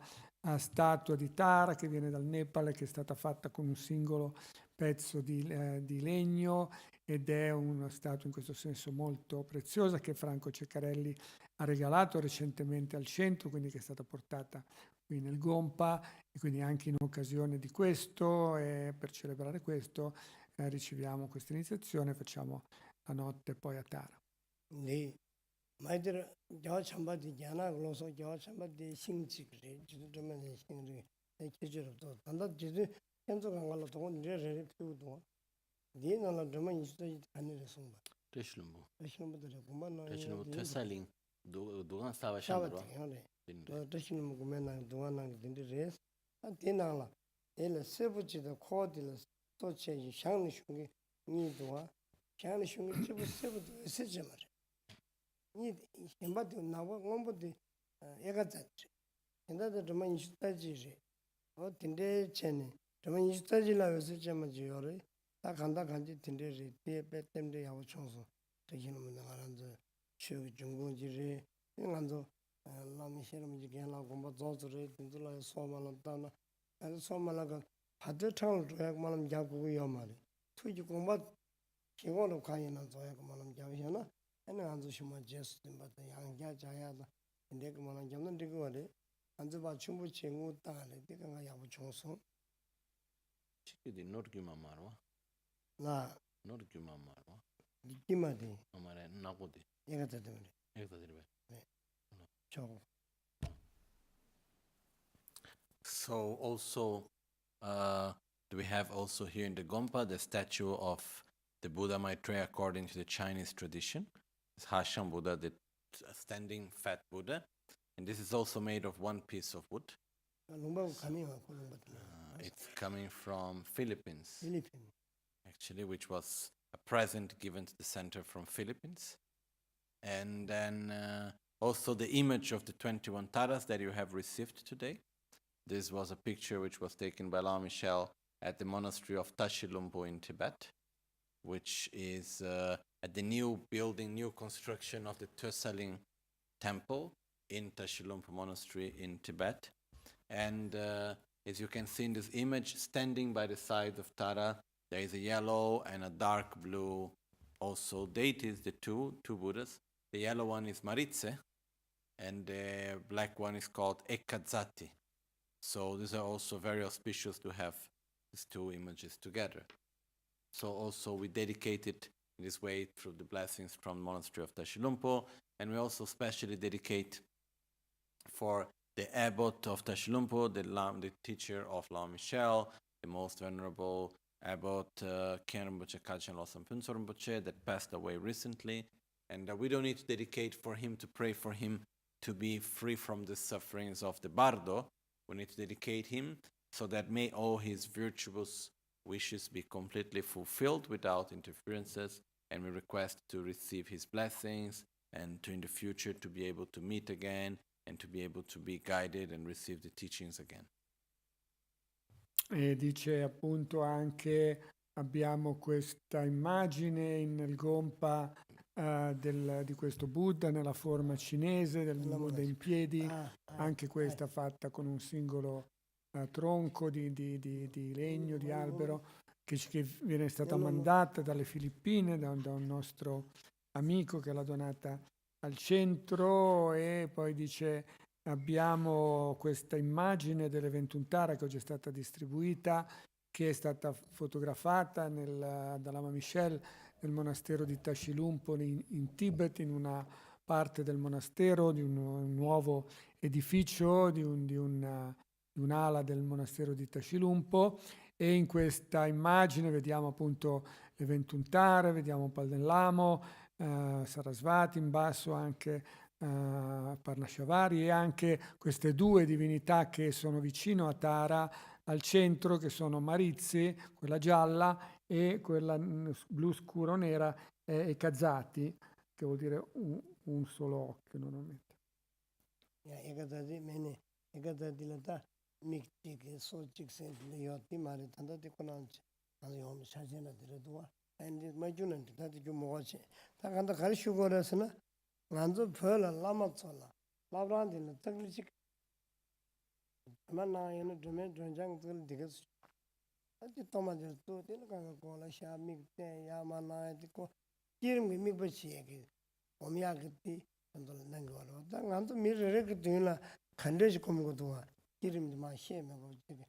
statua di Tara che viene dal Nepal, che è stata fatta con un singolo pezzo di legno ed è una statua in questo senso molto preziosa che Franco Ceccarelli ha regalato recentemente al centro, quindi che è stata portata qui nel Gompa e quindi anche in occasione di questo e per celebrare questo riceviamo questa iniziazione e facciamo la notte poi a Tara. 네, 마이들 저 참바디 야나 글로서 저 참바디 신직리 지도면에 신리 계절도 단다 지도 현재 강가로 돈 이래래 피우도 니나라 좀 있어야지 안내서 봐. Teshlumbu. 대신분들이 그만나 Teshlumbu Tessalin. Dogan stava shandro. 대신은 그만나 동안나 된데 아 되나라 ele sebu지도 코디를 또체 샹니 슝이 니도와 샹니 슝이 집 세부도 있으지 말이야. 니 햄바도 나와 공부도 애가 잤지. 근데도 좀 인식다지지. 근데 쟤네 좀 인식다지라고 해서 좀 지요래. 다 간다 간지 딘데리 뒤에 뺐던데 하고 청소. 대신은 나가는데 쉬고 중공지리 인간도 라미 시험지 개나 공부 조절해 딘들라 소만은 따나 아주 소만하고 바드탕을 줘야 말은 잡고요 말이. 투지 공부 기본으로 가이나 줘야 말은 잡으셔나. 애는 안 주시면 제스든 받다 양자 자야다. 근데 그 말은 잡는 데가 와래. 안 줘봐 충분히 친구 따래. 내가 야부 청소. Chiedi Norguma Marwa. 나 Norguma Marwa. 느낌하디. Amare Nagudi. 얘가 되더니. 네. 저 So also, we have also here in the Gompa the statue of the Buddha Maitreya according to the Chinese tradition. It's Hasham Buddha, the standing fat Buddha. And this is also made of one piece of wood. It's coming from Philippines, actually, which was a present given to the center from Philippines. And then also the image of the 21 Taras that you have received today. This was a picture which was taken by Lama Michel at the monastery of Tashilumpo in Tibet, which is at the new building, new construction of the Tösaling temple in Tashilumpo monastery in Tibet. And as you can see in this image, standing by the side of Tara, there is a yellow and a dark blue also deities, the two Buddhas. The yellow one is Maritse, and the black one is called Ekadzati. So these are also very auspicious to have these two images together. So also we dedicate it in this way through the blessings from the monastery of Tashilumpo And we also specially dedicate for the abbot of Tashilhunpo, the teacher of Lao Michel, the most venerable abbot Khen Rinpoche Kagchen Losam Phuntsor Rinpoche that passed away recently. And we don't need to dedicate for him, to pray for him to be free from the sufferings of the bardo. We need to dedicate him so that may all his virtuous wishes be completely fulfilled without interferences, and we request to receive his blessings and to in the future to be able to meet again and to be able to be guided and receive the teachings again. E dice appunto anche, abbiamo questa immagine nel Gompa di questo Buddha nella forma cinese, del Buddha in piedi, anche questa fatta con un singolo tronco di legno, di albero, che viene stata mandata dalle Filippine da un nostro amico che l'ha donata al centro. E poi dice abbiamo questa immagine delle 21 Tara che oggi è stata distribuita, che è stata fotografata da Lama Michel nel monastero di Tashilhunpo in Tibet, in una parte del monastero, di un nuovo edificio, di un'ala del monastero di Tashilhunpo. E in questa immagine vediamo appunto le 21 Tare, vediamo Paldelamo, Sarasvati in basso, anche Parnashavari, e anche queste due divinità che sono vicino a Tara al centro, che sono Marizzi, quella gialla, e quella blu scuro nera è Kazati, che vuol dire un solo occhio normalmente. nganzo phola lama tsola labrandi na takrichi manna yana dhume dhunjang tsul digas ati toma de to de ka ko la sha mi te ya manna de ko kirim mi ba chi ge omya ge ti ndol nang wa da nganzo mi re ge de la khande ji kom go do kirim de ma she me go de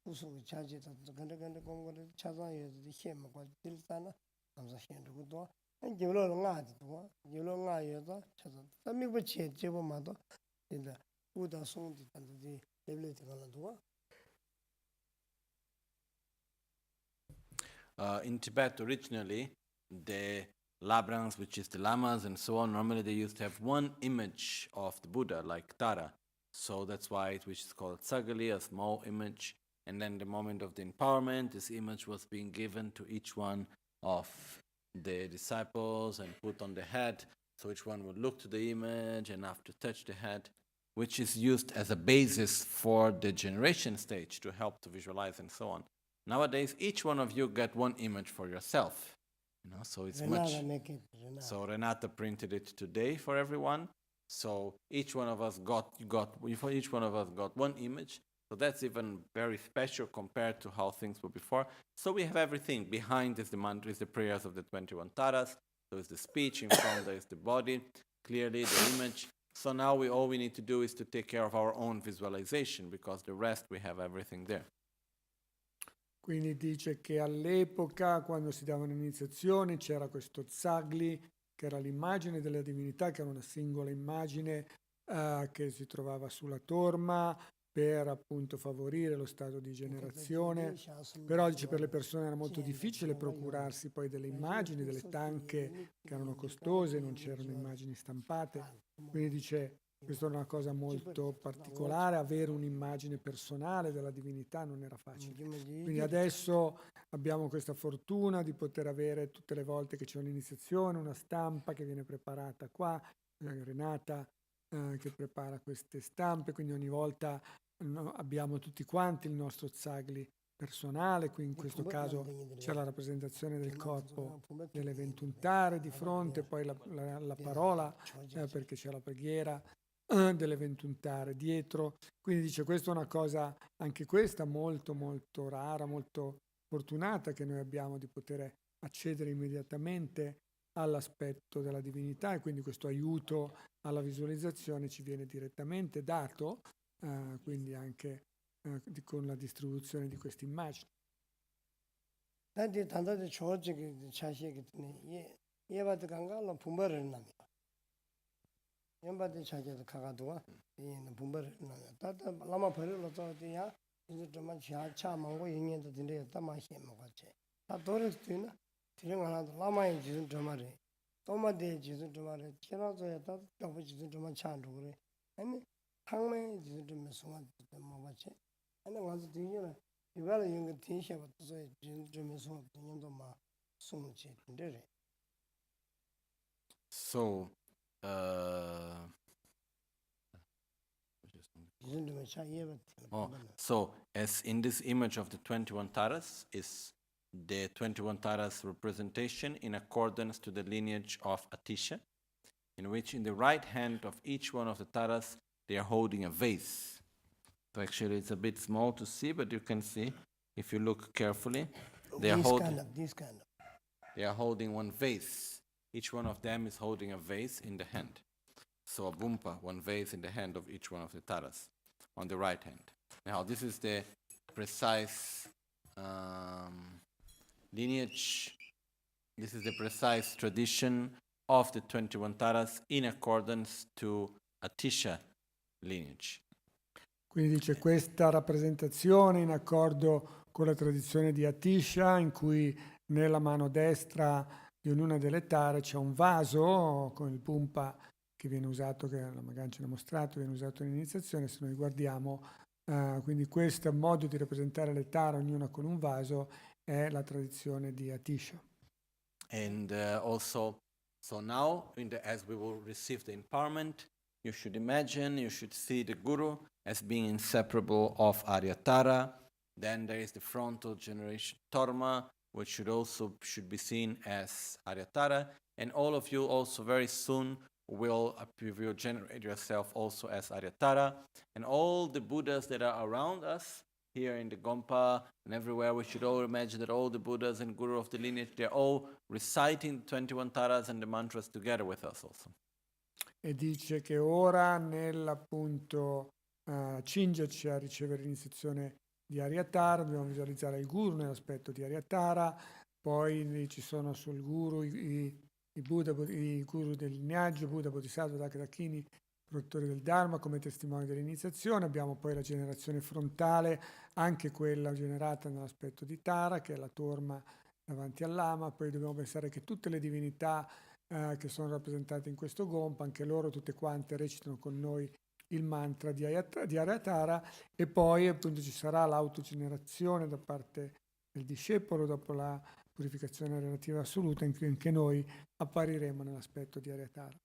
usu cha ji da gande gande kom go de cha za ye de she me go dil sa na amza shen de go do gyulo nga di duwa, gyulo nga yoda, chaza, tamikba che chebo mato, dinda, Buddha song di tanda di liberate kala duwa. In Tibet, originally, the Labrans, which is the lamas and so on, normally they used to have one image of the Buddha, like Tara. So that's why which is called Tsagali, a small image. And then the moment of the empowerment, this image was being given to each one of the disciples and put on the head, so each one would look to the image and after touch the head, which is used as a basis for the generation stage to help to visualize and so on. Nowadays, each one of you get one image for yourself, so it's so Renata printed it today for everyone. So each one of us got one image. So that's even very special compared to how things were before. So we have everything. Behind is the mantra, is the prayers of the 21 Taras. So is the speech, in front there is the body, clearly the image. So now all we need to do is to take care of our own visualization, because the rest we have everything there. Quindi dice che all'epoca, quando si dava un'iniziazione, c'era questo Tsagli, che era l'immagine della divinità, che era una singola immagine che si trovava sulla torma, per appunto favorire lo stato di generazione. Però dice per le persone era molto difficile procurarsi poi delle immagini, delle tanche che erano costose, non c'erano immagini stampate, quindi dice questa è una cosa molto particolare, avere un'immagine personale della divinità non era facile. Quindi adesso abbiamo questa fortuna di poter avere tutte le volte che c'è un'iniziazione una stampa che viene preparata qua, Renata che prepara queste stampe, quindi ogni volta abbiamo tutti quanti il nostro Tsagli personale. Qui in questo caso c'è la rappresentazione del corpo delle 21 Tare di fronte, poi la parola perché c'è la preghiera delle 21 Tare dietro. Quindi dice questa è una cosa, anche questa molto molto rara, molto fortunata, che noi abbiamo di poter accedere immediatamente all'aspetto della divinità, e quindi questo aiuto alla visualizzazione ci viene direttamente dato, quindi anche con la distribuzione di queste immagini. 연바데 차게도 가가도와 이 분벌 따따 라마 버리로 저디야 이제 좀 차 망고 영년도 된대 따마시 먹었지 다 도르스티나 드링 하나도 라마에 지금 좀 말해 또마데 지금 좀 말해 키나서야 다 저거 지금 좀 차한도 그래 아니 상매 지금 좀 소화 좀 먹었지 아니 와서 뒤에는 이거는 이거 대시하고 또 지금 좀 소화 좀 막 숨지 된대 So, 지금 좀 차이에 so as in this image of the 21 Taras is the 21 Taras representation in accordance to the lineage of Atisha, in which in the right hand of each one of the Taras they are holding a vase. So actually it's a bit small to see, but you can see if you look carefully, they are holding one vase. Each one of them is holding a vase in the hand. So a bumpa, one vase in the hand of each one of the Taras on the right hand. Now this is the precise lineage, this is the precise tradition of the 21 Taras in accordance to Atisha lineage. Quindi dice questa rappresentazione in accordo con la tradizione di Atisha, in cui nella mano destra di ognuna delle tare c'è un vaso con il pumpa che viene usato, che Lama Gangchen ha mostrato, viene usato all'iniziazione. Se noi guardiamo, quindi questo modo di rappresentare le tare, ognuna con un vaso, è la tradizione di Atisha. And also, so now, as we will receive the empowerment, you should imagine, you should see the Guru as being inseparable of Aryatara. Then there is the frontal generation Torma, which should be seen as Aryatara. And all of you also very soon will generate yourself also as Aryatara. And all the Buddhas that are around us, here in the Gompa and everywhere, we should all imagine that all the Buddhas and Guru of the lineage, they're all reciting the 21 Taras and the mantras together with us also. E dice che ora nell'appunto cingerci a ricevere l'iniziazione di Aryatara, dobbiamo visualizzare il Guru nell'aspetto di Aryatara, poi ci sono sul Guru i Guru del lignaggio, Buddha, Bodhisattva, Dakshini, produttori del Dharma come testimoni dell'iniziazione. Abbiamo poi la generazione frontale, anche quella generata nell'aspetto di Tara, che è la torma davanti al Lama. Poi dobbiamo pensare che tutte le divinità che sono rappresentate in questo Gompa, anche loro tutte quante recitano con noi il mantra di Aryatara, e poi appunto ci sarà l'autogenerazione da parte del discepolo dopo la purificazione relativa assoluta, in cui anche noi appariremo nell'aspetto di Aryatara.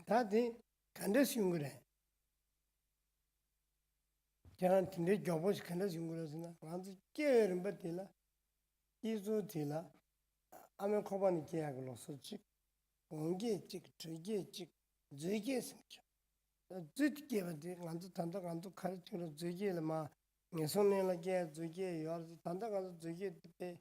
다디 간데스 용그래 저는 근데 저보시 간데스 용그래서나 완전 깨는 버티라 이조티라 아멘 코바니 계약을 넣었지 공개 찍 저게 찍 저게 생겨 저게 버티 완전 단다 간도 가르치는 저게를 막 손내라 게 저게 요 단다 간도 저게 때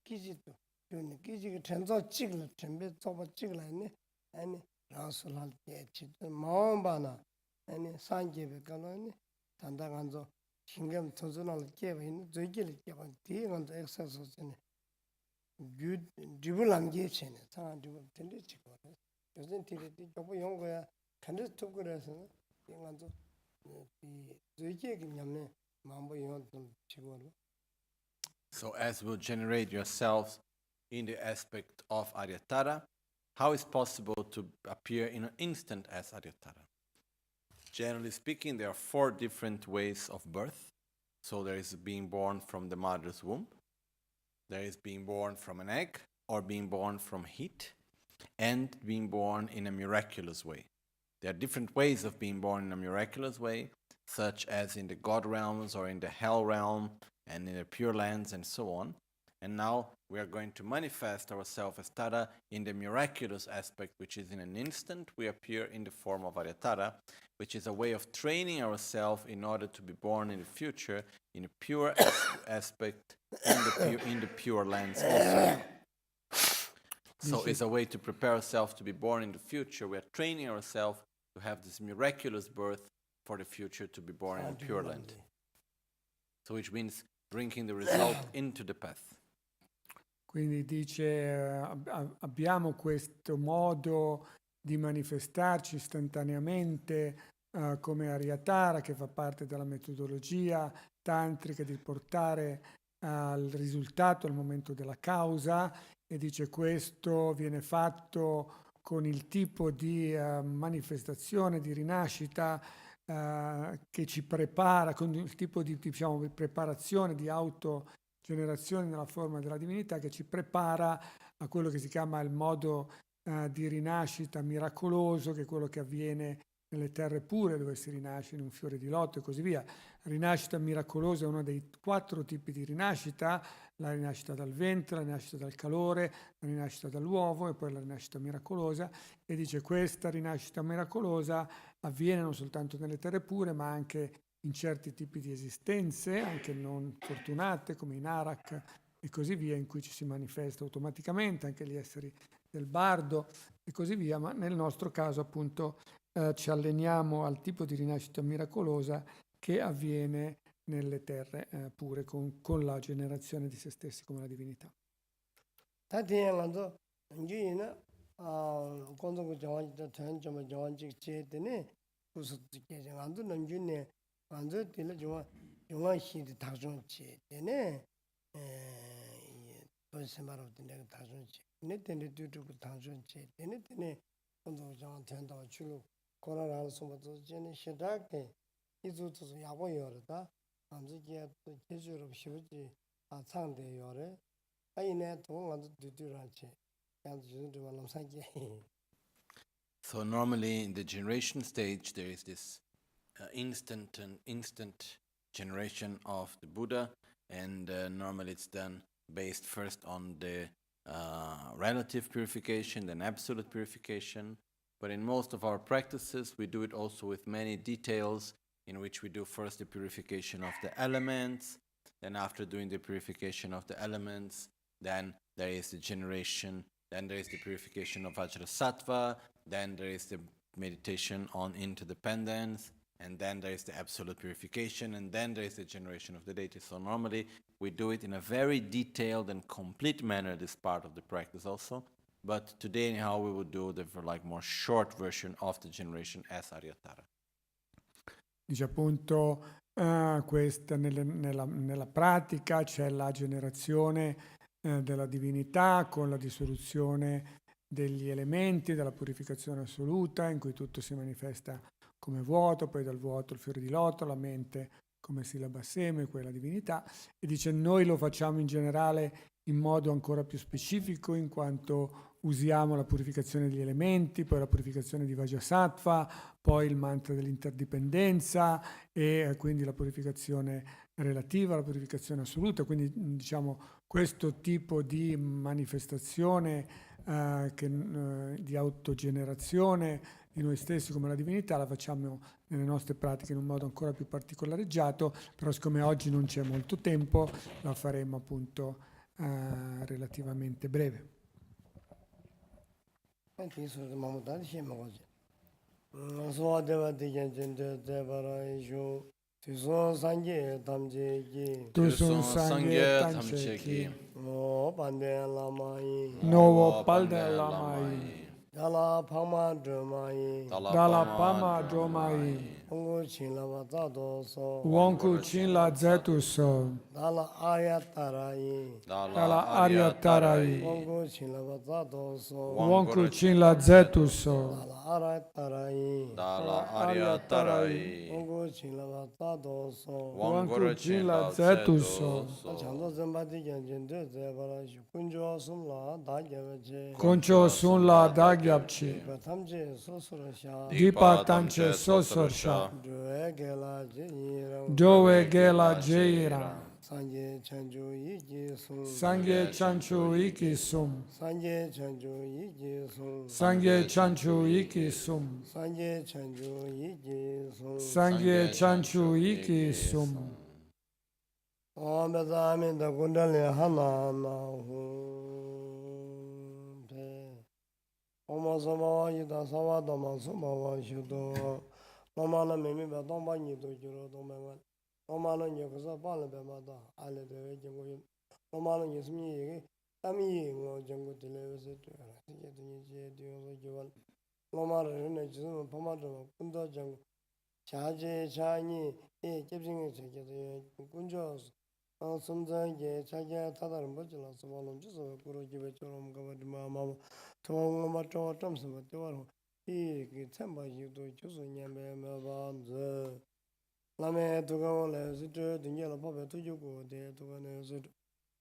기지도 요 기지가 전자 찍을 준비 잡아 찍을라네 아니 라슬할 때 진짜 마음바나 아니 산계be 가는 단단한서 신경 도전할 게 있는 저기를 깨고 뒤에는 엑서사이즈는 드블한 게 있네. 상한 드블 텐데 지고. 요즘 티베트 저거 연거야. 간데 또 그래서 이만도 이 저기에 그냥네 마음보 연좀 지고. So as will generate yourselves in the aspect of Aryatara, how is possible to appear in an instant as Aryatara? Generally speaking, there are 4 different ways of birth. So there is being born from the mother's womb, there is being born from an egg, or being born from heat, and being born in a miraculous way. There are different ways of being born in a miraculous way, such as in the God realms or in the Hell realm, and in the Pure Lands and so on. And now we are going to manifest ourselves as Tara in the miraculous aspect, which is in an instant we appear in the form of Aryatara, which is a way of training ourselves in order to be born in the future in a pure aspect in the Pure Lands also. So it's a way to prepare ourselves to be born in the future. We are training ourselves to have this miraculous birth for the future to be born in a Pure Land. So which means bringing the result into the path. Quindi dice abbiamo questo modo di manifestarci istantaneamente come Aryatara, che fa parte della metodologia tantrica di portare al risultato al momento della causa, e dice questo viene fatto con il tipo di manifestazione, di rinascita che ci prepara, con il tipo di diciamo, preparazione, di autogenerazione nella forma della divinità che ci prepara a quello che si chiama il modo di rinascita miracoloso, che è quello che avviene nelle terre pure, dove si rinasce in un fiore di loto e così via. Rinascita miracolosa è uno dei 4 tipi di rinascita: la rinascita dal ventre, la rinascita dal calore, la rinascita dall'uovo e poi la rinascita miracolosa. E dice questa rinascita miracolosa avviene non soltanto nelle terre pure, ma anche in certi tipi di esistenze, anche non fortunate, come in Arak e così via, in cui ci si manifesta automaticamente, anche gli esseri del bardo e così via, ma nel nostro caso appunto ci alleniamo al tipo di rinascita miracolosa che avviene nelle terre pure, con la generazione di se stessi come la divinità. So normally in the generation stage there is this instant generation of the Buddha, and normally it's done based first on the relative purification, then absolute purification. But in most of our practices we do it also with many details, in which we do first the purification of the elements, then after doing the purification of the elements, then there is the generation, then there is the purification of Vajrasattva, then there is the meditation on interdependence, and then there is the absolute purification, and then there is the generation of the deity. So normally we do it in a very detailed and complete manner, this part of the practice also. But today anyhow we will do the more short version of the generation as Aryatara. Dice appunto questa nella pratica c'è la generazione della divinità con la dissoluzione degli elementi, della purificazione assoluta, in cui tutto si manifesta come vuoto, poi dal vuoto il fiore di loto, la mente come sillaba seme, quella divinità. E dice noi lo facciamo in generale in modo ancora più specifico, in quanto usiamo la purificazione degli elementi, poi la purificazione di Vajrasattva, poi il mantra dell'interdipendenza e quindi la purificazione relativa, la purificazione assoluta. Quindi diciamo questo tipo di manifestazione di autogenerazione di noi stessi come la divinità la facciamo nelle nostre pratiche in un modo ancora più particolareggiato, però siccome oggi non c'è molto tempo la faremo appunto relativamente breve. Tusun sangye tamche ki no panden lamai novo palden lamai dala pama dromai dala pama dromai Ongo chin lava zato so wonku chin la zetu so dala ayatarai dala aryatarai Ongo chin lava zato so wonku chin la zetu so dala aratarai Dala Aryatarai, Ongo chin lava zato so wonku chin la zetu so Chando zembati gyanchen de zebara kunjo sumla da gyabache koncho sun la da gyapchi Tamche sosura sha dipa tamche sosorsha Dwe gela jeyira dove gela jeira Sangye chanju yiki sum sangye chanchu iki sum Sangye chanju yiki sum sangye chanchu iki sum Sangye chanju yiki sum sangye chanchu iki sum Om Bedaminda Kundali Hana Hu Om Sama Yida Sama Dama Suma Shudo Nomana Mimi Badamba Nido Juro Domaman Nomana Yakusa Bala Bemada Ale de Jingo Nomana Yismi Tami ngo jangu tile se tu ara ye tu ye tu yo jiwan loma re ne jisu pama do kundo jangu chaje chani e kepsing che ke de kunjo sumza ye chaje tadar mo jila so balon jisu kuro jibe chorom ga ma ma to ma to tom se te war e ki tsamba yi do jisu nyambe ma ba ze lame to ga le se te dinye la pa to ju ko de to ga ne se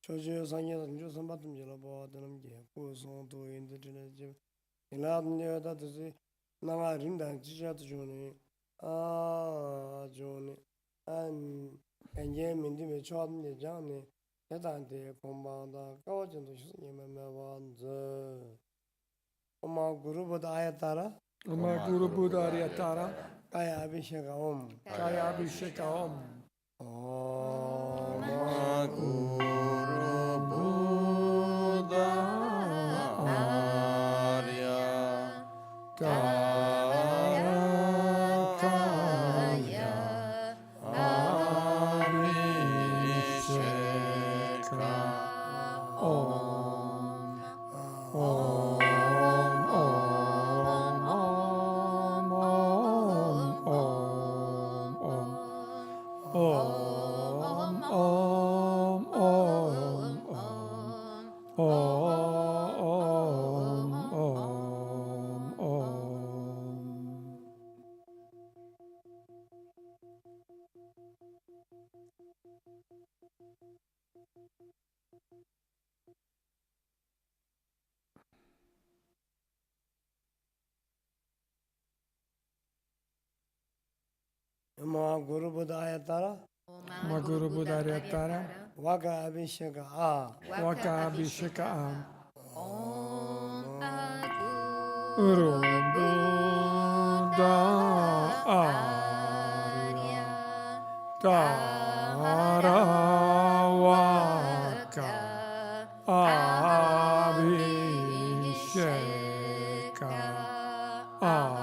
choje sanye da njo samba tum jela ba da nam je ko so to in de je ila ne da de na ga rin da ji ja to ne a jo ne an en je min de me chwa de ja ne ya da de kon ba da ka chen to shi ne me ba ze oma guru buddha ayatara Oma Guru Buddha Ariyatara, kaya abhisheka om Kaya Abhisheka Om. Oma Guru Buddha Arya Tara Kaya Abhisheka Om. oma guru buddha ayatara Oma Guru Buddha Ariyatara, waka abhisheka a Waka Abhisheka Am. Om Guru Aguru Buddha Arya Tara Waka Abhisheka Am.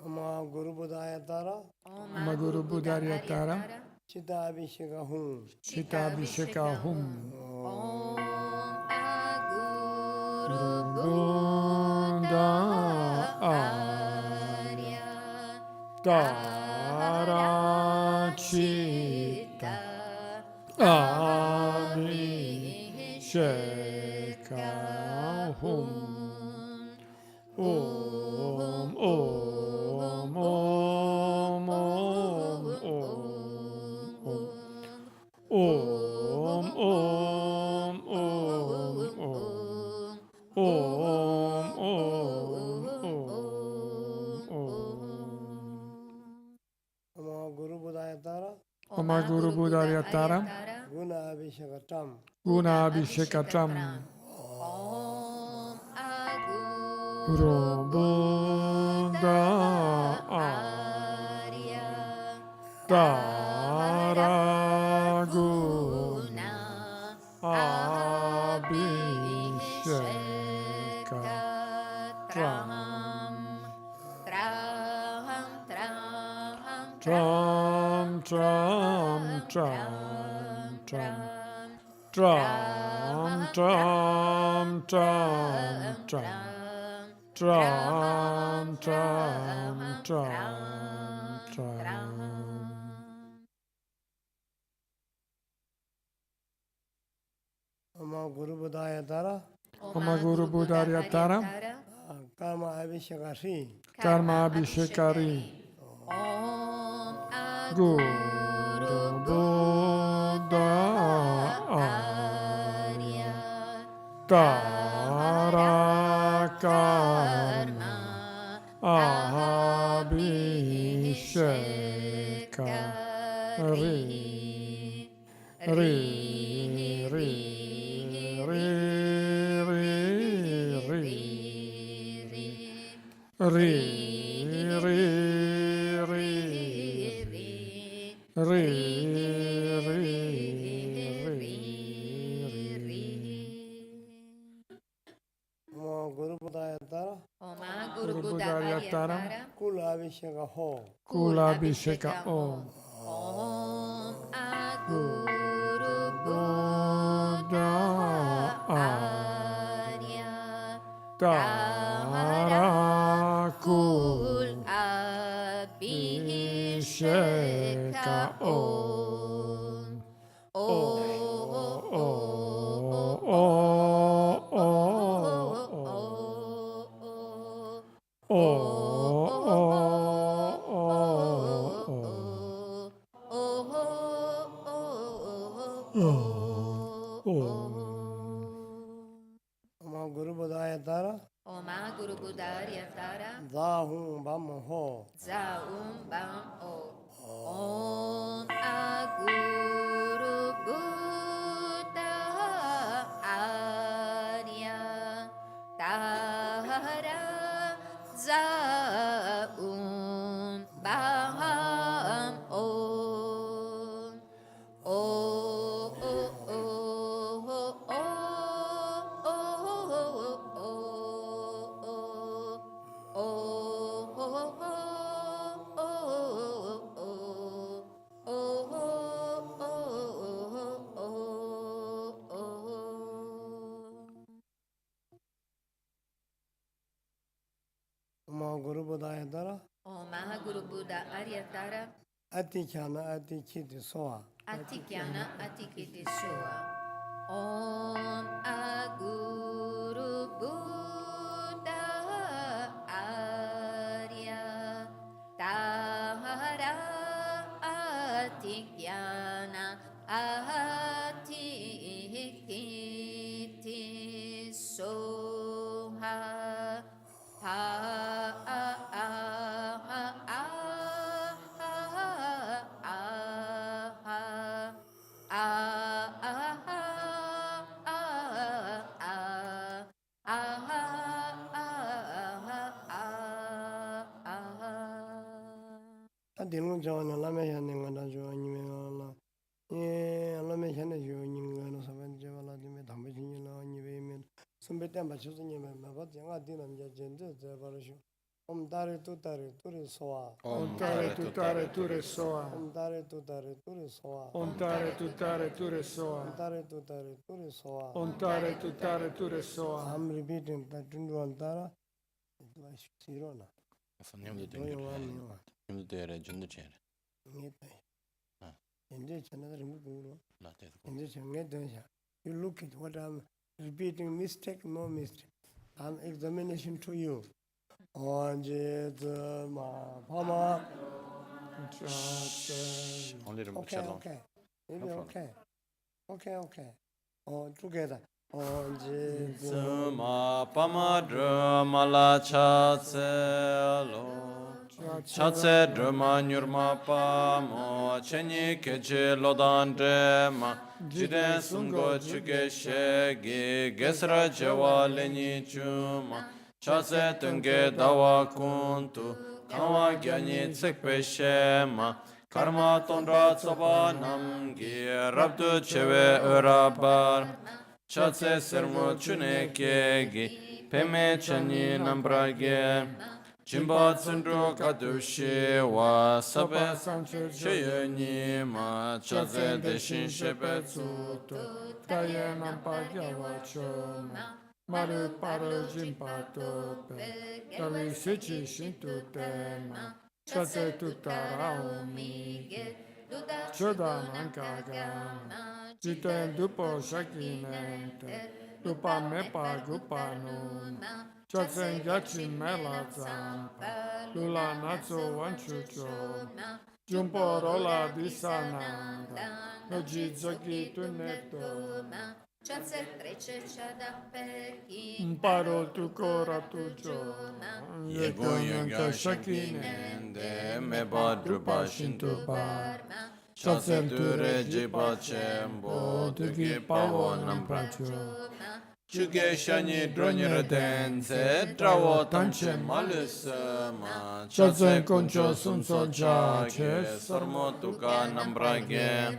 oma guru buddha ayatara Oma Guru Buddha Ariyatara, chitta abhisheka hum Chitta Abhisheka Hum. Om Aguru Buddha Arya Tara Chitta Abhisheka Hum. Om Om Om Om Om Om Om oma guru buddha ayatara Oma Guru Buddha Ariyatara, guna abhisheka tam Guna Abhisheka Tam. Om Aguru Guru Buddha Arya Tara Guna Abhisheka Traham Traham Traham Tram Tram Tram Tram Tram Tram Tram Tram Tram Tram Tram Tram. oma guru buddha ayatara Oma Guru Buddha Ariyatara, karma abhisheka ri Karma Abhishekari. Om Guru Buddha Arya Tara Karma Abhisheka Ri Ri Ri Ri Ri Ri Ri, ri, ri, ri, Guru Buddha Tara, Oma Guru Buddha Tara, Kula Abhisheka Ho, Kula Abhisheka Om. Om A Guru Buddha Arya Tara Kul Kul Abhisheka Om. Guru Buddha Tara, Oma Guru Buddha Tara, Zahum Bam Ho, Zaum Bam O. Om A Guru Buddha Arya Tara Zaum Bam O. Guru Buddha Tara, Om Mahaguru Buddha Aryatara, Atikyana Atichiti Soa, Atikyana Atikiti Soa. Om Aguru Buddha Arya Tara Atikyana Atikiti Soha. Dilung John, Lamehan and Lajo, Lamehan, you Savan Javala, Tamajin, you some better, but choosing him, but young Adinam Jagent, the Varashu. Tare Tutare, Turi Soa. Tare Tutare, Ture Soa. Tare Tutare, Turi Soa. Tare Tutare, Ture Soa. Tare Tutare, Turi Soa. Tare Tutare, Ture Soa. I'm repeating that Tundu Tara. Sirona. You look at what I'm repeating, mistake, no mistake. I'm examination to you. Okay, okay. Maybe okay. Okay. Together. Zuma Pamadra Malacha Chatse Drama Nyurma Pamo Cheni Keche Lodandrema Jide Sungo Chuke Shegi Gesra Chewa Leni Chuma Chatse Tunge Dawa Kuntu Kawa Gyani Tsekpe Shema Karma Tondra Tsoba Namgi Rabdu Chewe Urabar Chatse Sermo Chune Kegi Peme Chani Nambrage Jimba Tsundro Kadushi Wa Sabe Cheyoni Ma Chatse Deshin Shepe Tsuto Taye Nampagya Wachoma Maru Paro Jimpa Tope Tavi Sichi Shintu Tema Chatse Tutara Omige Choda Nankagana Jiten Dupo Shakinente Dupa Mepa Gupanuma Chatsen Yachi Mela Zampa Lula Natso Wanchucho Jumpo Rola Disananda Noji Zaki Tuneto Chatse Trece Chadapeki Imparo tu cora tujo Yego Yoga Shakinende Meba Drupa Shintu Parma Chatse Ture Jipa Chembo Tuki Pawo Nampracho Chuke shani dronyere tense, trawo tamche malisama, chatse concho sunso jake, sarmo tuka nambrage,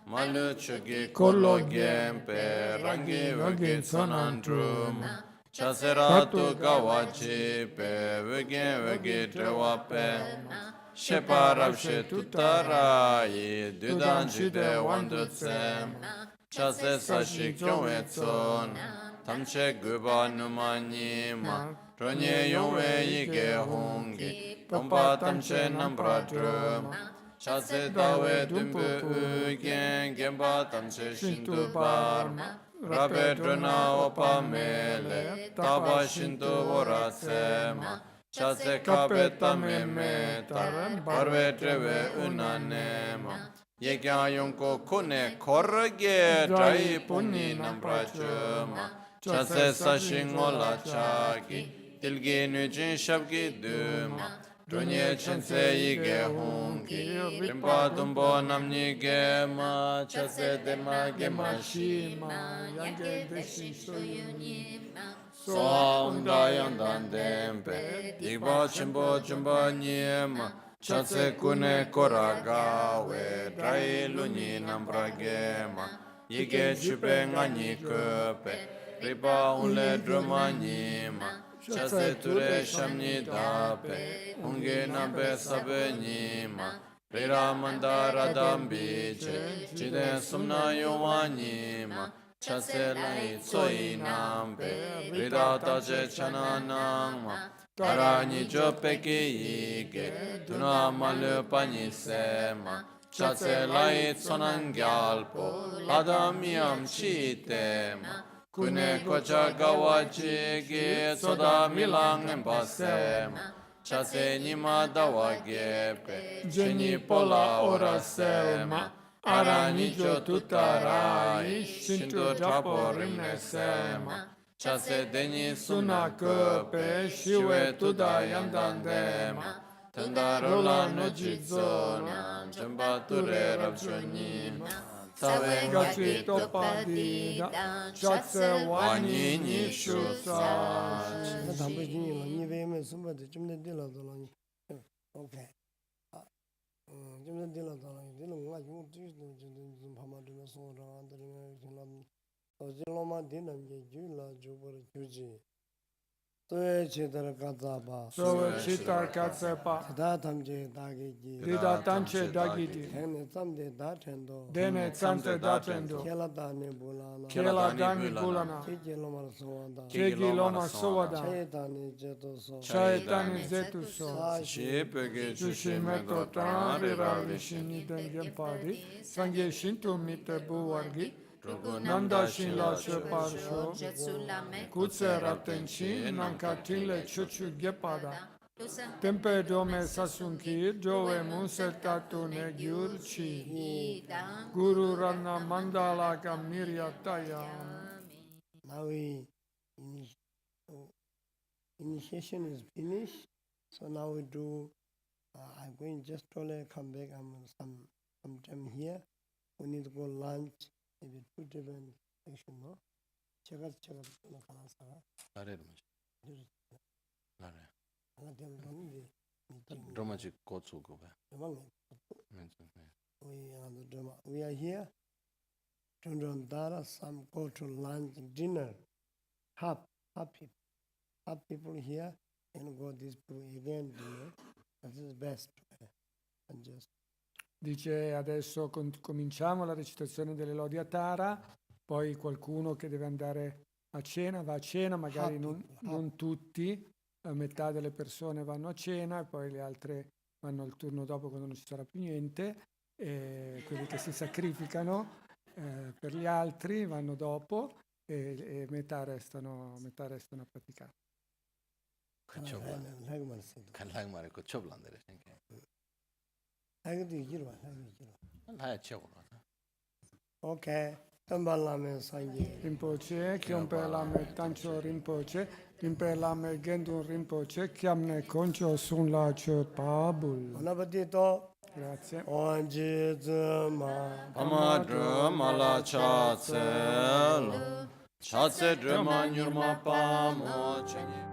malu chuki kolo gempe, rangi vage sonantrum, chasera tu gawachi pe, vage trewape, sheparapshe tutarai, dudan jide wandutsem, chase sashi kyonwetson, tamche guba numani ma, tronye yongwe yige hongi, pompa tamche nambradrum, chase dawe dumbu ugen, gemba tamche shintu barma, rabe drona opa mele, taba shintu voratsema, chase kapeta me barve treve unanema, yekya yonko kune korge drai puni nambrachuma, chase sashingola chaki, tilgi nujin shabgi duma, Drunye chense yige hungi, rimpa tumbo namni gema, chase dema gema shima, yange deshi soyunima, so unda yandan dempe, digba chimbo chimba nyema, chase kune koragawe, drai luni nambra gema, yige chupe ngani köpe, ripa unle druma nyima, chase ture shamni dape, unge nambe sabe nima, rira mandara dambiche, chide sumna yuwa nima, chase lai tsoi nambe, rida tache chana nangma, tara nijo peki ike, tuna malu pani sema, chase lai tsonan gyalpo, adamiyam chitema, Kune kocha gawachi ki soda milang embasema, chase nima dawa gepe, cheni pola ora selma, arani jo tutarai, shintu trapo rimnesema, chase deni suna köpe, shiwe tuda yandandema, tandarola no jizona, jambature rabchonima, Sawe gachi topadida, chatse wani ni shusa. 담배 중에 니 왜면 숨바데 좀 내려라 돌아니. 오케이. 좀 내려라 돌아니. 되는 거 가지고 좀 파마드면 소라 안들면 지금 어질로만 되는 게 줄라 줘버 주지. 또에 제대로 가자봐. Sowe chitar katsepa, 다 담제 다기지. rida tanche dagiti, 걔네 쌈데 다 텐도. dene tsante datendo, 켈라다네 볼라나. kela dani bulana, 제jel로만 소원다. chegi loma sowada, 제다니 제도소. shaitani zetuso, Shepege Sushimeto tanari ravishini dengempadi, sangye shintu mite buwargi, Nanda shin la she parsho, kutse ratenchi, nankatile chuchu gepada, tempe dome sasunki, dove munse tatu ne gyurchi, guru rana mandala kamirya taya. Now initiation is finished. So now we do. I'm going just to come back. I'm sometime here. We need to go lunch. Maybe 2 different section, no? Check out. No, Lare meeting. Romaji kotsu go ba. We are here. Tara, some go to lunch, dinner. Half people here and go this again dinner. That is best. And just Dice adesso cominciamo la recitazione delle lodi a Tara, poi qualcuno che deve andare a cena va a cena, magari non tutti, metà delle persone vanno a cena e poi le altre vanno al turno dopo quando non ci sarà più niente, e quelli che si sacrificano per gli altri vanno dopo e metà restano a praticare. Kallang mare ko choblandere senke. Okay. Tambalame Sangi. Rinpoche, Kyompe Lame Tancho Rinpoche, Rinpe Lame Gendun Rinpoche, Chiamne Concio Sun La Che Pabul. Onabadito. Grazie. Onji Zema. Amadra Malacha Tselo. Chatse drama nyurma pa mo chanye.